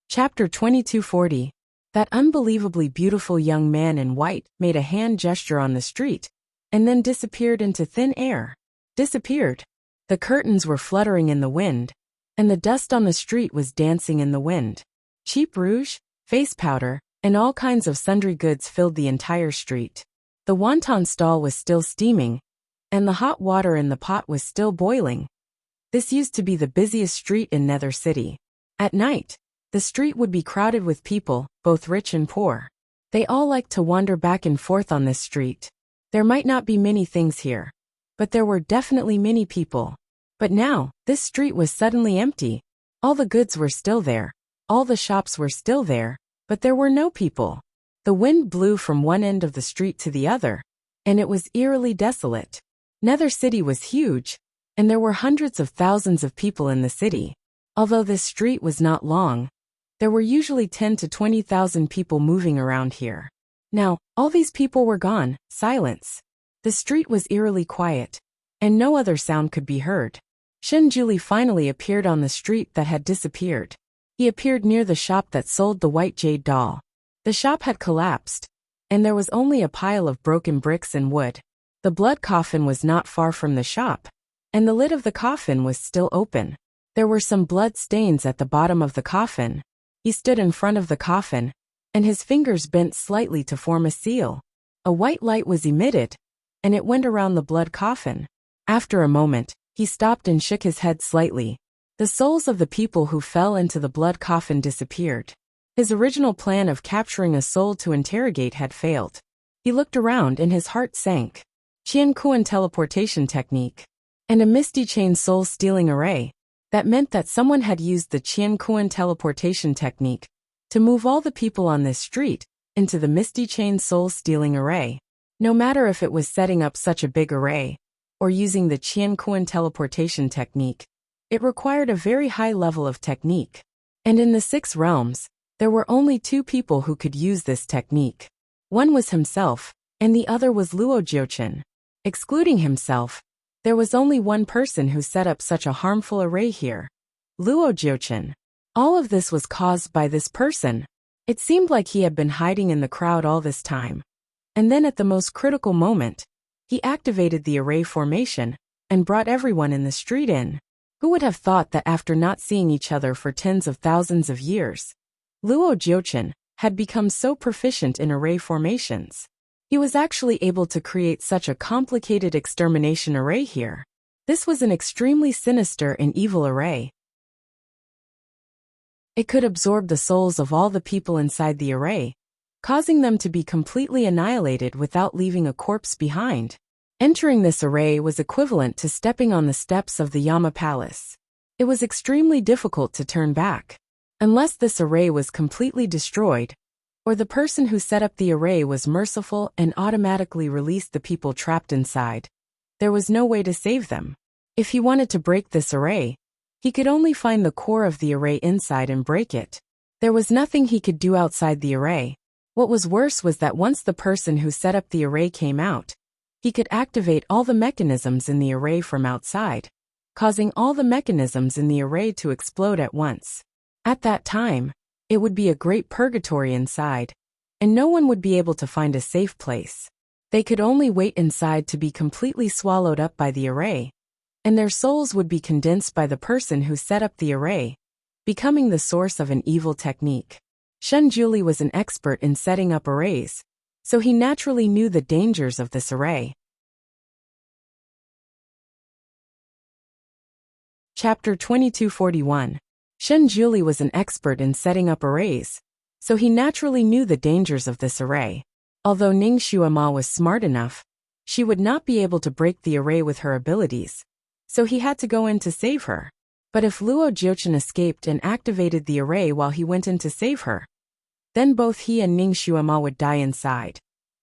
Chapter 2240. That unbelievably beautiful young man in white made a hand gesture on the street, and then disappeared into thin air. Disappeared. The curtains were fluttering in the wind, and the dust on the street was dancing in the wind. Cheap rouge, face powder, and all kinds of sundry goods filled the entire street. The wonton stall was still steaming, and the hot water in the pot was still boiling. This used to be the busiest street in Nether City. At night, the street would be crowded with people, both rich and poor. They all liked to wander back and forth on this street. There might not be many things here, but there were definitely many people. But now, this street was suddenly empty. All the goods were still there. All the shops were still there, but there were no people. The wind blew from one end of the street to the other, and it was eerily desolate. Nether City was huge, and there were hundreds of thousands of people in the city. Although this street was not long, there were usually 10 to 20,000 people moving around here. Now, all these people were gone. Silence. The street was eerily quiet, and no other sound could be heard. Shenjuli finally appeared on the street that had disappeared. He appeared near the shop that sold the white jade doll. The shop had collapsed, and there was only a pile of broken bricks and wood. The blood coffin was not far from the shop, and the lid of the coffin was still open. There were some blood stains at the bottom of the coffin. He stood in front of the coffin, and his fingers bent slightly to form a seal. A white light was emitted, and it went around the blood coffin. After a moment, he stopped and shook his head slightly. The souls of the people who fell into the blood coffin disappeared. His original plan of capturing a soul to interrogate had failed. He looked around and his heart sank. Qiankuan teleportation technique. And a misty chain soul stealing array. That meant that someone had used the Qiankuan teleportation technique to move all the people on this street into the misty chain soul stealing array. No matter if it was setting up such a big array or using the Qiankuan teleportation technique, it required a very high level of technique. And in the 6 realms, there were only 2 people who could use this technique. One was himself, and the other was Luo Jiuchen. Excluding himself, there was only one person who set up such a harmful array here. Luo Jiuchen. All of this was caused by this person. It seemed like he had been hiding in the crowd all this time. And then at the most critical moment, he activated the array formation and brought everyone in the street in. Who would have thought that after not seeing each other for tens of thousands of years, Luo Jiuchen had become so proficient in array formations? He was actually able to create such a complicated extermination array here. This was an extremely sinister and evil array. It could absorb the souls of all the people inside the array, causing them to be completely annihilated without leaving a corpse behind. Entering this array was equivalent to stepping on the steps of the Yama Palace. It was extremely difficult to turn back. Unless this array was completely destroyed, or the person who set up the array was merciful and automatically released the people trapped inside, there was no way to save them. If he wanted to break this array, he could only find the core of the array inside and break it. There was nothing he could do outside the array. What was worse was that once the person who set up the array came out, he could activate all the mechanisms in the array from outside, causing all the mechanisms in the array to explode at once. At that time, it would be a great purgatory inside, and no one would be able to find a safe place. They could only wait inside to be completely swallowed up by the array, and their souls would be condensed by the person who set up the array, becoming the source of an evil technique. Shenjuli was an expert in setting up arrays, so he naturally knew the dangers of this array. Chapter 2241. Shenjuli was an expert in setting up arrays, so he naturally knew the dangers of this array. Although Ning Xuema was smart enough, She would not be able to break the array with her abilities, so he had to go in to save her. But if Luo Jiuchen escaped and activated the array while he went in to save her, then both he and Ning Xuema would die inside,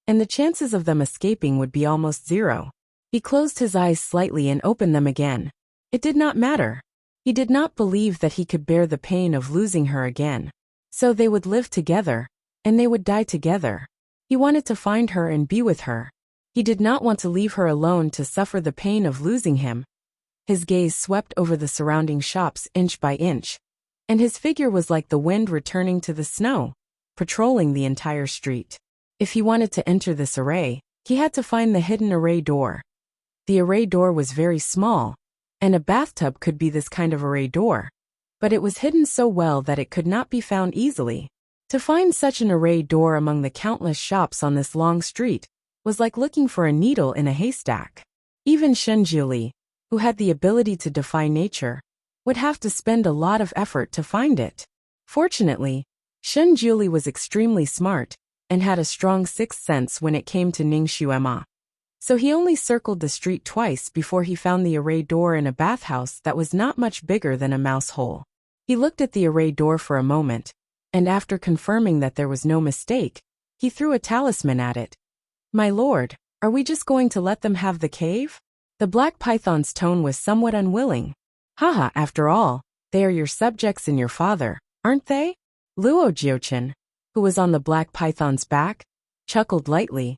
and the chances of them escaping would be almost zero. He closed his eyes slightly and opened them again. It did not matter. He did not believe that he could bear the pain of losing her again. So they would live together, and they would die together. He wanted to find her and be with her. He did not want to leave her alone to suffer the pain of losing him. His gaze swept over the surrounding shops inch by inch, and his figure was like the wind returning to the snow, patrolling the entire street. If he wanted to enter this array, he had to find the hidden array door. The array door was very small, and a bathtub could be this kind of array door, but it was hidden so well that it could not be found easily. To find such an array door among the countless shops on this long street was like looking for a needle in a haystack. Even Shen Jiuli, who had the ability to defy nature, would have to spend a lot of effort to find it. Fortunately, Shen Jiuli was extremely smart and had a strong sixth sense when it came to Ning Xuema. So he only circled the street twice before he found the array door in a bathhouse that was not much bigger than a mouse hole. He looked at the array door for a moment, and after confirming that there was no mistake, he threw a talisman at it. "My lord, are we just going to let them have the cave?" The black python's tone was somewhat unwilling. "Haha, after all, they are your subjects and your father, aren't they?" Luo Jiuchen, who was on the black python's back, chuckled lightly,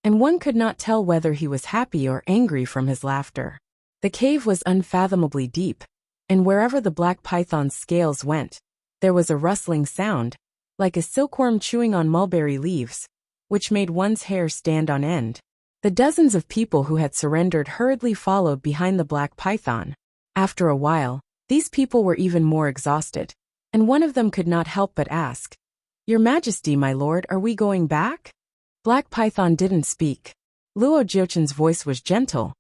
and one could not tell whether he was happy or angry from his laughter. The cave was unfathomably deep, and wherever the black python's scales went, there was a rustling sound, like a silkworm chewing on mulberry leaves, which made one's hair stand on end. The dozens of people who had surrendered hurriedly followed behind the black python. After a while, these people were even more exhausted, and one of them could not help but ask, "Your Majesty, my lord, are we going back?" Black Python didn't speak. Luo Jiuchen's voice was gentle.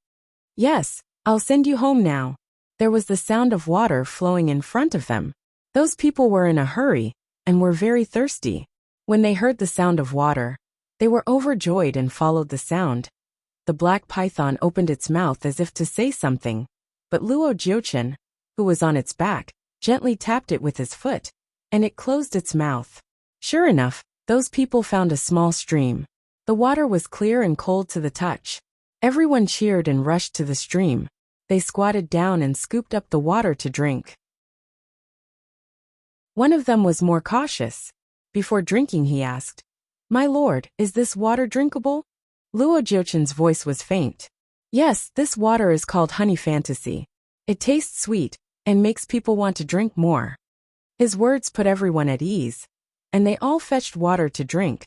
"Yes, I'll send you home now." There was the sound of water flowing in front of them. Those people were in a hurry, and were very thirsty. When they heard the sound of water, they were overjoyed and followed the sound. The black python opened its mouth as if to say something, but Luo Jiuchen, who was on its back, gently tapped it with his foot, and it closed its mouth. Sure enough, those people found a small stream. The water was clear and cold to the touch. Everyone cheered and rushed to the stream. They squatted down and scooped up the water to drink. One of them was more cautious. Before drinking, he asked, "My lord, is this water drinkable?" Luo Jiuchen's voice was faint. "Yes, this water is called honey fantasy. It tastes sweet, and makes people want to drink more." His words put everyone at ease, and they all fetched water to drink.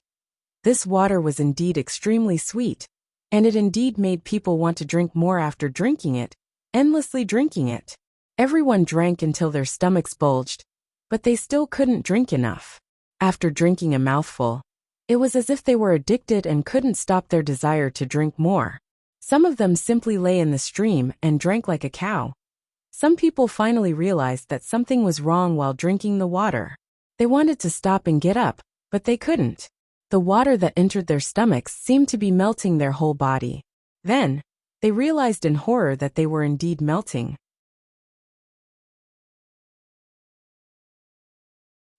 This water was indeed extremely sweet, and it indeed made people want to drink more after drinking it, endlessly drinking it. Everyone drank until their stomachs bulged, but they still couldn't drink enough. After drinking a mouthful, it was as if they were addicted and couldn't stop their desire to drink more. Some of them simply lay in the stream and drank like a cow. Some people finally realized that something was wrong while drinking the water. They wanted to stop and get up, but they couldn't. The water that entered their stomachs seemed to be melting their whole body. Then, they realized in horror that they were indeed melting.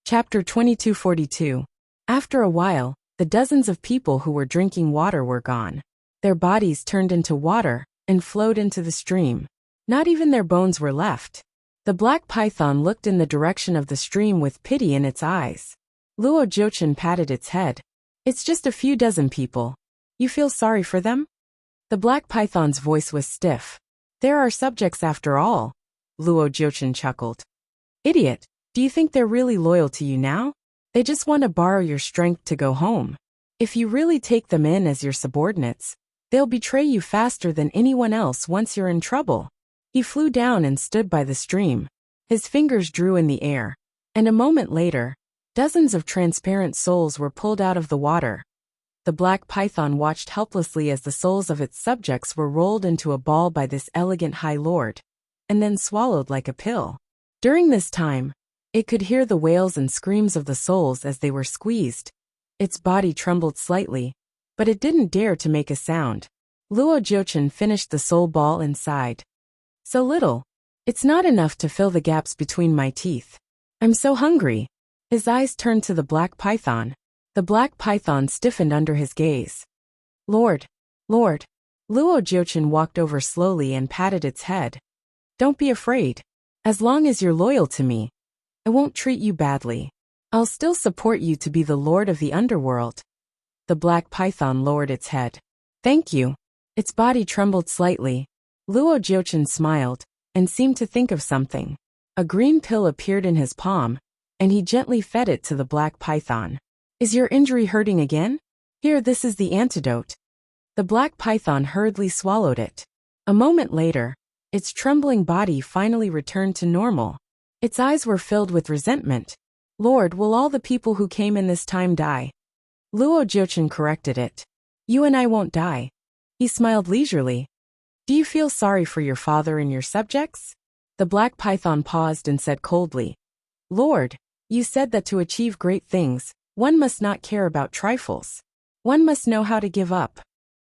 Chapter 2242. After a while, the dozens of people who were drinking water were gone. Their bodies turned into water and flowed into the stream. Not even their bones were left. The black python looked in the direction of the stream with pity in its eyes. Luo Jiuchen patted its head. "It's just a few dozen people. You feel sorry for them?" The black python's voice was stiff. "They're our subjects after all," Luo Jiuchen chuckled. "Idiot, do you think they're really loyal to you now? They just want to borrow your strength to go home. If you really take them in as your subordinates, they'll betray you faster than anyone else once you're in trouble." He flew down and stood by the stream. His fingers drew in the air, and a moment later, dozens of transparent souls were pulled out of the water. The black python watched helplessly as the souls of its subjects were rolled into a ball by this elegant high lord, and then swallowed like a pill. During this time, it could hear the wails and screams of the souls as they were squeezed. Its body trembled slightly, but it didn't dare to make a sound. Luo Jiuchen finished the soul ball and sighed. So little. It's not enough to fill the gaps between my teeth. I'm so hungry. His eyes turned to the black python. The black python stiffened under his gaze. Lord. Lord. Luo Jiuchen walked over slowly and patted its head. Don't be afraid. As long as you're loyal to me, I won't treat you badly. I'll still support you to be the lord of the underworld. The black python lowered its head. Thank you. Its body trembled slightly. Luo Jiuchen smiled and seemed to think of something. A green pill appeared in his palm, and he gently fed it to the black python. Is your injury hurting again? Here, this is the antidote. The black python hurriedly swallowed it. A moment later, its trembling body finally returned to normal. Its eyes were filled with resentment. Lord, will all the people who came in this time die? Luo Jiuchen corrected it. You and I won't die. He smiled leisurely. Do you feel sorry for your father and your subjects? The black python paused and said coldly. Lord, you said that to achieve great things, one must not care about trifles. One must know how to give up.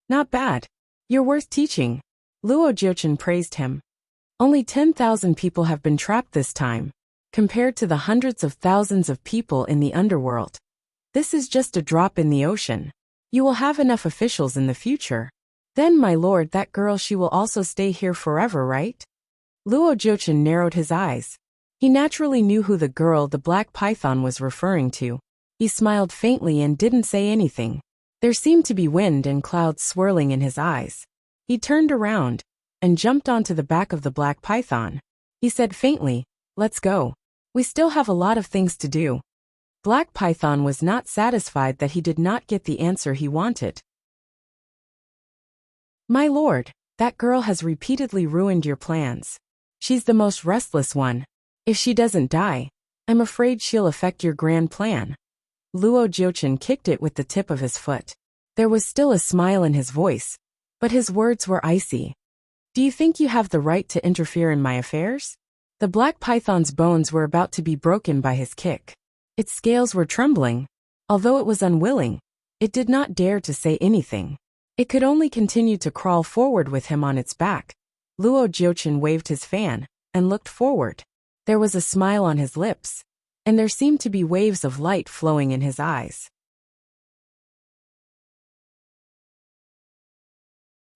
Not bad. You're worth teaching. Luo Jiuchen praised him. Only 10,000 people have been trapped this time, compared to the hundreds of thousands of people in the underworld. This is just a drop in the ocean. You will have enough officials in the future. Then, my lord, that girl, she will also stay here forever, right? Luo Jiuchen narrowed his eyes. He naturally knew who the girl the black python was referring to. He smiled faintly and didn't say anything. There seemed to be wind and clouds swirling in his eyes. He turned around and jumped onto the back of the black python. He said faintly, let's go. We still have a lot of things to do. Black Python was not satisfied that he did not get the answer he wanted. My lord, that girl has repeatedly ruined your plans. She's the most restless one. If she doesn't die, I'm afraid she'll affect your grand plan. Luo Jiuchen kicked it with the tip of his foot. There was still a smile in his voice, but his words were icy. Do you think you have the right to interfere in my affairs? The black python's bones were about to be broken by his kick. Its scales were trembling. Although it was unwilling, it did not dare to say anything. It could only continue to crawl forward with him on its back. Luo Jiuchen waved his fan and looked forward. There was a smile on his lips, and there seemed to be waves of light flowing in his eyes.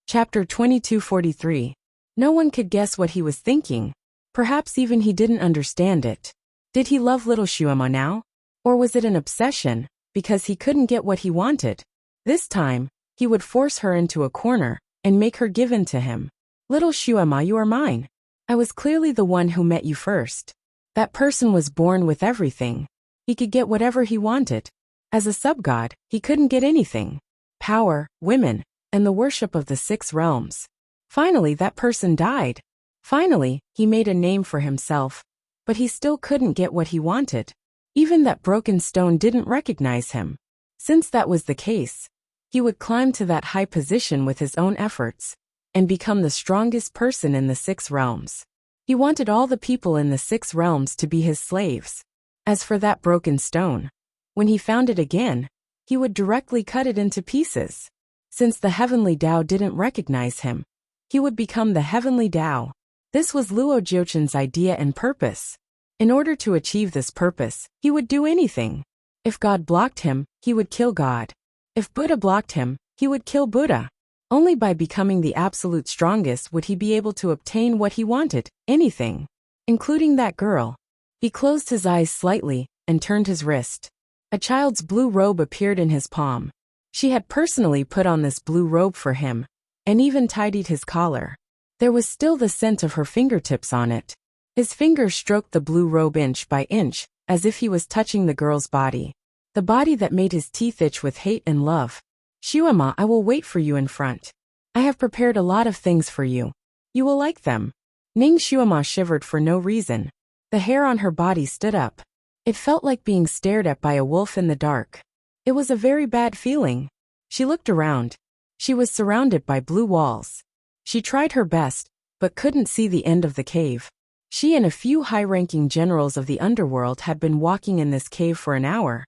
Chapter 2243. No one could guess what he was thinking. Perhaps even he didn't understand it. Did he love little Shuema now? Or was it an obsession, because he couldn't get what he wanted? This time, he would force her into a corner and make her give in to him. Little Shuema, you are mine. I was clearly the one who met you first. That person was born with everything. He could get whatever he wanted. As a sub-god, he couldn't get anything. Power, women, and the worship of the 6 realms. Finally, that person died. Finally, he made a name for himself. But he still couldn't get what he wanted. Even that broken stone didn't recognize him. Since that was the case, he would climb to that high position with his own efforts and become the strongest person in the 6 realms. He wanted all the people in the 6 realms to be his slaves. As for that broken stone, when he found it again, he would directly cut it into pieces. Since the heavenly Tao didn't recognize him, he would become the heavenly Tao. This was Luo Jiuchen's idea and purpose. In order to achieve this purpose, he would do anything. If God blocked him, he would kill God. If Buddha blocked him, he would kill Buddha. Only by becoming the absolute strongest would he be able to obtain what he wanted, anything, including that girl. He closed his eyes slightly and turned his wrist. A child's blue robe appeared in his palm. She had personally put on this blue robe for him, and even tidied his collar. There was still the scent of her fingertips on it. His fingers stroked the blue robe inch by inch, as if he was touching the girl's body. The body that made his teeth itch with hate and love. Shuema, I will wait for you in front. I have prepared a lot of things for you. You will like them. Ning Shuema shivered for no reason. The hair on her body stood up. It felt like being stared at by a wolf in the dark. It was a very bad feeling. She looked around. She was surrounded by blue walls. She tried her best, but couldn't see the end of the cave. She and a few high-ranking generals of the underworld had been walking in this cave for an hour,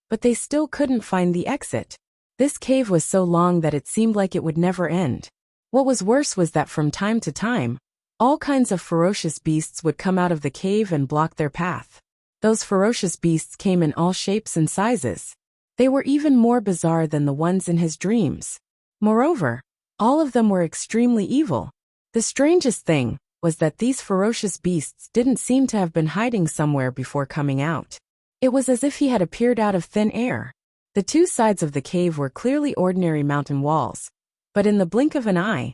but they still couldn't find the exit. This cave was so long that it seemed like it would never end. What was worse was that from time to time, all kinds of ferocious beasts would come out of the cave and block their path. Those ferocious beasts came in all shapes and sizes. They were even more bizarre than the ones in his dreams. Moreover, all of them were extremely evil. The strangest thing was that these ferocious beasts didn't seem to have been hiding somewhere before coming out. It was as if he had appeared out of thin air. The two sides of the cave were clearly ordinary mountain walls, but in the blink of an eye,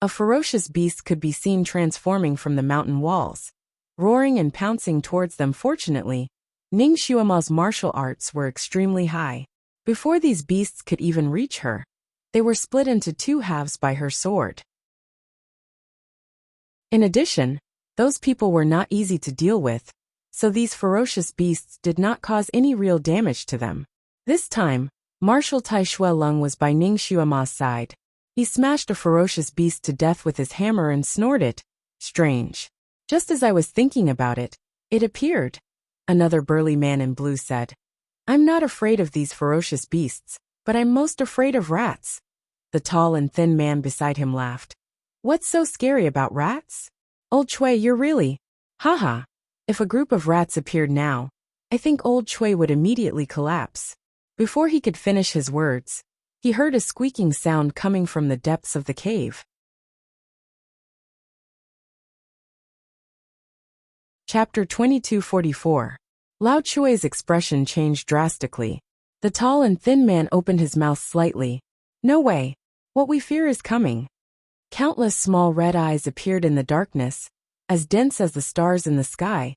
a ferocious beast could be seen transforming from the mountain walls, roaring and pouncing towards them. Fortunately, Ning Xuema's martial arts were extremely high. Before these beasts could even reach her, they were split into two halves by her sword. In addition, those people were not easy to deal with, so these ferocious beasts did not cause any real damage to them. This time, Marshal Tai Shuelong was by Ning Xuema's side. He smashed a ferocious beast to death with his hammer and snorted. Strange. Just as I was thinking about it, it appeared. Another burly man in blue said. I'm not afraid of these ferocious beasts, but I'm most afraid of rats. The tall and thin man beside him laughed. What's so scary about rats? Old Chui, you're really... Haha. If a group of rats appeared now, I think old Chui would immediately collapse. Before he could finish his words, he heard a squeaking sound coming from the depths of the cave. Chapter 2244. Lao Chui's expression changed drastically. The tall and thin man opened his mouth slightly. No way. What we fear is coming. Countless small red eyes appeared in the darkness, as dense as the stars in the sky.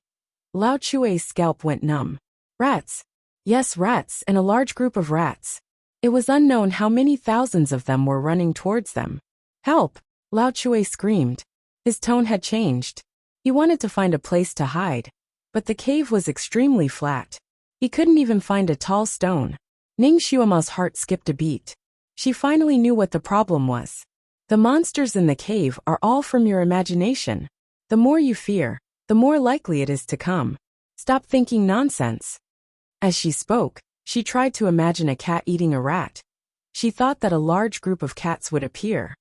Lao Chui's scalp went numb. Rats. Yes, rats, and a large group of rats. It was unknown how many thousands of them were running towards them. Help! Lao Chui screamed. His tone had changed. He wanted to find a place to hide, but the cave was extremely flat. He couldn't even find a tall stone. Ning Xuema's heart skipped a beat. She finally knew what the problem was. The monsters in the cave are all from your imagination. The more you fear, the more likely it is to come. Stop thinking nonsense. As she spoke, she tried to imagine a cat eating a rat. She thought that a large group of cats would appear.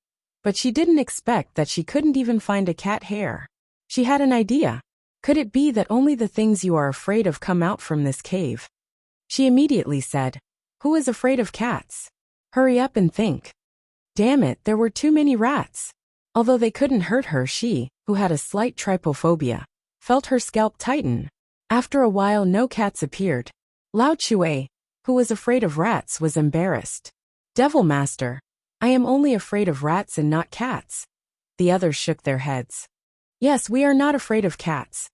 But she didn't expect that she couldn't even find a cat hair. She had an idea. Could it be that only the things you are afraid of come out from this cave? She immediately said, Who is afraid of cats? Hurry up and think. Damn it, there were too many rats. Although they couldn't hurt her, she, who had a slight trypophobia, felt her scalp tighten. After a while no cats appeared. Lao Chui, who was afraid of rats, was embarrassed. Devil Master, I am only afraid of rats and not cats. The others shook their heads. Yes, we are not afraid of cats.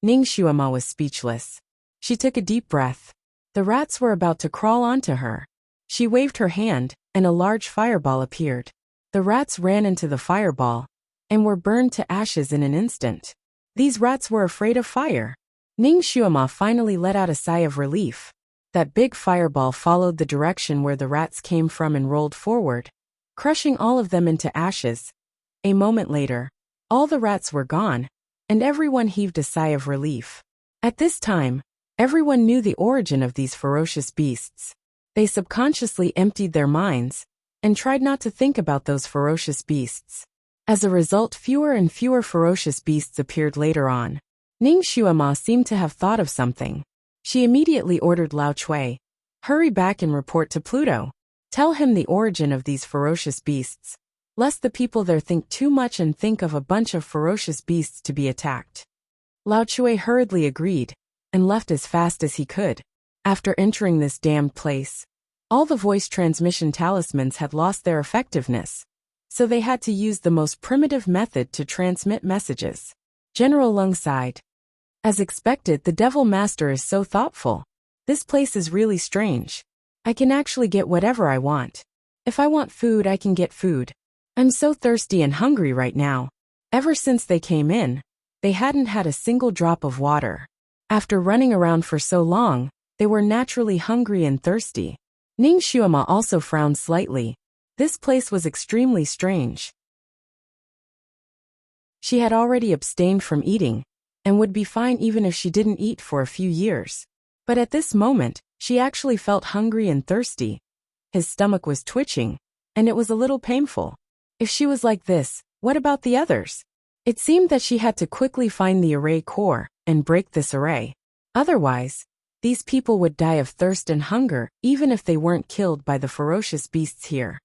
Ning Xuema was speechless. She took a deep breath. The rats were about to crawl onto her. She waved her hand, and a large fireball appeared. The rats ran into the fireball, and were burned to ashes in an instant. These rats were afraid of fire. Ning Xuema finally let out a sigh of relief. That big fireball followed the direction where the rats came from and rolled forward, crushing all of them into ashes. A moment later, all the rats were gone, and everyone heaved a sigh of relief. At this time, everyone knew the origin of these ferocious beasts. They subconsciously emptied their minds, and tried not to think about those ferocious beasts. As a result, fewer and fewer ferocious beasts appeared later on. Ning Xuema seemed to have thought of something. She immediately ordered Lao Chui, Hurry back and report to Pluto. Tell him the origin of these ferocious beasts, lest the people there think too much and think of a bunch of ferocious beasts to be attacked. Lao Chui hurriedly agreed, and left as fast as he could. After entering this damned place, all the voice transmission talismans had lost their effectiveness, so they had to use the most primitive method to transmit messages. General Lung sighed. As expected, the Devil Master is so thoughtful. This place is really strange. I can actually get whatever I want. If I want food, I can get food. I'm so thirsty and hungry right now. Ever since they came in, they hadn't had a single drop of water. After running around for so long, they were naturally hungry and thirsty. Ning Xuema also frowned slightly. This place was extremely strange. She had already abstained from eating, and would be fine even if she didn't eat for a few years. But at this moment, she actually felt hungry and thirsty. His stomach was twitching, and it was a little painful. If she was like this, what about the others? It seemed that she had to quickly find the array core and break this array. Otherwise, these people would die of thirst and hunger even if they weren't killed by the ferocious beasts here.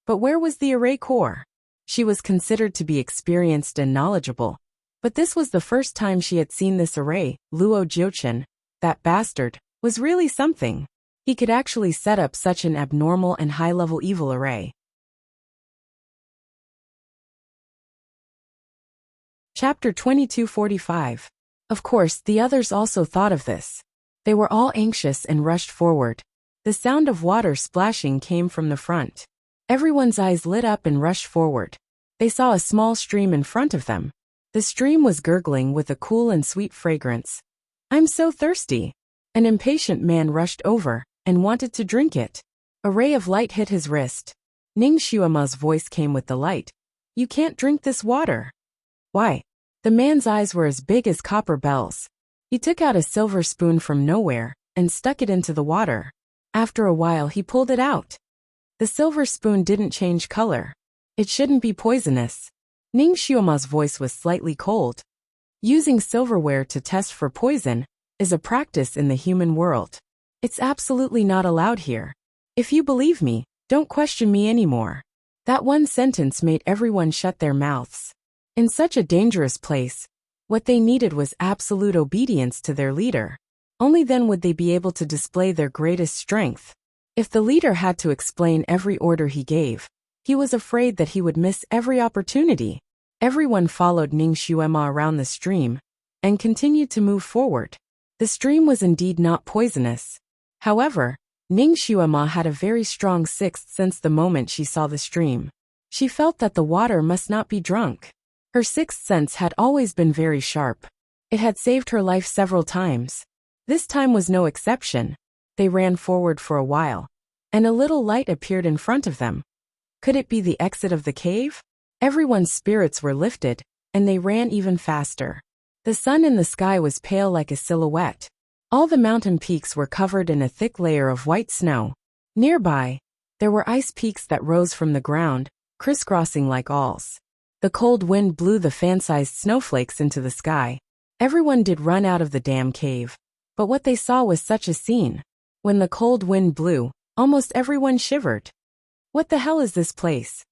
But where was the array core? She was considered to be experienced and knowledgeable. But this was the first time she had seen this array. Luo Jiuchen, that bastard, was really something. He could actually set up such an abnormal and high-level evil array. Chapter 2245. Of course, the others also thought of this. They were all anxious and rushed forward. The sound of water splashing came from the front. Everyone's eyes lit up and rushed forward. They saw a small stream in front of them. The stream was gurgling with a cool and sweet fragrance. "I'm so thirsty." An impatient man rushed over and wanted to drink it. A ray of light hit his wrist. Ning Xuema's voice came with the light. "You can't drink this water." "Why?" The man's eyes were as big as copper bells. He took out a silver spoon from nowhere and stuck it into the water. After a while he pulled it out. The silver spoon didn't change color. "It shouldn't be poisonous." Ning Xuema's voice was slightly cold. Using silverware to test for poison is a practice in the human world. It's absolutely not allowed here. If you believe me, don't question me anymore. That one sentence made everyone shut their mouths. In such a dangerous place, what they needed was absolute obedience to their leader. Only then would they be able to display their greatest strength. If the leader had to explain every order he gave, he was afraid that he would miss every opportunity. Everyone followed Ning Xuema around the stream and continued to move forward. The stream was indeed not poisonous. However, Ning Xuema had a very strong sixth sense the moment she saw the stream. She felt that the water must not be drunk. Her sixth sense had always been very sharp. It had saved her life several times. This time was no exception. They ran forward for a while, and a little light appeared in front of them. Could it be the exit of the cave? Everyone's spirits were lifted, and they ran even faster. The sun in the sky was pale like a silhouette. All the mountain peaks were covered in a thick layer of white snow. Nearby, there were ice peaks that rose from the ground, crisscrossing like awls. The cold wind blew the fan-sized snowflakes into the sky. Everyone did run out of the damn cave. But what they saw was such a scene. When the cold wind blew, almost everyone shivered. What the hell is this place?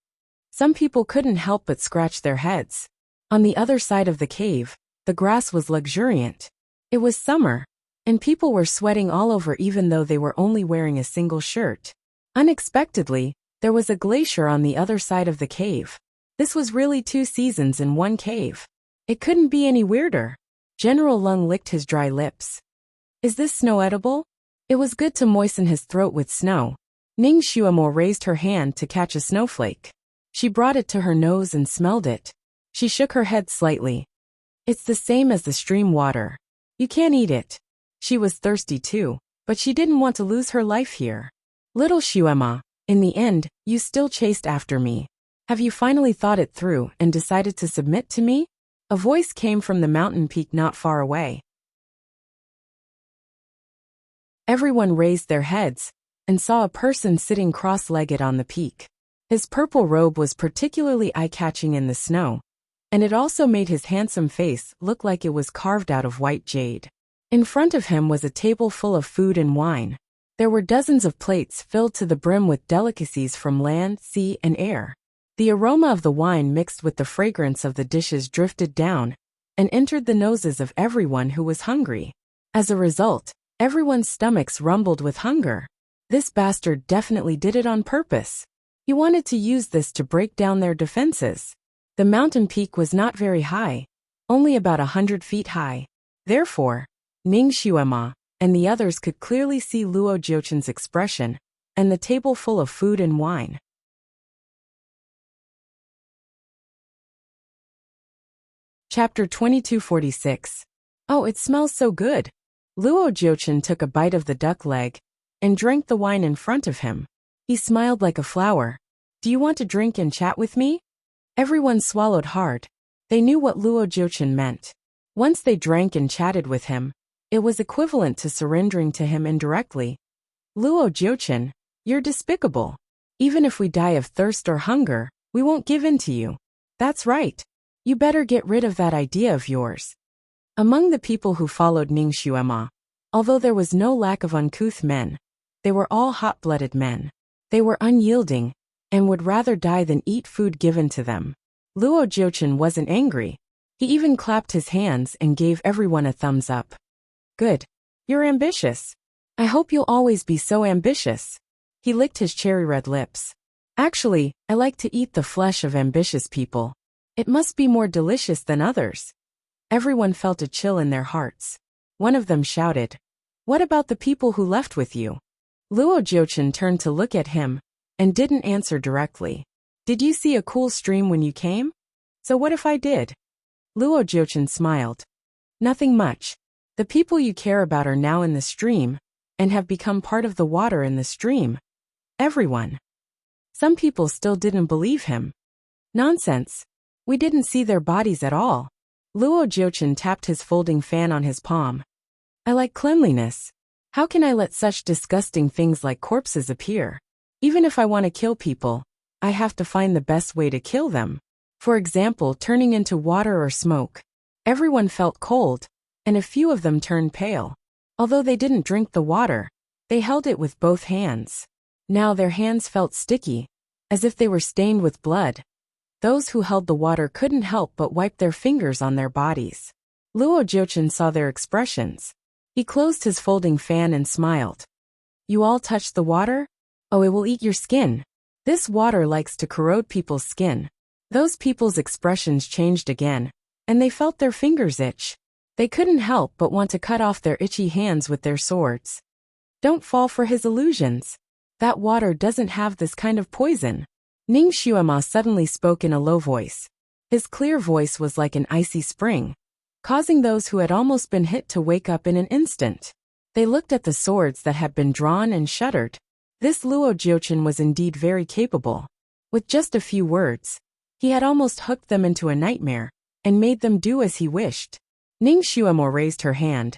Some people couldn't help but scratch their heads. On the other side of the cave, the grass was luxuriant. It was summer, and people were sweating all over even though they were only wearing a single shirt. Unexpectedly, there was a glacier on the other side of the cave. This was really 2 seasons in one cave. It couldn't be any weirder. General Lung licked his dry lips. "Is this snow edible?" It was good to moisten his throat with snow. Ning Xuemo raised her hand to catch a snowflake. She brought it to her nose and smelled it. She shook her head slightly. "It's the same as the stream water. You can't eat it." She was thirsty too, but she didn't want to lose her life here. "Little Xuema, in the end, you still chased after me. Have you finally thought it through and decided to submit to me?" A voice came from the mountain peak not far away. Everyone raised their heads and saw a person sitting cross-legged on the peak. His purple robe was particularly eye-catching in the snow, and it also made his handsome face look like it was carved out of white jade. In front of him was a table full of food and wine. There were dozens of plates filled to the brim with delicacies from land, sea, and air. The aroma of the wine mixed with the fragrance of the dishes drifted down and entered the noses of everyone who was hungry. As a result, everyone's stomachs rumbled with hunger. This bastard definitely did it on purpose. He wanted to use this to break down their defenses. The mountain peak was not very high, only about 100 feet high. Therefore, Ning Xuema and the others could clearly see Luo Jiuchen's expression and the table full of food and wine. Chapter 2246. "Oh, it smells so good." Luo Jiuchen took a bite of the duck leg and drank the wine in front of him. He smiled like a flower. "Do you want to drink and chat with me?" Everyone swallowed hard. They knew what Luo Jiuchen meant. Once they drank and chatted with him, it was equivalent to surrendering to him indirectly. "Luo Jiuchen, you're despicable. Even if we die of thirst or hunger, We won't give in to you. That's right. You better get rid of that idea of yours. Among the people who followed Ning Xuema, although there was no lack of uncouth men, they were all hot-blooded men. They were unyielding, and would rather die than eat food given to them. Luo Jiuchen wasn't angry. He even clapped his hands and gave everyone a thumbs up. Good. You're ambitious. I hope you'll always be so ambitious. He licked his cherry-red lips. Actually, I like to eat the flesh of ambitious people. It must be more delicious than others. Everyone felt a chill in their hearts. One of them shouted, "What about the people who left with you?" Luo Jiuchen turned to look at him, and didn't answer directly. Did you see a cool stream when you came? So what if I did? Luo Jiuchen smiled. Nothing much. The people you care about are now in the stream, and have become part of the water in the stream. Everyone. Some people still didn't believe him. Nonsense. We didn't see their bodies at all. Luo Jiuchen tapped his folding fan on his palm. I like cleanliness. How can I let such disgusting things like corpses appear? Even if I want to kill people, I have to find the best way to kill them. For example, turning into water or smoke. Everyone felt cold, and a few of them turned pale. Although they didn't drink the water, they held it with both hands. Now their hands felt sticky, as if they were stained with blood. Those who held the water couldn't help but wipe their fingers on their bodies. Luo Jiuchen saw their expressions. He closed his folding fan and smiled. You all touched the water? Oh, it will eat your skin. This water likes to corrode people's skin. Those people's expressions changed again, and they felt their fingers itch. They couldn't help but want to cut off their itchy hands with their swords. Don't fall for his illusions. That water doesn't have this kind of poison. Ning Xuema suddenly spoke in a low voice. His clear voice was like an icy spring, causing those who had almost been hit to wake up in an instant. They looked at the swords that had been drawn and shuddered. This Luo Jiuchen was indeed very capable. With just a few words, he had almost hooked them into a nightmare, and made them do as he wished. Ning Xuema raised her hand,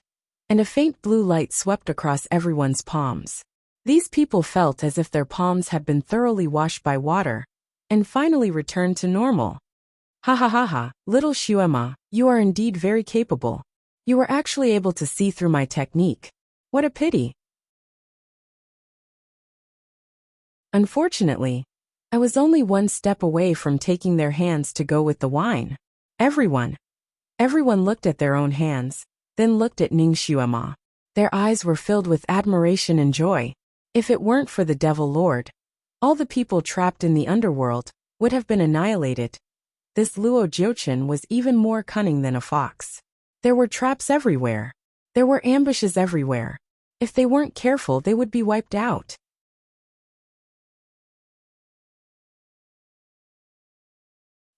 and a faint blue light swept across everyone's palms. These people felt as if their palms had been thoroughly washed by water, and finally returned to normal. Ha ha ha ha, little Xuema, you are indeed very capable. You were actually able to see through my technique. What a pity. Unfortunately, I was only one step away from taking their hands to go with the wine. Everyone looked at their own hands, then looked at Ning Xuema. Their eyes were filled with admiration and joy. If it weren't for the Devil Lord, all the people trapped in the underworld would have been annihilated. This Luo Jiuchen was even more cunning than a fox. There were traps everywhere. There were ambushes everywhere. If they weren't careful, they would be wiped out.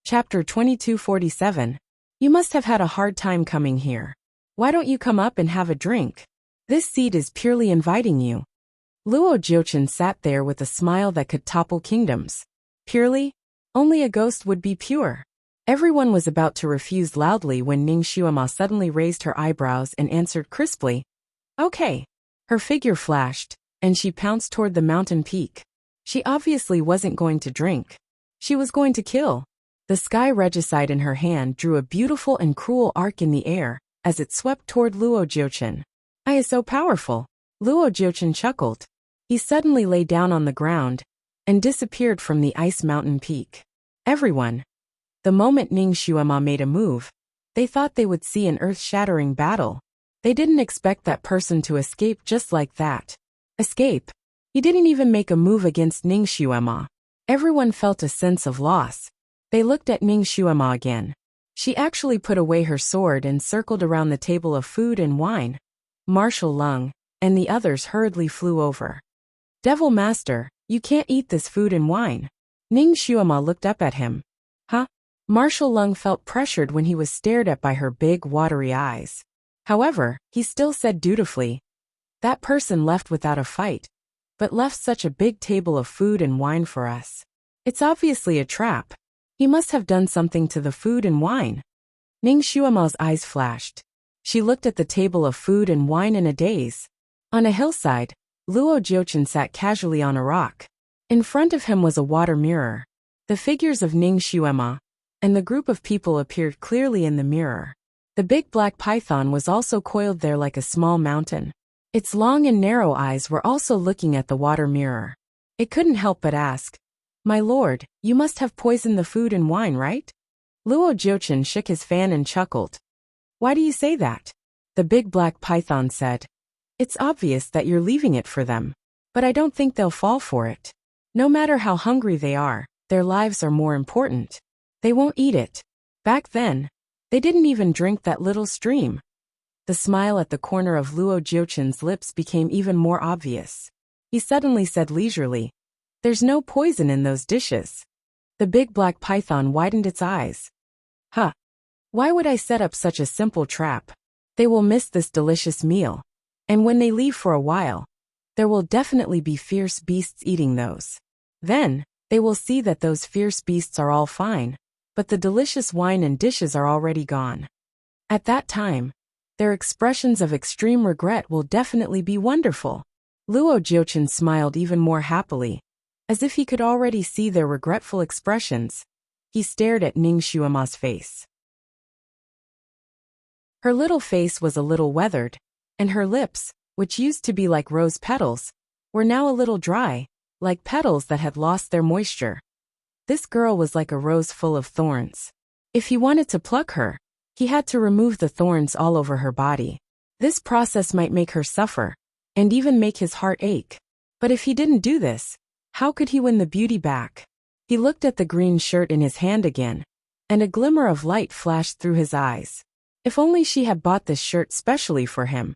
Chapter 2247. You must have had a hard time coming here. Why don't you come up and have a drink? This seat is purely inviting you. Luo Jiuchen sat there with a smile that could topple kingdoms. Purely? Only a ghost would be pure. Everyone was about to refuse loudly when Ning Xuema suddenly raised her eyebrows and answered crisply, Okay. Her figure flashed, and she pounced toward the mountain peak. She obviously wasn't going to drink. She was going to kill. The sky regicide in her hand drew a beautiful and cruel arc in the air, as it swept toward Luo Jiuchen. I is so powerful. Luo Jiuchen chuckled. He suddenly lay down on the ground, and disappeared from the ice mountain peak. Everyone. The moment Ning Xuema made a move, they thought they would see an earth-shattering battle. They didn't expect that person to escape just like that. Escape? He didn't even make a move against Ning Xuema. Everyone felt a sense of loss. They looked at Ning Xuema again. She actually put away her sword and circled around the table of food and wine. Marshal Lung and the others hurriedly flew over. Devil Master, you can't eat this food and wine. Ning Xuema looked up at him. Huh? Marshal Lung felt pressured when he was stared at by her big, watery eyes. However, he still said dutifully, That person left without a fight, but left such a big table of food and wine for us. It's obviously a trap. He must have done something to the food and wine. Ning Xuema's eyes flashed. She looked at the table of food and wine in a daze. On a hillside, Luo Jiuchen sat casually on a rock. In front of him was a water mirror. The figures of Ning Xuema and the group of people appeared clearly in the mirror. The big black python was also coiled there like a small mountain. Its long and narrow eyes were also looking at the water mirror. It couldn't help but ask, "My lord, you must have poisoned the food and wine, right?" Luo Jiuchen shook his fan and chuckled. "Why do you say that?" The big black python said, "It's obvious that you're leaving it for them. But I don't think they'll fall for it. No matter how hungry they are, their lives are more important. They won't eat it. Back then, they didn't even drink that little stream." The smile at the corner of Luo Jiuchen's lips became even more obvious. He suddenly said leisurely, "There's no poison in those dishes." The big black python widened its eyes. "Huh. Why would I set up such a simple trap? They will miss this delicious meal. And when they leave for a while, there will definitely be fierce beasts eating those. Then, they will see that those fierce beasts are all fine, but the delicious wine and dishes are already gone. At that time, their expressions of extreme regret will definitely be wonderful." Luo Jiuchen smiled even more happily, as if he could already see their regretful expressions. He stared at Ning Xuema's face. Her little face was a little weathered, and her lips, which used to be like rose petals, were now a little dry, like petals that had lost their moisture. This girl was like a rose full of thorns. If he wanted to pluck her, he had to remove the thorns all over her body. This process might make her suffer, and even make his heart ache. But if he didn't do this, how could he win the beauty back? He looked at the green shirt in his hand again, and a glimmer of light flashed through his eyes. If only she had bought this shirt specially for him.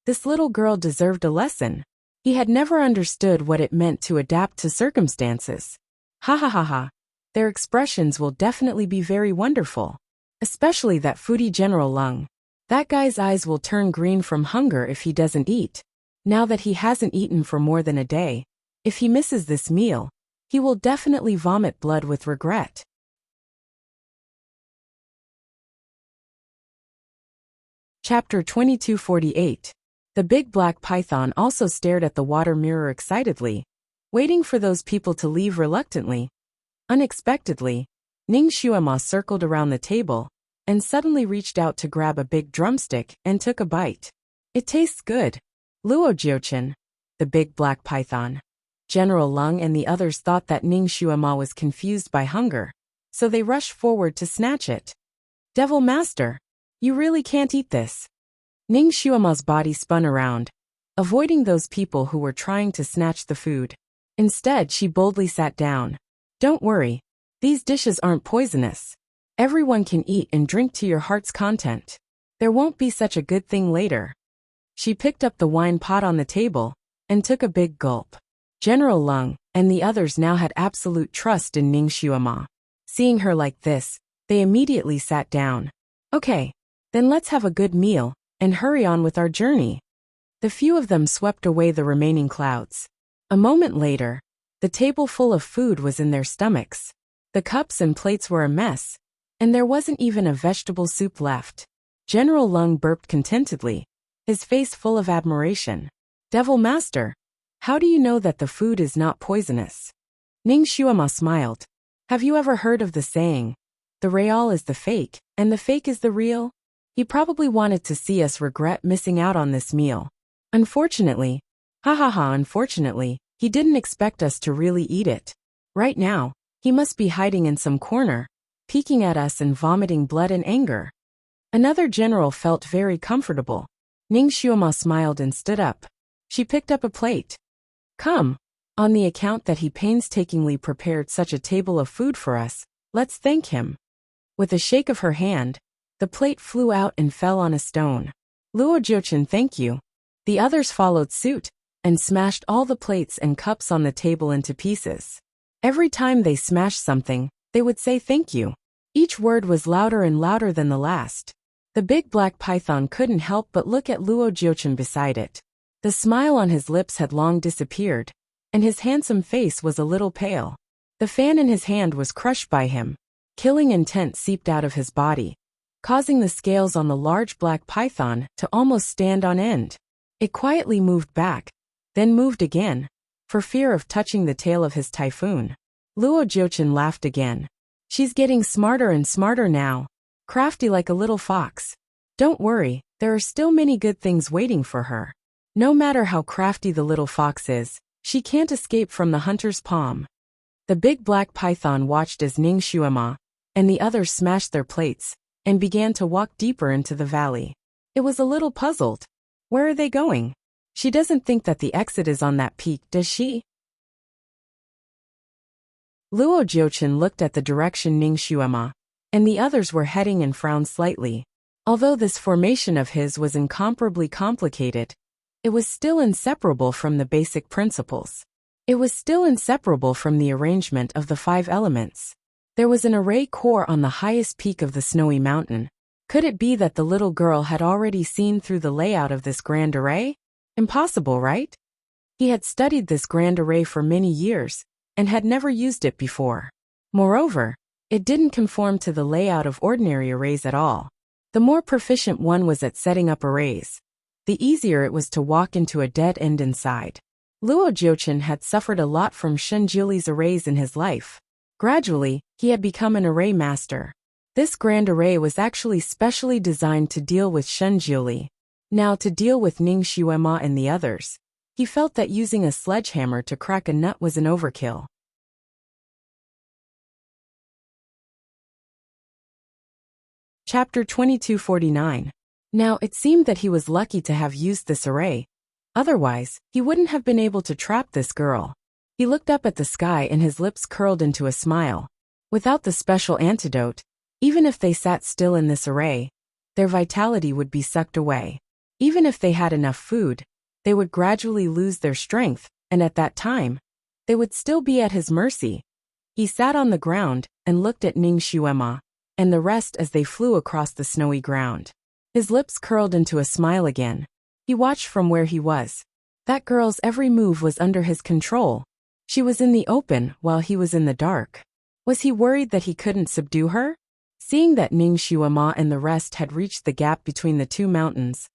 This little girl deserved a lesson. He had never understood what it meant to adapt to circumstances. Ha ha ha ha. Their expressions will definitely be very wonderful. Especially that foodie General Lung. That guy's eyes will turn green from hunger if he doesn't eat. Now that he hasn't eaten for more than a day, if he misses this meal, he will definitely vomit blood with regret. Chapter 2248. The big black python also stared at the water mirror excitedly, waiting for those people to leave reluctantly. Unexpectedly, Ning Xuema circled around the table and suddenly reached out to grab a big drumstick and took a bite. "It tastes good." Luo Jiuchen, the big black python, General Lung and the others thought that Ning Xuema was confused by hunger, so they rushed forward to snatch it. "Devil Master, you really can't eat this." Ning Xuema's body spun around, avoiding those people who were trying to snatch the food. Instead, she boldly sat down. "Don't worry, these dishes aren't poisonous. Everyone can eat and drink to your heart's content. There won't be such a good thing later." She picked up the wine pot on the table and took a big gulp. General Lung and the others now had absolute trust in Ning Xuema. Seeing her like this, they immediately sat down. "Okay, then let's have a good meal and hurry on with our journey." The few of them swept away the remaining clouds. A moment later, the table full of food was in their stomachs. The cups and plates were a mess, and there wasn't even a vegetable soup left. General Lung burped contentedly, his face full of admiration. "Devil Master, how do you know that the food is not poisonous?" Ning Xuema smiled. "Have you ever heard of the saying, 'The real is the fake, and the fake is the real'?" He probably wanted to see us regret missing out on this meal. Unfortunately, unfortunately, he didn't expect us to really eat it. Right now, he must be hiding in some corner, peeking at us and vomiting blood and anger. Another general felt very comfortable. Ning Xuema smiled and stood up. She picked up a plate. "Come, on the account that he painstakingly prepared such a table of food for us, let's thank him." With a shake of her hand, the plate flew out and fell on a stone. "Luo Jiuchen, thank you." The others followed suit and smashed all the plates and cups on the table into pieces. Every time they smashed something, they would say thank you. Each word was louder and louder than the last. The big black python couldn't help but look at Luo Jiuchen beside it. The smile on his lips had long disappeared, and his handsome face was a little pale. The fan in his hand was crushed by him. Killing intent seeped out of his body, causing the scales on the large black python to almost stand on end. It quietly moved back, then moved again, for fear of touching the tail of his typhoon. Luo Jiuchen laughed again. She's getting smarter and smarter now. Crafty like a little fox. Don't worry, there are still many good things waiting for her. No matter how crafty the little fox is, she can't escape from the hunter's palm. The big black python watched as Ning Xuema and the others smashed their plates and began to walk deeper into the valley. It was a little puzzled. Where are they going? She doesn't think that the exit is on that peak, does she? Luo Jiuchen looked at the direction Ning Xuema and the others were heading and frowned slightly. Although this formation of his was incomparably complicated, it was still inseparable from the basic principles. It was still inseparable from the arrangement of the 5 elements. There was an array core on the highest peak of the snowy mountain. Could it be that the little girl had already seen through the layout of this grand array? Impossible, right? He had studied this grand array for many years and had never used it before. Moreover, it didn't conform to the layout of ordinary arrays at all. The more proficient one was at setting up arrays, the easier it was to walk into a dead end inside. Luo Jiuchen had suffered a lot from Shen Juli's arrays in his life. Gradually, he had become an array master. This grand array was actually specially designed to deal with Shen Juli. Now to deal with Ning Xuema and the others, he felt that using a sledgehammer to crack a nut was an overkill. Chapter 2249. Now it seemed that he was lucky to have used this array. Otherwise, he wouldn't have been able to trap this girl. He looked up at the sky and his lips curled into a smile. Without the special antidote, even if they sat still in this array, their vitality would be sucked away. Even if they had enough food, they would gradually lose their strength, and at that time, they would still be at his mercy. He sat on the ground and looked at Ning Xuema and the rest as they flew across the snowy ground. His lips curled into a smile again. He watched from where he was. That girl's every move was under his control. She was in the open while he was in the dark. Was he worried that he couldn't subdue her? Seeing that Ning Xuema and the rest had reached the gap between the 2 mountains,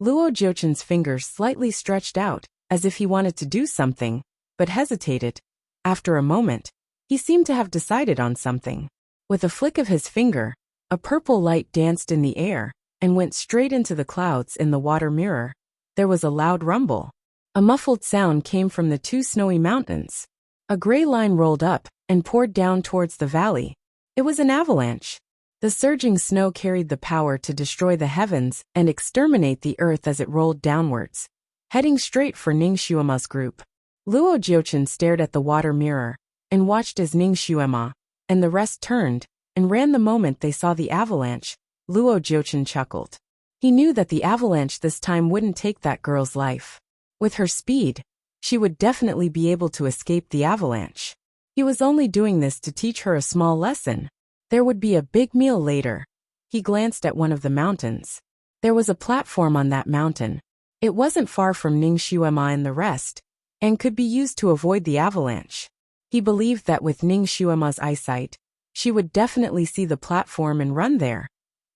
Luo Jiuchen's fingers slightly stretched out, as if he wanted to do something, but hesitated. After a moment, he seemed to have decided on something. With a flick of his finger, a purple light danced in the air and went straight into the clouds in the water mirror. There was a loud rumble. A muffled sound came from the 2 snowy mountains. A gray line rolled up and poured down towards the valley. It was an avalanche. The surging snow carried the power to destroy the heavens and exterminate the earth as it rolled downwards, heading straight for Ning Xuema's group. Luo Jiuchen stared at the water mirror and watched as Ning Xuema and the rest turned and ran the moment they saw the avalanche. Luo Jiuchen chuckled. He knew that the avalanche this time wouldn't take that girl's life. With her speed, she would definitely be able to escape the avalanche. He was only doing this to teach her a small lesson. There would be a big meal later. He glanced at one of the mountains. There was a platform on that mountain. It wasn't far from Ning Xuema and the rest, and could be used to avoid the avalanche. He believed that with Ning Xuema's eyesight, she would definitely see the platform and run there.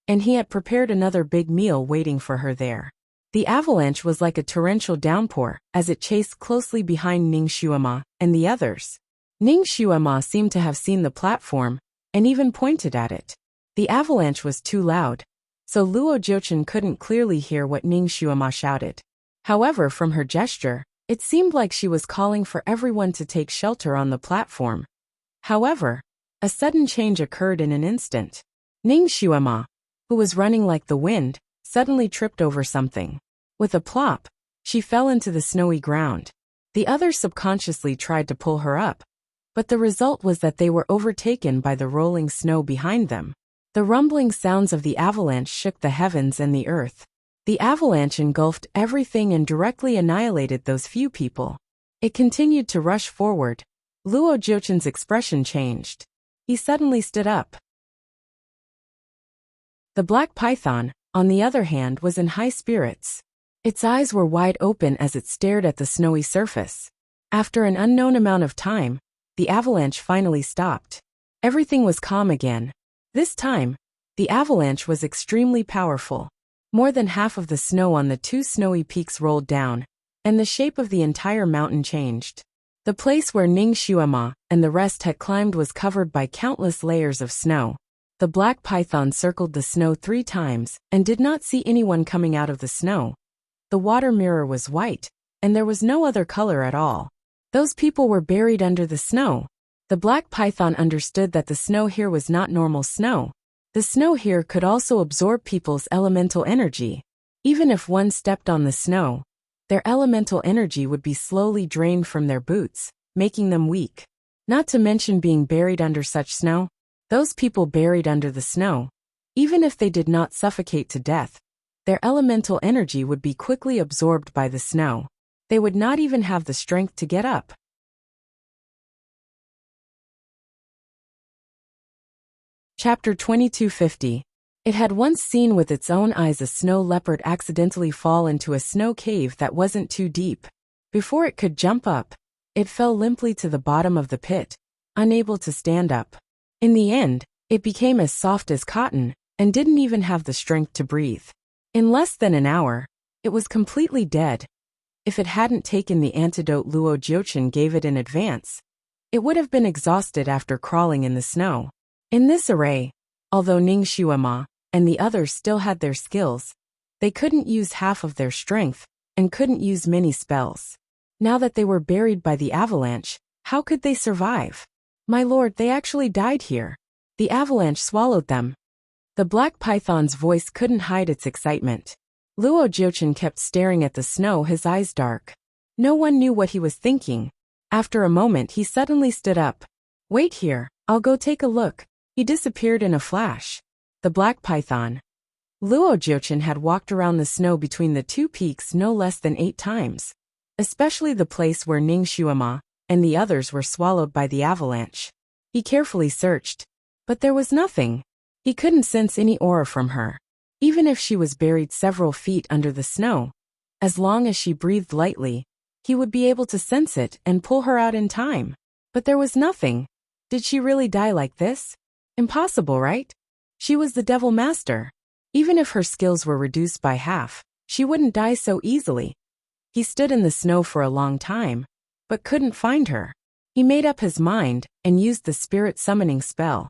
And he had prepared another big meal waiting for her there. The avalanche was like a torrential downpour as it chased closely behind Ning Xuema and the others. Ning Xuema seemed to have seen the platform and even pointed at it. The avalanche was too loud, so Luo Jiuchen couldn't clearly hear what Ning Xuema shouted. However, from her gesture, it seemed like she was calling for everyone to take shelter on the platform. However, a sudden change occurred in an instant. Ning Xuema, who was running like the wind, suddenly tripped over something. With a plop, she fell into the snowy ground. The others subconsciously tried to pull her up, but the result was that they were overtaken by the rolling snow behind them. The rumbling sounds of the avalanche shook the heavens and the earth. The avalanche engulfed everything and directly annihilated those few people. It continued to rush forward. Luo Jiuchen's expression changed. He suddenly stood up. The black python, on the other hand, was in high spirits. Its eyes were wide open as it stared at the snowy surface. After an unknown amount of time, the avalanche finally stopped. Everything was calm again. This time, the avalanche was extremely powerful. More than half of the snow on the 2 snowy peaks rolled down, and the shape of the entire mountain changed. The place where Ning Xuema and the rest had climbed was covered by countless layers of snow. The black python circled the snow 3 times and did not see anyone coming out of the snow. The water mirror was white, and there was no other color at all. Those people were buried under the snow. The black python understood that the snow here was not normal snow. The snow here could also absorb people's elemental energy. Even if one stepped on the snow, their elemental energy would be slowly drained from their boots, making them weak. Not to mention being buried under such snow. Those people buried under the snow, even if they did not suffocate to death, their elemental energy would be quickly absorbed by the snow. They would not even have the strength to get up. Chapter 2250. It had once seen with its own eyes a snow leopard accidentally fall into a snow cave that wasn't too deep. Before it could jump up, it fell limply to the bottom of the pit, unable to stand up. In the end, it became as soft as cotton and didn't even have the strength to breathe. In less than an hour, it was completely dead. If it hadn't taken the antidote Luo Jiuchen gave it in advance, it would have been exhausted after crawling in the snow. In this array, although Ning Xuema and the others still had their skills, they couldn't use half of their strength and couldn't use many spells. Now that they were buried by the avalanche, how could they survive? My lord, they actually died here. The avalanche swallowed them. The black python's voice couldn't hide its excitement. Luo Jiuchen kept staring at the snow, his eyes dark. No one knew what he was thinking. After a moment he suddenly stood up. Wait here, I'll go take a look. He disappeared in a flash. The black python. Luo Jiuchen had walked around the snow between the 2 peaks no less than 8 times. Especially the place where Ning Xuema and the others were swallowed by the avalanche. He carefully searched. But there was nothing. He couldn't sense any aura from her. Even if she was buried several feet under the snow, as long as she breathed lightly, he would be able to sense it and pull her out in time. But there was nothing. Did she really die like this? Impossible, right? She was the Devil Master. Even if her skills were reduced by half, she wouldn't die so easily. He stood in the snow for a long time, but couldn't find her. He made up his mind and used the spirit summoning spell.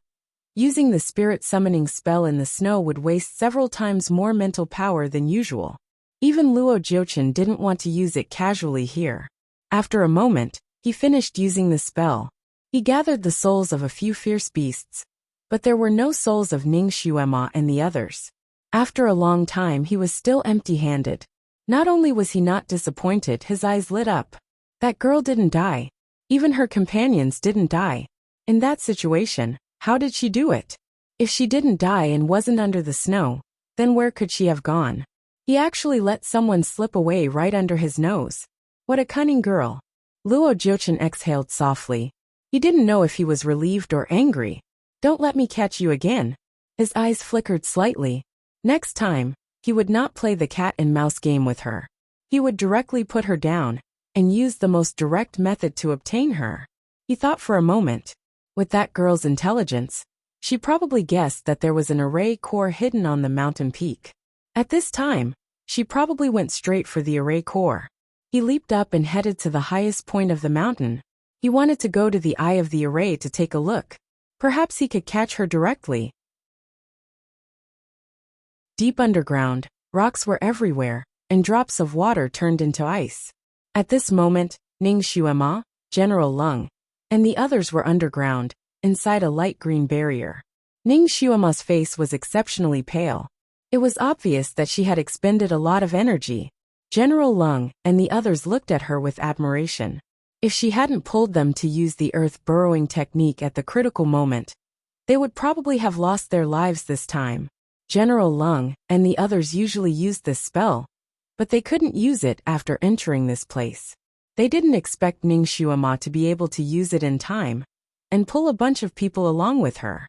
Using the spirit summoning spell in the snow would waste several times more mental power than usual. Even Luo Jiuchen didn't want to use it casually here. After a moment, he finished using the spell. He gathered the souls of a few fierce beasts, but there were no souls of Ning Xuema and the others. After a long time he was still empty-handed. Not only was he not disappointed, his eyes lit up. That girl didn't die. Even her companions didn't die. In that situation, how did she do it? If she didn't die and wasn't under the snow, then where could she have gone? He actually let someone slip away right under his nose. What a cunning girl. Luo Jiuchen exhaled softly. He didn't know if he was relieved or angry. Don't let me catch you again. His eyes flickered slightly. Next time, he would not play the cat and mouse game with her. He would directly put her down and use the most direct method to obtain her. He thought for a moment. With that girl's intelligence, she probably guessed that there was an array core hidden on the mountain peak. At this time, she probably went straight for the array core. He leaped up and headed to the highest point of the mountain. He wanted to go to the eye of the array to take a look. Perhaps he could catch her directly. Deep underground, rocks were everywhere, and drops of water turned into ice. At this moment, Ning Xuema, General Lung, and the others were underground, inside a light green barrier. Ning Xuema's face was exceptionally pale. It was obvious that she had expended a lot of energy. General Lung and the others looked at her with admiration. If she hadn't pulled them to use the earth burrowing technique at the critical moment, they would probably have lost their lives this time. General Lung and the others usually used this spell, but they couldn't use it after entering this place. They didn't expect Ning Xuema to be able to use it in time and pull a bunch of people along with her.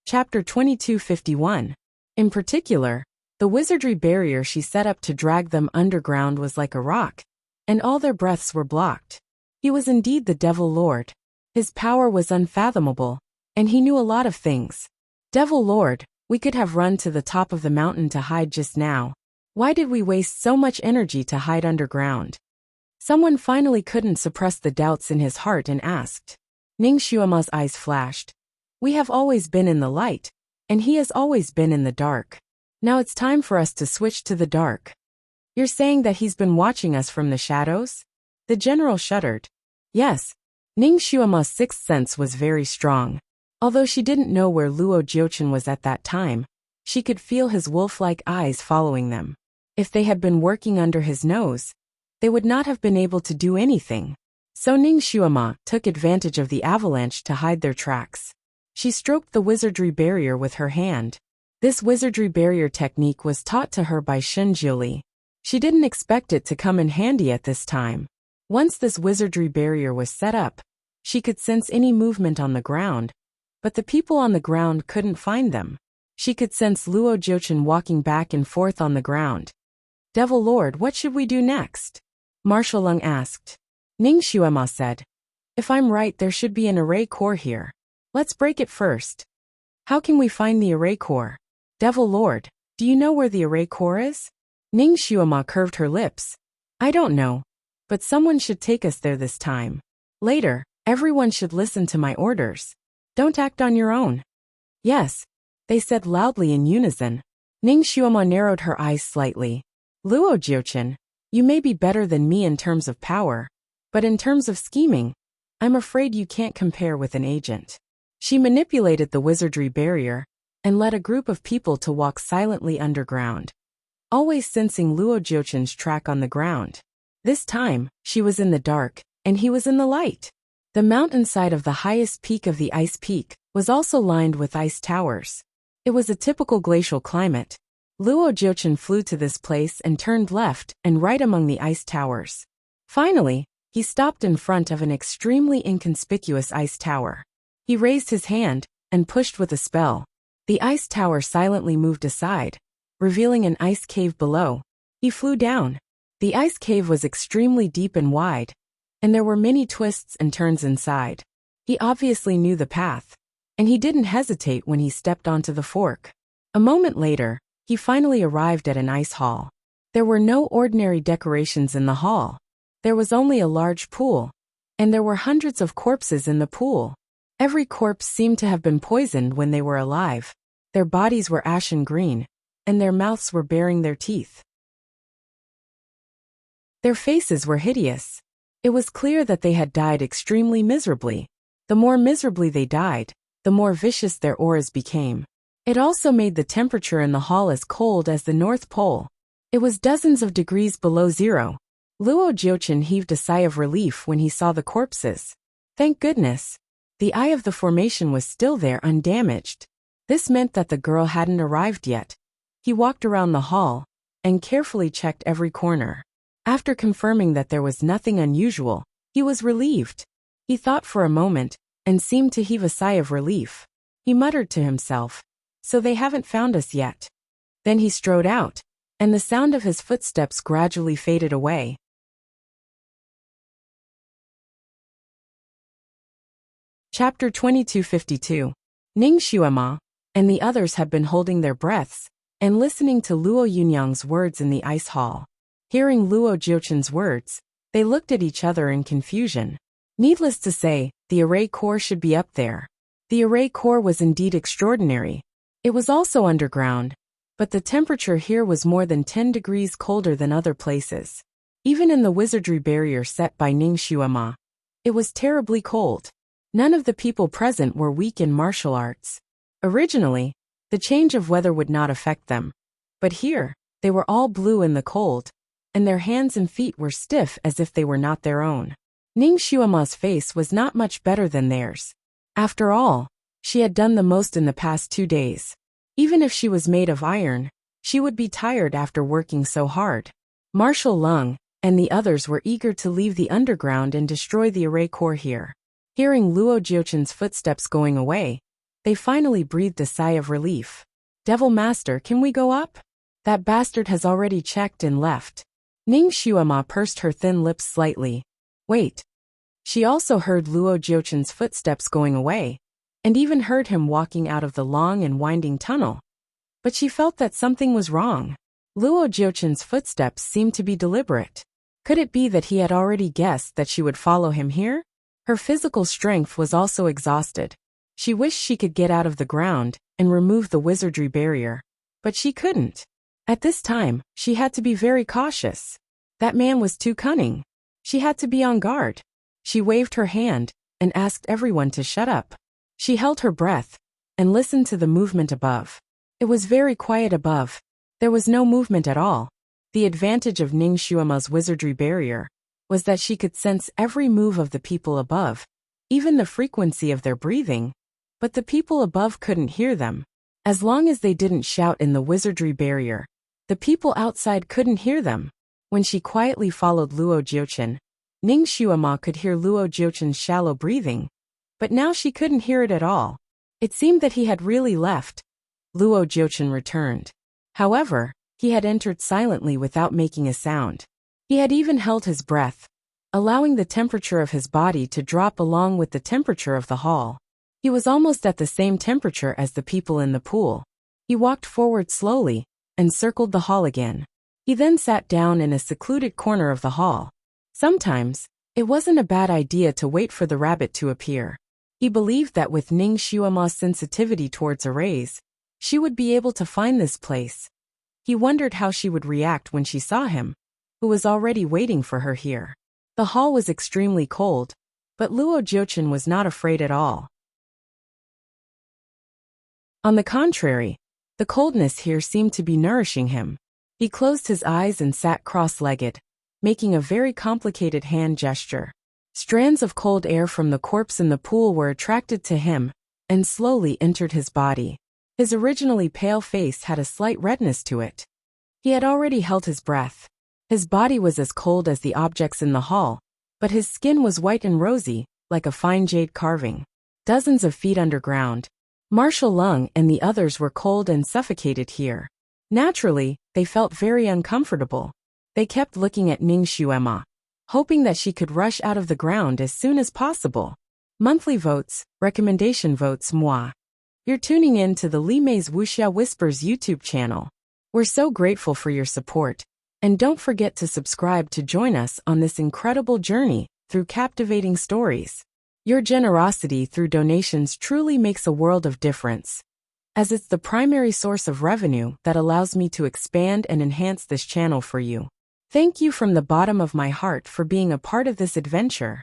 Chapter 2251. In particular, the wizardry barrier she set up to drag them underground was like a rock, and all their breaths were blocked. He was indeed the Devil Lord. His power was unfathomable, and he knew a lot of things. Devil Lord, we could have run to the top of the mountain to hide just now. Why did we waste so much energy to hide underground? Someone finally couldn't suppress the doubts in his heart and asked. Ning Xuema's eyes flashed. We have always been in the light, and he has always been in the dark. Now it's time for us to switch to the dark. You're saying that he's been watching us from the shadows? The general shuddered. Yes. Ning Xuema's sixth sense was very strong. Although she didn't know where Luo Jiuchen was at that time, she could feel his wolf-like eyes following them. If they had been working under his nose, they would not have been able to do anything. So Ning Xuema took advantage of the avalanche to hide their tracks. She stroked the wizardry barrier with her hand. This wizardry barrier technique was taught to her by Shen Jiuli. She didn't expect it to come in handy at this time. Once this wizardry barrier was set up, she could sense any movement on the ground, but the people on the ground couldn't find them. She could sense Luo Jiuchen walking back and forth on the ground. Devil Lord, what should we do next? Marshal Lung asked. Ning Xuema said. If I'm right, there should be an array core here. Let's break it first. How can we find the array core? Devil Lord, do you know where the array core is? Ning Xuema curved her lips. I don't know, but someone should take us there this time. Later, everyone should listen to my orders. Don't act on your own. Yes, they said loudly in unison. Ning Xuema narrowed her eyes slightly. Luo Jiuchen, you may be better than me in terms of power, but in terms of scheming, I'm afraid you can't compare with an agent. She manipulated the wizardry barrier and led a group of people to walk silently underground, always sensing Luo Jiuchen's track on the ground. This time, she was in the dark, and he was in the light. The mountainside of the highest peak of the ice peak was also lined with ice towers. It was a typical glacial climate. Luo Jiuchen flew to this place and turned left and right among the ice towers. Finally, he stopped in front of an extremely inconspicuous ice tower. He raised his hand and pushed with a spell. The ice tower silently moved aside, revealing an ice cave below. He flew down. The ice cave was extremely deep and wide, and there were many twists and turns inside. He obviously knew the path, and he didn't hesitate when he stepped onto the fork. A moment later, he finally arrived at an ice hall. There were no ordinary decorations in the hall. There was only a large pool, and there were hundreds of corpses in the pool. Every corpse seemed to have been poisoned when they were alive. Their bodies were ashen green, and their mouths were baring their teeth. Their faces were hideous. It was clear that they had died extremely miserably. The more miserably they died, the more vicious their auras became. It also made the temperature in the hall as cold as the North Pole. It was dozens of degrees below zero. Luo Jiuchen heaved a sigh of relief when he saw the corpses. Thank goodness. The eye of the formation was still there undamaged. This meant that the girl hadn't arrived yet. He walked around the hall and carefully checked every corner. After confirming that there was nothing unusual, he was relieved. He thought for a moment and seemed to heave a sigh of relief. He muttered to himself, "So they haven't found us yet." Then he strode out, and the sound of his footsteps gradually faded away. Chapter 2252. Ning Xuema and the others had been holding their breaths and listening to Luo Yunyang's words in the ice hall. Hearing Luo Jiuchen's words, they looked at each other in confusion. Needless to say, the array core should be up there. The array core was indeed extraordinary. It was also underground, but the temperature here was more than 10 degrees colder than other places. Even in the wizardry barrier set by Ning Xuema, it was terribly cold. None of the people present were weak in martial arts. Originally, the change of weather would not affect them. But here, they were all blue in the cold, and their hands and feet were stiff as if they were not their own. Ning Xuema's face was not much better than theirs. After all, she had done the most in the past 2 days. Even if she was made of iron, she would be tired after working so hard. Marshal Lung and the others were eager to leave the underground and destroy the array core here. Hearing Luo Jiuchen's footsteps going away, they finally breathed a sigh of relief. Devil Master, can we go up? That bastard has already checked and left. Ning Xuema pursed her thin lips slightly. Wait. She also heard Luo Jiuchen's footsteps going away, and even heard him walking out of the long and winding tunnel. But she felt that something was wrong. Luo Jiuchen's footsteps seemed to be deliberate. Could it be that he had already guessed that she would follow him here? Her physical strength was also exhausted. She wished she could get out of the ground and remove the wizardry barrier. But she couldn't. At this time, she had to be very cautious. That man was too cunning. She had to be on guard. She waved her hand and asked everyone to shut up. She held her breath and listened to the movement above. It was very quiet above. There was no movement at all. The advantage of Ning Xuema's wizardry barrier was that she could sense every move of the people above, even the frequency of their breathing, but the people above couldn't hear them. As long as they didn't shout in the wizardry barrier, the people outside couldn't hear them. When she quietly followed Luo Jiuchen, Ning Xuema could hear Luo Jiuchen's shallow breathing, but now she couldn't hear it at all. It seemed that he had really left. Luo Jiuchen returned. However, he had entered silently without making a sound. He had even held his breath, allowing the temperature of his body to drop along with the temperature of the hall. He was almost at the same temperature as the people in the pool. He walked forward slowly and circled the hall again. He then sat down in a secluded corner of the hall. Sometimes, it wasn't a bad idea to wait for the rabbit to appear. He believed that with Ning Xuema's sensitivity towards arrays, she would be able to find this place. He wondered how she would react when she saw him, who was already waiting for her here. The hall was extremely cold, but Luo Jiuchen was not afraid at all. On the contrary, the coldness here seemed to be nourishing him. He closed his eyes and sat cross-legged, making a very complicated hand gesture. Strands of cold air from the corpse in the pool were attracted to him and slowly entered his body. His originally pale face had a slight redness to it. He had already held his breath. His body was as cold as the objects in the hall, but his skin was white and rosy, like a fine jade carving. Dozens of feet underground, Marshal Lung and the others were cold and suffocated here. Naturally, they felt very uncomfortable. They kept looking at Ning Xuema, hoping that she could rush out of the ground as soon as possible. Monthly votes, recommendation votes moi. You're tuning in to the Li Mei's Wuxia Whispers YouTube channel. We're so grateful for your support. And don't forget to subscribe to join us on this incredible journey through captivating stories. Your generosity through donations truly makes a world of difference, as it's the primary source of revenue that allows me to expand and enhance this channel for you. Thank you from the bottom of my heart for being a part of this adventure.